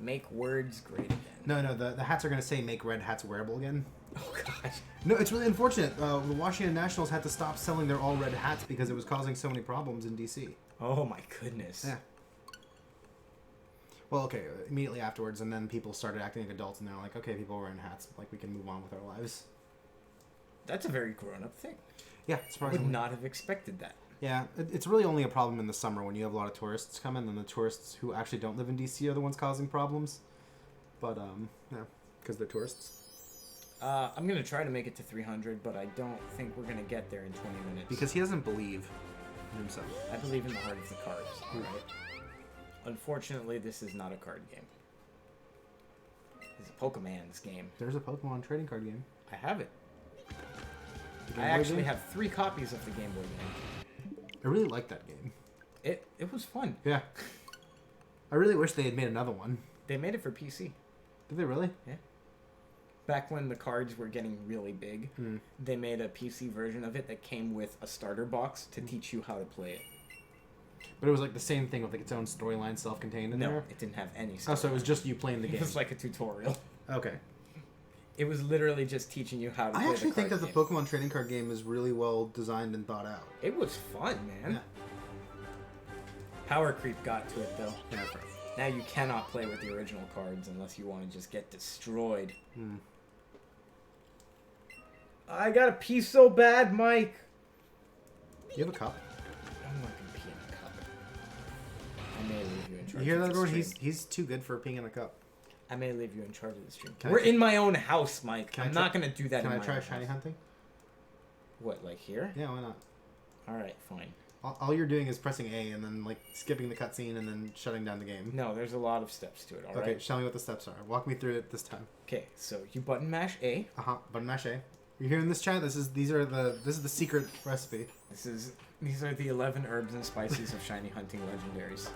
S1: Make words great again.
S2: No, the hats are going to say make red hats wearable again.
S1: Oh, God.
S2: No, it's really unfortunate. The Washington Nationals had to stop selling their all red hats because it was causing so many problems in D.C.
S1: Oh, my goodness.
S2: Yeah. Well, okay, immediately afterwards, and then people started acting like adults, and they're like, okay, people are wearing hats, like, we can move on with our lives.
S1: That's a very grown-up thing.
S2: Yeah,
S1: I
S2: surprisingly.
S1: would not have expected that.
S2: Yeah, it's really only a problem in the summer when you have a lot of tourists come in, and the tourists who actually don't live in D.C. are the ones causing problems. But, yeah, because they're tourists.
S1: I'm going to try to make it to 300, but I don't think we're going to get there in 20 minutes.
S2: Because he doesn't believe in himself.
S1: I believe in the heart of the cards, alright? Unfortunately, this is not a card game. It's a Pokemon's game.
S2: There's a Pokemon trading card game.
S1: I have it.
S2: The Game
S1: I
S2: Boy
S1: actually
S2: game?
S1: have 3 copies of the Game Boy game.
S2: I really like that game.
S1: It was fun.
S2: Yeah. I really wish they had made another one.
S1: They made it for PC.
S2: Did they really?
S1: Yeah. Back when the cards were getting really big, they made a PC version of it that came with a starter box to teach you how to play it.
S2: But it was like the same thing with like its own storyline self-contained in
S1: No,
S2: there?
S1: it didn't have any
S2: Oh, so it was
S1: storyline.
S2: just you playing the game.
S1: It was like a tutorial.
S2: Okay.
S1: It was literally just teaching you how to play
S2: I actually
S1: the
S2: think
S1: card
S2: that the
S1: game.
S2: Pokemon trading card game is really well designed and thought out.
S1: It was fun, man.
S2: Yeah.
S1: Power creep got to it, though.
S2: Yeah, that's right.
S1: Now you cannot play with the original cards unless you want to just get destroyed. I got to pee so bad, Mike.
S2: You have a cup.
S1: I'm not going to pee in a cup. I may leave you in charge
S2: You hear
S1: of
S2: that,
S1: the
S2: everyone?
S1: stream.
S2: He's too good for peeing in a cup.
S1: I may leave you in charge of the stream.
S2: Can
S1: We're
S2: I
S1: in my own house, Mike. I'm not going to do that
S2: Can
S1: in
S2: I
S1: my
S2: try
S1: own
S2: shiny
S1: house.
S2: hunting?
S1: What, like here?
S2: Yeah, why not?
S1: All right, fine.
S2: All you're doing is pressing A and then like skipping the cutscene and then shutting down the game.
S1: No, there's a lot of steps to it, all right?
S2: Okay, show me what the steps are. Walk me through it this time.
S1: Okay, so you button mash A.
S2: Button mash A. You're hearing this chat? This is the secret recipe.
S1: These are the 11 herbs and spices of shiny hunting legendaries.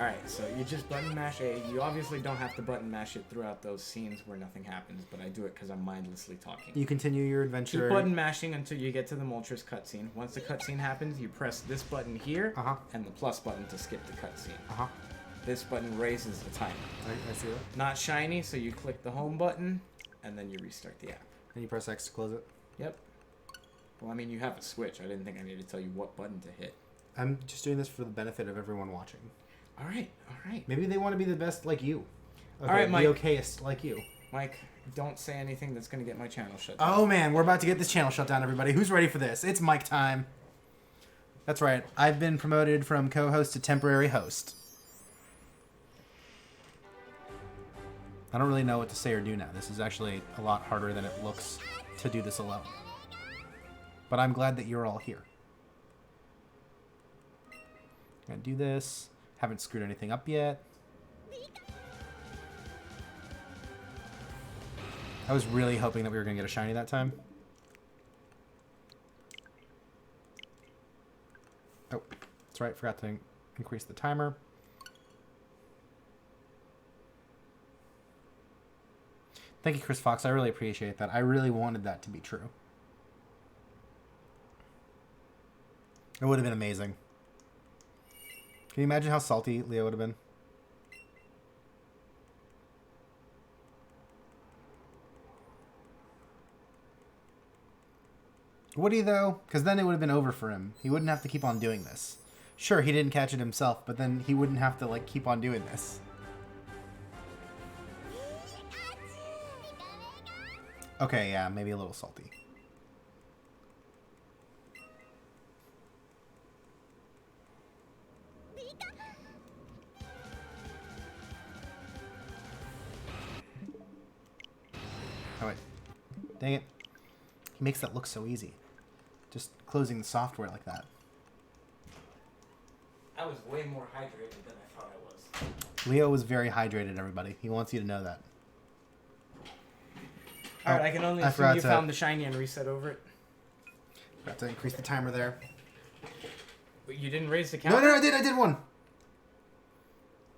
S1: Alright, so you just button mash A. You obviously don't have to button mash it throughout those scenes where nothing happens, but I do it because I'm mindlessly talking.
S2: You continue your adventure.
S1: Keep button mashing until you get to the Moltres cutscene. Once the cutscene happens, you press this button here and the plus button to skip the cutscene. This button raises the timer.
S2: I see that.
S1: Not shiny, so you click the home button and then you restart the app.
S2: And you press X to close it.
S1: Yep. Well, I mean, you have a switch. I didn't think I needed to tell you what button to hit.
S2: I'm just doing this for the benefit of everyone watching.
S1: All right, all right.
S2: Maybe they want to be the best like you. Okay,
S1: All right, Mike.
S2: The okayest like you.
S1: Mike, don't say anything that's going to get my channel shut down.
S2: Oh man, we're about to get this channel shut down, everybody. Who's ready for this? It's Mike time. That's right. I've been promoted from co-host to temporary host. I don't really know what to say or do now. This is actually a lot harder than it looks to do this alone. But I'm glad that you're all here. I'm gonna do this. Haven't screwed anything up yet. I was really hoping that we were gonna get a shiny that time. Oh, that's right. Forgot to increase the timer. Thank you, Chris Fox. I really appreciate that. I really wanted that to be true. It would have been amazing. Can you imagine how salty Leo would have been? Would he, though? Because then it would have been over for him. He wouldn't have to keep on doing this. Sure, he didn't catch it himself, but then he wouldn't have to, like, keep on doing this. Okay, yeah, maybe a little salty. Oh, wait. Dang it. He makes that look so easy. Just closing the software like that.
S1: I was way more hydrated than I thought I was.
S2: Leo was very hydrated, everybody. He wants you to know that.
S1: Alright, I can only assume you found the shiny and reset over it.
S2: Got to increase the timer there.
S1: But you didn't raise the counter?
S2: No, I did one.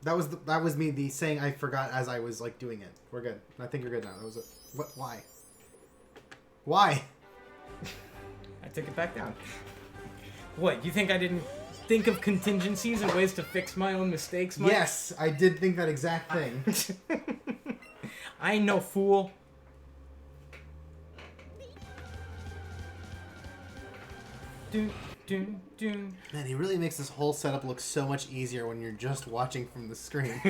S2: That was me saying I forgot as I was like doing it. We're good. I think you're good now. That was it. What? Why? Why?
S1: I took it back down. What? You think I didn't think of contingencies and ways to fix my own mistakes, Mike?
S2: Yes, I did think that exact thing.
S1: I ain't no fool. Dun, dun, dun.
S2: Man, he really makes this whole setup look so much easier when you're just watching from the screen.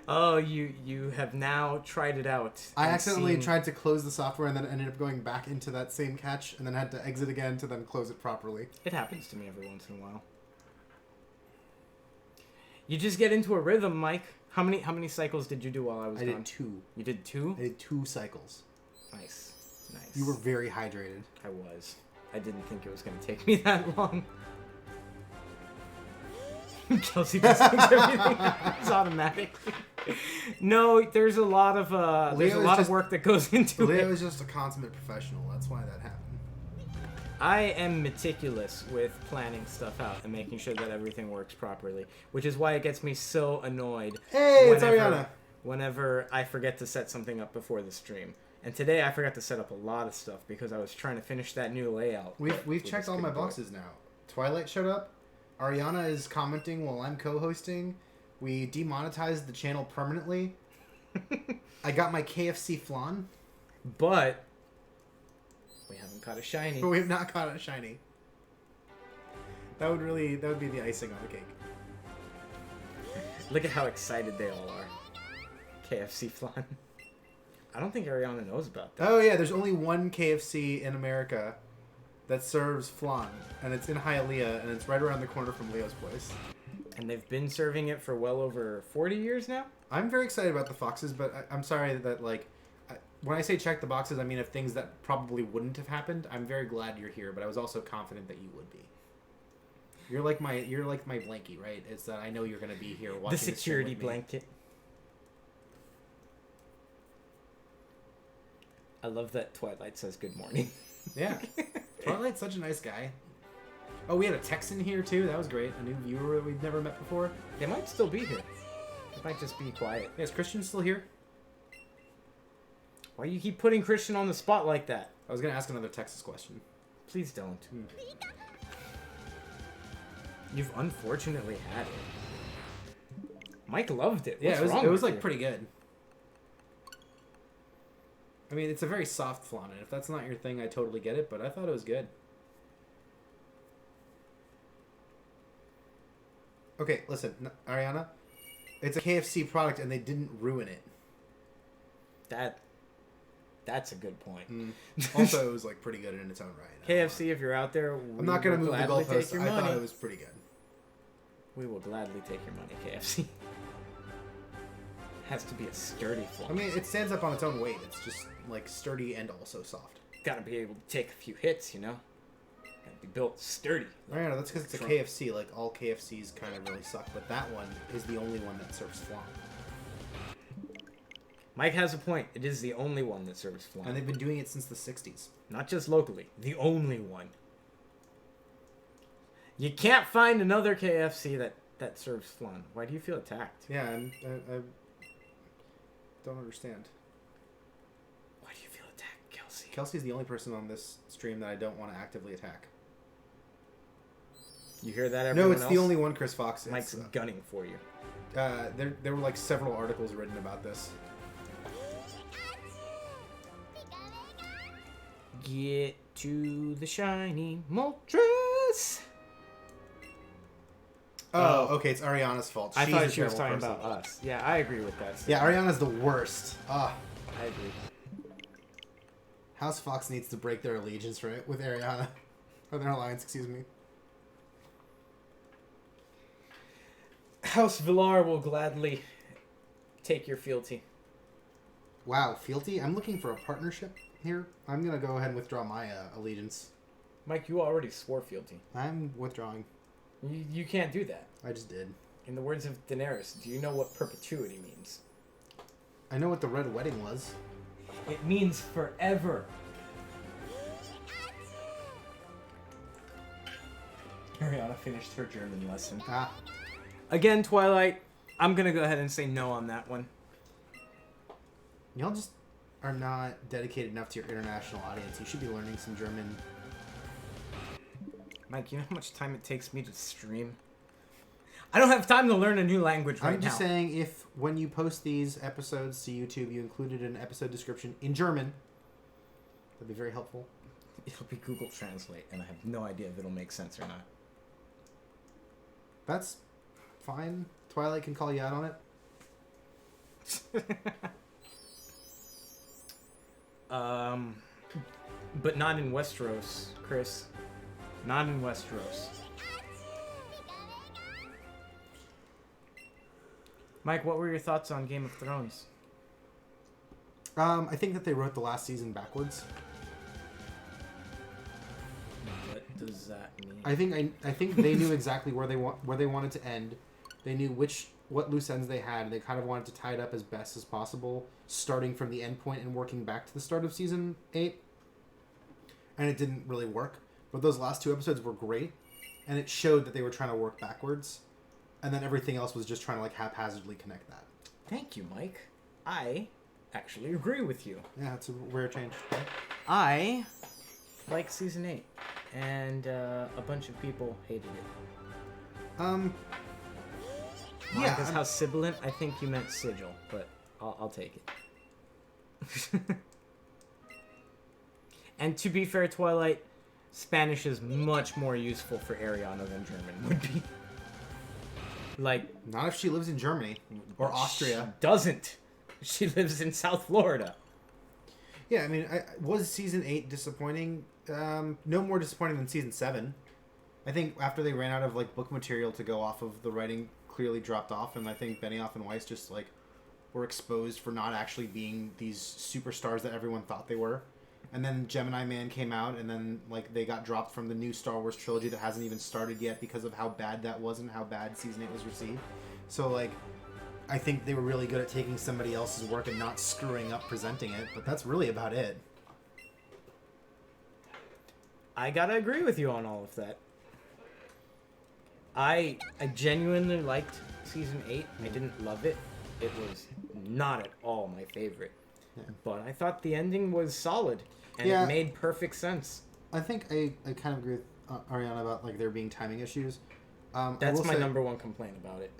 S1: Oh, you have now tried it out.
S2: I accidentally tried to close the software and then ended up going back into that same catch and then had to exit again to then close it properly.
S1: It happens to me every once in a while. You just get into a rhythm, Mike. How many cycles did you do while I was gone?
S2: I did 2.
S1: You did 2?
S2: I did 2 cycles.
S1: Nice.
S2: You were very hydrated.
S1: I was. I didn't think it was going to take me that long. Kelsey just thinks everything happens automatically. No, there's a lot of of work that goes into it.
S2: Leo is just a consummate professional. That's why that happened.
S1: I am meticulous with planning stuff out and making sure that everything works properly, which is why it gets me so annoyed.
S2: Hey, it's Ariana.
S1: Whenever I forget to set something up before the stream. And today I forgot to set up a lot of stuff because I was trying to finish that new layout.
S2: We've checked all my boxes now. Twilight showed up. Ariana is commenting while I'm co-hosting. We demonetized the channel permanently. I got my KFC flan.
S1: But we haven't caught a shiny.
S2: But we have not caught a shiny. That would be the icing on the cake.
S1: Look at how excited they all are. KFC flan. I don't think Ariana knows about that.
S2: Oh yeah, there's only one KFC in America that serves flan, and it's in Hialeah, and it's right around the corner from Leo's place.
S1: And they've been serving it for well over 40 years now?
S2: I'm very excited about the foxes, but I'm sorry that, like, when I say check the boxes, I mean of things that probably wouldn't have happened. I'm very glad you're here, but I was also confident that you would be. You're like my blankie, right? It's that I know you're going to be here watching
S1: the security blanket. I love that Twilight says good morning.
S2: Yeah. Twilight's such a nice guy. Oh, we had a Texan here, too. That was great. A new viewer that we've never met before.
S1: They might still be here. They might just be quiet.
S2: Yeah, is Christian still here?
S1: Why do you keep putting Christian on the spot like that?
S2: I was going to ask another Texas question.
S1: Please don't. You've unfortunately had it. Mike loved it.
S2: Yeah,
S1: What's
S2: it was like
S1: you?
S2: pretty good. I mean, it's a very soft flan, and if that's not your thing, I totally get it, but I thought it was good. Okay, listen, Ariana. It's a KFC product, and they didn't ruin it.
S1: That's a good point.
S2: Also, it was like pretty good in its own right.
S1: KFC, if you're out there,
S2: I'm not going to move the goalposts. I thought it was pretty good.
S1: We will gladly take your money, KFC. Has to be a sturdy flan.
S2: I mean, it stands up on its own weight. It's just like sturdy and also soft.
S1: Gotta be able to take a few hits, you know? Gotta be built sturdy.
S2: Ariana, that's because it's a KFC. Like, all KFCs kind of really suck, but that one is the only one that serves flan.
S1: Mike has a point. It is the only one that serves flan.
S2: And they've been doing it since the 60s.
S1: Not just locally. The only one. You can't find another KFC that serves flan. Why do you feel attacked?
S2: Yeah, I don't understand.
S1: Why do you feel attacked, Kelsey?
S2: Kelsey's the only person on this stream that I don't want to actively attack.
S1: You hear that, everyone
S2: No, it's
S1: else?
S2: the only one, Chris Fox.
S1: Mike's gunning for you.
S2: There were like several articles written about this.
S1: Get to the shiny Moltres.
S2: Oh, okay, it's Ariana's fault.
S1: I thought she was talking about us. Yeah, I agree with that.
S2: Yeah, Ariana's the worst.
S1: I agree.
S2: House Fox needs to break their allegiance with Ariana. Or their alliance, excuse me.
S1: House Villar will gladly take your fealty.
S2: Wow, fealty? I'm looking for a partnership here. I'm going to go ahead and withdraw my allegiance.
S1: Mike, you already swore fealty.
S2: I'm withdrawing.
S1: You can't do that.
S2: I just did.
S1: In the words of Daenerys, do you know what perpetuity means?
S2: I know what the Red Wedding was.
S1: It means forever. Ariana finished her German lesson.
S2: Ah.
S1: Again, Twilight, I'm going to go ahead and say no on that one.
S2: Y'all just are not dedicated enough to your international audience. You should be learning some German.
S1: Mike, you know how much time it takes me to stream? I don't have time to learn a new language right now.
S2: I'm just saying, if when you post these episodes to YouTube, you included an episode description in German, that'd be very helpful.
S1: It'll be Google Translate, and I have no idea if it'll make sense or not.
S2: That's fine. Twilight can call you out on it.
S1: But not in Westeros, Chris. Not in Westeros. Mike, what were your thoughts on Game of Thrones?
S2: I think that they wrote the last season backwards.
S1: What does that mean?
S2: I think they knew exactly where they wanted to end. They knew what loose ends they had, and they kind of wanted to tie it up as best as possible, starting from the end point and working back to the start of season 8. And it didn't really work. But those last 2 episodes were great, and it showed that they were trying to work backwards, and then everything else was just trying to like haphazardly connect that.
S1: Thank you, Mike. I actually agree with you.
S2: Yeah, it's a rare change.
S1: I like season 8, and a bunch of people hated it.
S2: Yeah.
S1: Because how sibilant, I think you meant sigil, but I'll take it. And to be fair, Twilight, Spanish is much more useful for Ariana than German would be. Like,
S2: Not if she lives in Germany or Austria.
S1: She doesn't. She lives in South Florida.
S2: Yeah, I mean, was season 8 disappointing? No more disappointing than season 7. I think after they ran out of like book material to go off of, the writing clearly dropped off, and I think Benioff and Weiss just like were exposed for not actually being these superstars that everyone thought they were. And then Gemini Man came out, and then like they got dropped from the new Star Wars trilogy that hasn't even started yet because of how bad that was and how bad season 8 was received. So like, I think they were really good at taking somebody else's work and not screwing up presenting it, but that's really about it.
S1: I gotta agree with you on all of that. I genuinely liked season 8. I didn't love it. It was not at all my favorite.
S2: Yeah.
S1: But I thought the ending was solid, and
S2: Yeah.
S1: it made perfect sense.
S2: I think I kind of agree with Ariana about like there being timing issues.
S1: That's my number one complaint about it.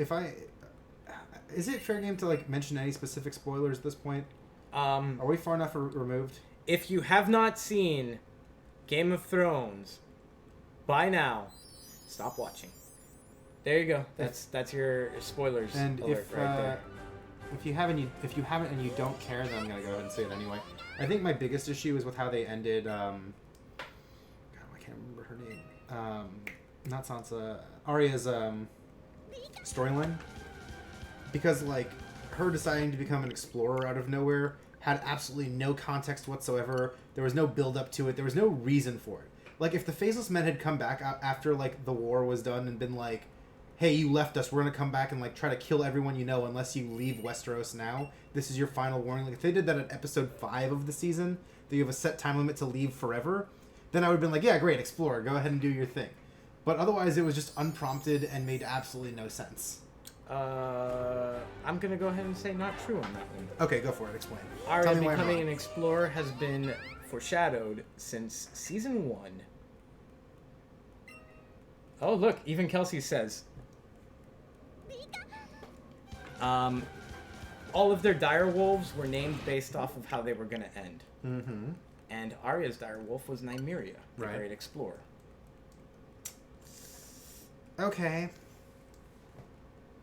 S2: Is it fair game to like mention any specific spoilers at this point? Are we far enough removed?
S1: If you have not seen Game of Thrones by now, stop watching. There you go. That's your spoilers
S2: And
S1: alert right there.
S2: If you haven't and you don't care, then I'm gonna go ahead and say it anyway. I think my biggest issue is with how they ended. God, I can't remember her name. Not Sansa. Arya's storyline, because like her deciding to become an explorer out of nowhere had absolutely no context whatsoever. There was no build up to it. There was no reason for it. Like if the Faceless Men had come back after like the war was done and been like, hey, you left us, we're going to come back and like try to kill everyone you know unless you leave Westeros now. This is your final warning. Like if they did that at episode 5 of the season, that you have a set time limit to leave forever, then I would have been like, yeah, great, explorer, go ahead and do your thing. But otherwise it was just unprompted and made absolutely no sense.
S1: I'm gonna go ahead and say not true on that one.
S2: Okay, go for it, explain.
S1: Arya
S2: Tell me why I'm
S1: becoming
S2: wrong.
S1: an explorer has been foreshadowed since season 1. Oh look, even Kelsey says. All of their dire wolves were named based off of how they were gonna end.
S2: Mm-hmm.
S1: And Arya's dire wolf was Nymeria, the
S2: Right.
S1: great explorer.
S2: Okay,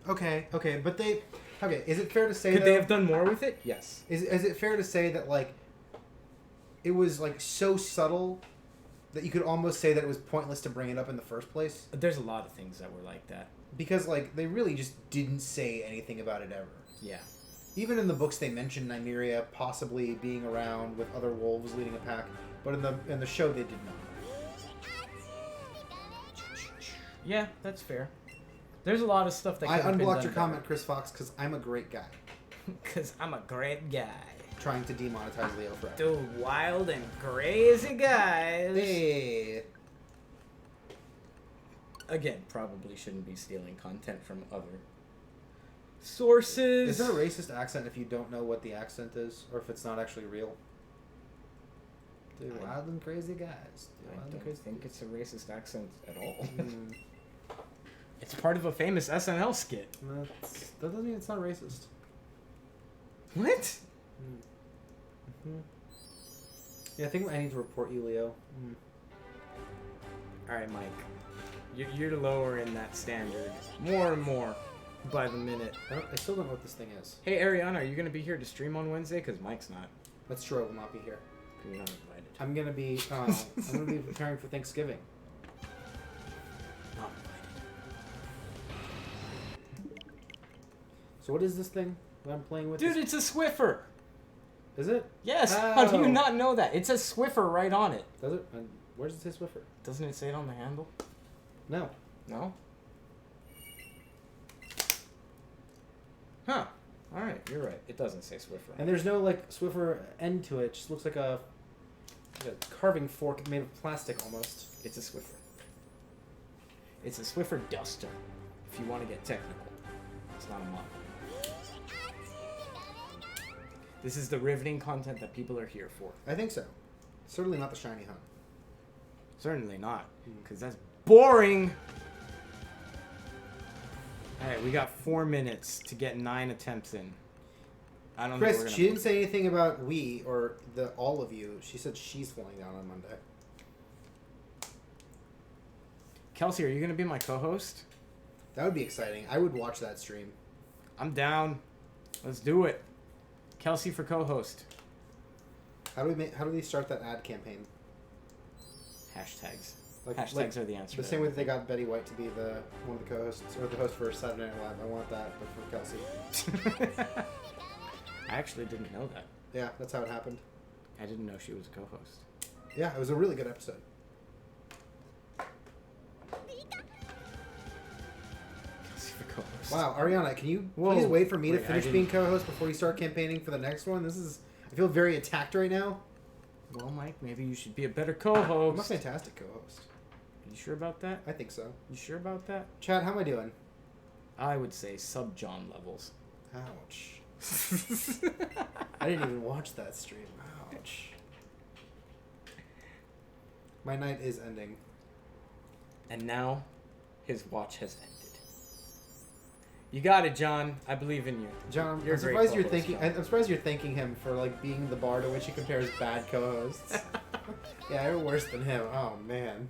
S2: but they... Okay, is it fair to say
S1: Could
S2: though,
S1: they have done more with it? Yes.
S2: Is it fair to say that, like, it was, like, so subtle that you could almost say that it was pointless to bring it up in the first place?
S1: There's a lot of things that were like that.
S2: Because, like, they really just didn't say anything about it ever.
S1: Yeah.
S2: Even in the books, they mention Nymeria possibly being around with other wolves leading a pack, but in the show they did not.
S1: Yeah, that's fair. There's a lot of stuff that
S2: I
S1: could have been
S2: unblocked
S1: done
S2: your comment, Chris Fox, because I'm a great guy.
S1: Because I'm a great guy.
S2: Trying to demonetize Leo forever.
S1: Dude, wild and crazy guys.
S2: Hey.
S1: Again, probably shouldn't be stealing content from other sources.
S2: Is there a racist accent if you don't know what the accent is, or if it's not actually real? Dude, wild and crazy guys.
S1: I don't think it's a racist accent at all. It's part of a famous SNL skit.
S2: That doesn't mean it's not racist.
S1: What?
S2: Yeah, I think I need to report you, Leo.
S1: Alright, Mike. You're lowering that standard more and more by the minute.
S2: I still don't know what this thing is.
S1: Hey, Ariana, are you going to be here to stream on Wednesday? Because Mike's not.
S2: That's true, I will not be here.
S1: You're not invited.
S2: I'm gonna be preparing for Thanksgiving.
S1: Not invited.
S2: So what is this thing that I'm playing with?
S1: Dude, it's a Swiffer.
S2: Is it?
S1: Yes. How do you not know that? It says Swiffer right on it.
S2: Does it? And where does it say Swiffer?
S1: Doesn't it say it on the handle?
S2: No.
S1: No? Huh. Alright, you're right. It doesn't say Swiffer.
S2: And there's no like Swiffer end to it. It just looks like a carving fork made of plastic almost.
S1: It's a Swiffer. It's a Swiffer duster, if you want to get technical. It's not a mod. This is the riveting content that people are here for.
S2: I think so. Certainly not the shiny hunt.
S1: Certainly not, because that's boring! Alright, we got 4 minutes to get 9 attempts in. I don't know.
S2: Chris, she didn't say anything about we or all of you. She said she's flying down on Monday.
S1: Kelsey, are you going to be my co-host?
S2: That would be exciting. I would watch that stream.
S1: I'm down. Let's do it. Kelsey for co-host.
S2: How do we start that ad campaign?
S1: Hashtags.
S2: Like
S1: are the answer.
S2: The same way that they got Betty White to be one of the co-hosts or the host for Saturday Night Live. I want that, but for Kelsey.
S1: I actually didn't know that.
S2: Yeah, that's how it happened.
S1: I didn't know she was a co-host.
S2: Yeah, it was a really good episode.
S1: Kelsey for co-host.
S2: Wow, Ariana, can you please wait for me to finish being co-host before you start campaigning for the next one? I feel very attacked right now.
S1: Well, Mike, maybe you should be a better co-host.
S2: I'm a fantastic co-host.
S1: You sure about that?
S2: I think so.
S1: You sure about that?
S2: Chad, how am I doing?
S1: I would say sub-John levels.
S2: Ouch. I didn't even watch that stream. Ouch. My night is ending.
S1: And now, his watch has ended. You got it, John. I believe in you.
S2: John,
S1: You're
S2: I'm surprised you're thanking. I'm surprised you're thanking him for like being the bar to which he compares bad co-hosts. Yeah, you're worse than him. Oh man.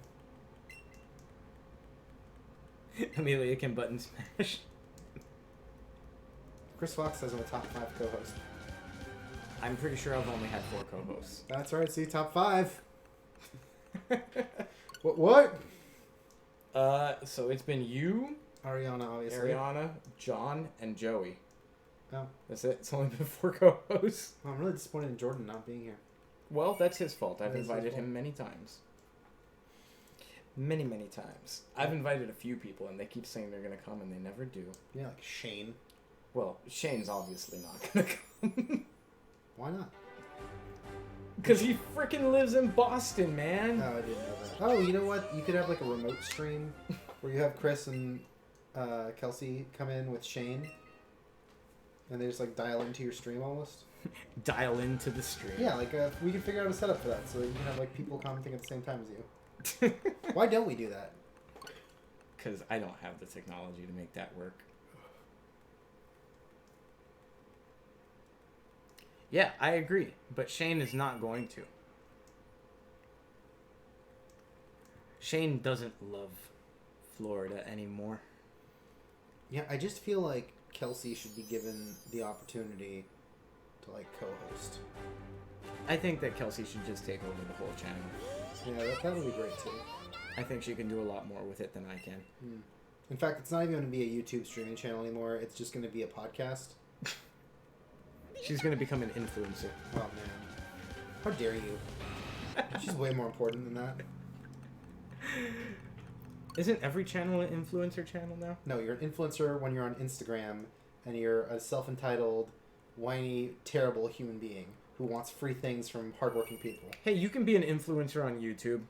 S1: Amelia can button smash.
S2: Chris Fox says I'm a top 5 co-host.
S1: I'm pretty sure I've only had 4 co-hosts.
S2: That's right. See, top 5. What?
S1: So it's been you,
S2: Ariana, obviously.
S1: Ariana, John, and Joey.
S2: Oh.
S1: That's it. It's only been 4 co-hosts.
S2: I'm really disappointed in Jordan not being here.
S1: Well, that's his fault. I've
S2: That is his
S1: invited
S2: fault.
S1: him many times. Many, many times. I've invited a few people, and they keep saying they're going to come, and they never do.
S2: Yeah, like Shane.
S1: Well, Shane's obviously not going to come.
S2: Why not?
S1: Because he freaking lives in Boston, man.
S2: Oh, I didn't know that. Oh, you know what? You could have like a remote stream where you have Chris and Kelsey come in with Shane, and they just like dial into your stream almost.
S1: Dial into the stream.
S2: Yeah, like we can figure out a setup for that so that you can have like people commenting at the same time as you. Why don't we do that?
S1: Because I don't have the technology to make that work. Yeah, I agree. But Shane is not going to. Shane doesn't love Florida anymore.
S2: Yeah, I just feel like Kelsey should be given the opportunity to like co-host.
S1: I think that Kelsey should just take over the whole channel.
S2: Yeah, that would be great too.
S1: I think she can do a lot more with it than I can.
S2: In fact, it's not even going to be a YouTube streaming channel anymore. It's just going to be a podcast.
S1: She's gonna become an influencer.
S2: Oh man, how dare you? She's way more important than that.
S1: Isn't every channel an influencer channel now?
S2: No, you're an influencer when you're on Instagram, and you're a self-entitled, whiny, terrible human being who wants free things from hardworking people.
S1: Hey, you can be an influencer on YouTube.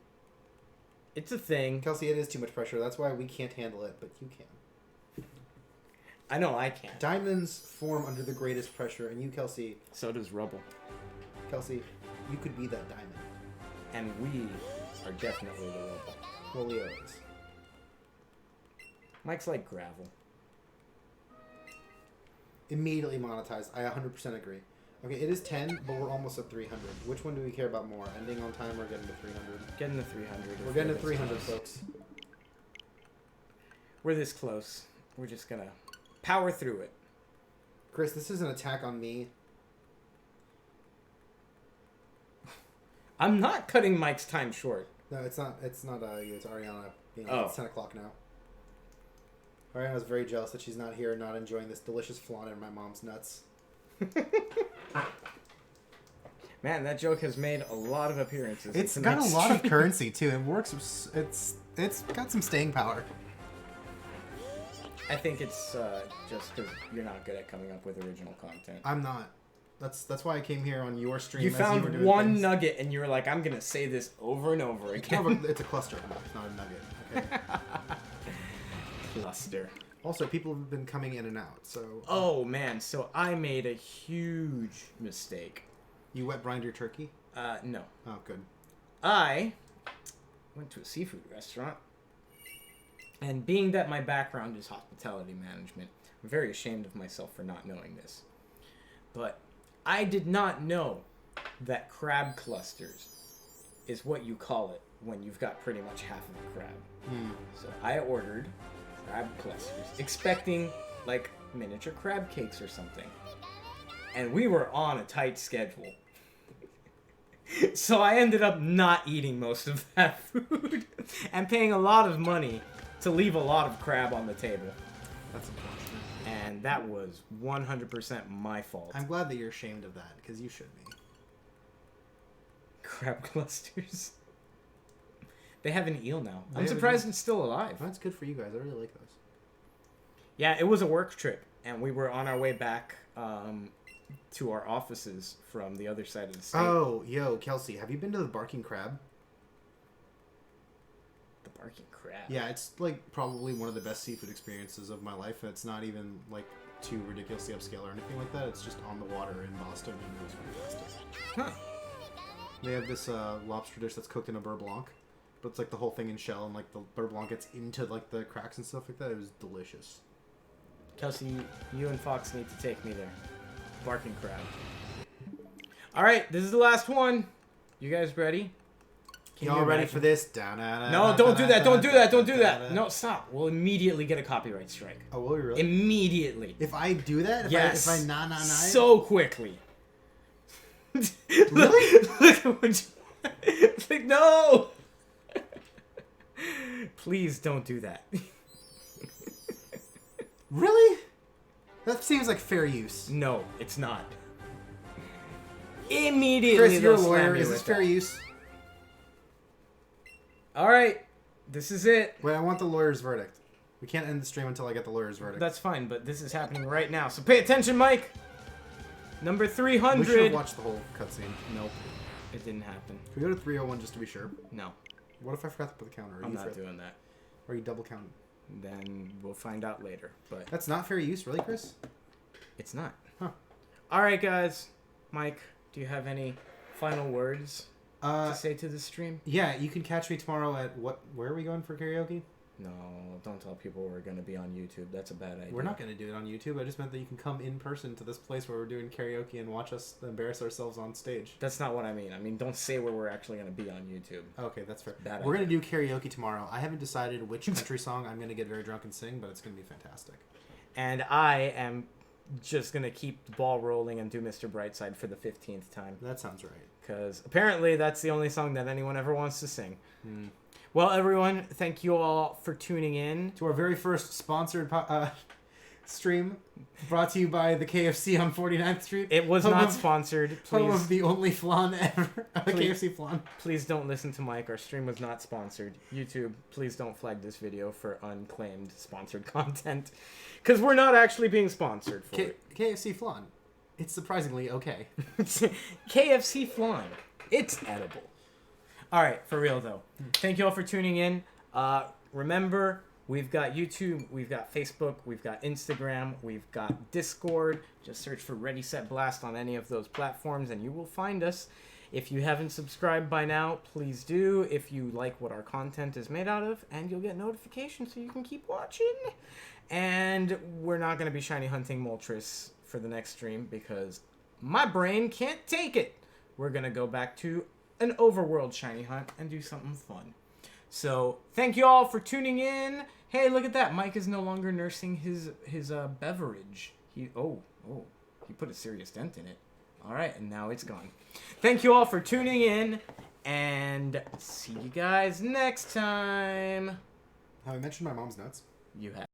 S1: It's a thing.
S2: Kelsey, it is too much pressure. That's why we can't handle it, but you can.
S1: I know I can't.
S2: Diamonds form under the greatest pressure, and you, Kelsey...
S1: So does rubble.
S2: Kelsey, you could be that diamond.
S1: And we are definitely the rubble.
S2: Well, Leo is.
S1: Mike's like gravel.
S2: Immediately monetized. I 100% agree. Okay, it is 10, but we're almost at 300. Which one do we care about more? Ending on time or getting to 300?
S1: Getting to 300.
S2: We're getting to 300, folks.
S1: We're this close. We're just gonna power through it.
S2: Chris, this is an attack on me.
S1: I'm not cutting Mike's time short.
S2: No, it's not you. It's Ariana.
S1: Oh.
S2: It's 10 o'clock now. Ariana's very jealous that she's not here, not enjoying this delicious flan in my mom's nuts.
S1: Man, that joke has made a lot of appearances.
S2: It's got a lot of currency too. It works. It's got some staying power.
S1: I think it's just because you're not good at coming up with original content.
S2: I'm not. That's why I came here on your stream.
S1: You
S2: as
S1: found
S2: you were doing
S1: one
S2: things.
S1: nugget and you were like, I'm gonna say this over and over again.
S2: It's a cluster. It's not a nugget. Okay.
S1: Cluster.
S2: Also, people have been coming in and out, so...
S1: Oh, man. So I made a huge mistake.
S2: You wet brined your turkey?
S1: No.
S2: Oh, good.
S1: I went to a seafood restaurant. And being that my background is hospitality management, I'm very ashamed of myself for not knowing this. But I did not know that crab clusters is what you call it when you've got pretty much half of a crab. So I ordered crab clusters, expecting like miniature crab cakes or something. And we were on a tight schedule. So I ended up not eating most of that food and paying a lot of money to leave a lot of crab on the table.
S2: That's unfortunate.
S1: And that was 100% my fault.
S2: I'm glad that you're ashamed of that, because you should be.
S1: Crab clusters. They have an eel now.
S2: They
S1: I'm
S2: have an
S1: surprised
S2: eel.
S1: it's still alive.
S2: That's good for you guys. I really like those.
S1: Yeah, it was a work trip, and we were on our way back to our offices from the other side of the state.
S2: Oh, yo, Kelsey, have you been to the Barking Crab?
S1: The Barking Crab.
S2: Yeah, it's like probably one of the best seafood experiences of my life. It's not even like too ridiculously upscale or anything like that. It's just on the water in Boston, and it was fantastic.
S1: Huh.
S2: They have this lobster dish that's cooked in a beurre blanc, but it's like the whole thing in shell, and like the beurre blanc gets into like the cracks and stuff like that. It was delicious.
S1: Kelsey, you and Fox need to take me there. Barking Crab. All right, this is the last one. You guys ready? Can
S2: Y'all
S1: you
S2: ready
S1: imagine?
S2: for this?
S1: No, don't do that. Don't do that. Don't do that. No, stop. We'll immediately get a copyright strike.
S2: Oh, will we really?
S1: Immediately.
S2: If I do that?
S1: Yes.
S2: If I nah.
S1: So quickly.
S2: Really?
S1: Look at what you... Like, no! Please don't do that.
S2: Really? That seems like fair use.
S1: No, it's not. Immediately.
S2: Chris, you're a
S1: they'll slam
S2: lawyer.
S1: you
S2: Is this
S1: with
S2: fair
S1: that.
S2: use?
S1: All right. This is it.
S2: Wait, I want the lawyer's verdict. We can't end the stream until I get the lawyer's verdict.
S1: That's fine, but this is happening right now. So pay attention, Mike. Number 300.
S2: We should have watched the whole cutscene.
S1: Nope. It didn't happen.
S2: Can we go to 301 just to be sure?
S1: No.
S2: What if I forgot to put the counter?
S1: I'm not doing that.
S2: Or you double counted?
S1: Then we'll find out later. But
S2: That's not fair use, really, Chris?
S1: it's not.
S2: Huh.
S1: All right, guys. Mike, do you have any final words to say to the stream?
S2: Yeah, you can catch me tomorrow at what? Where are we going for karaoke?
S1: No, don't tell people we're going to be on YouTube. That's a bad idea.
S2: We're not going to do it on YouTube. I just meant that you can come in person to this place where we're doing karaoke and watch us embarrass ourselves on stage.
S1: That's not what I mean. I mean, don't say where we're actually going to be on YouTube.
S2: Okay, that's fair.
S1: Bad
S2: We're going to do karaoke tomorrow. I haven't decided which country song I'm going to get very drunk and sing, but it's going to be fantastic.
S1: And I am just going to keep the ball rolling and do Mr. Brightside for the 15th time.
S2: That sounds right.
S1: Because apparently that's the only song that anyone ever wants to sing. Well, everyone, thank you all for tuning in.
S2: To our very first sponsored stream brought to you by the KFC on 49th Street.
S1: It was not sponsored.
S2: Home
S1: Please,
S2: of the only flan ever. A KFC flan.
S1: please don't listen to Mike. Our stream was not sponsored. YouTube, please don't flag this video for unclaimed sponsored content. Because we're not actually being sponsored for it.
S2: KFC flan. It's surprisingly okay.
S1: KFC flan. It's edible. All right, for real though. Thank you all for tuning in. Remember, we've got YouTube, we've got Facebook, we've got Instagram, we've got Discord. Just search for Ready Set Blast on any of those platforms and you will find us. If you haven't subscribed by now, please do. If you like what our content is made out of, and you'll get notifications so you can keep watching. And we're not going to be shiny hunting Moltres for the next stream because my brain can't take it. We're going to go back to an overworld shiny hunt and do something fun. So thank you all for tuning in. Hey, look at that. Mike is no longer nursing his beverage. He put a serious dent in it. All right, and now it's gone. Thank you all for tuning in, and see you guys next time.
S2: Have I mentioned my mom's notes?
S1: You have.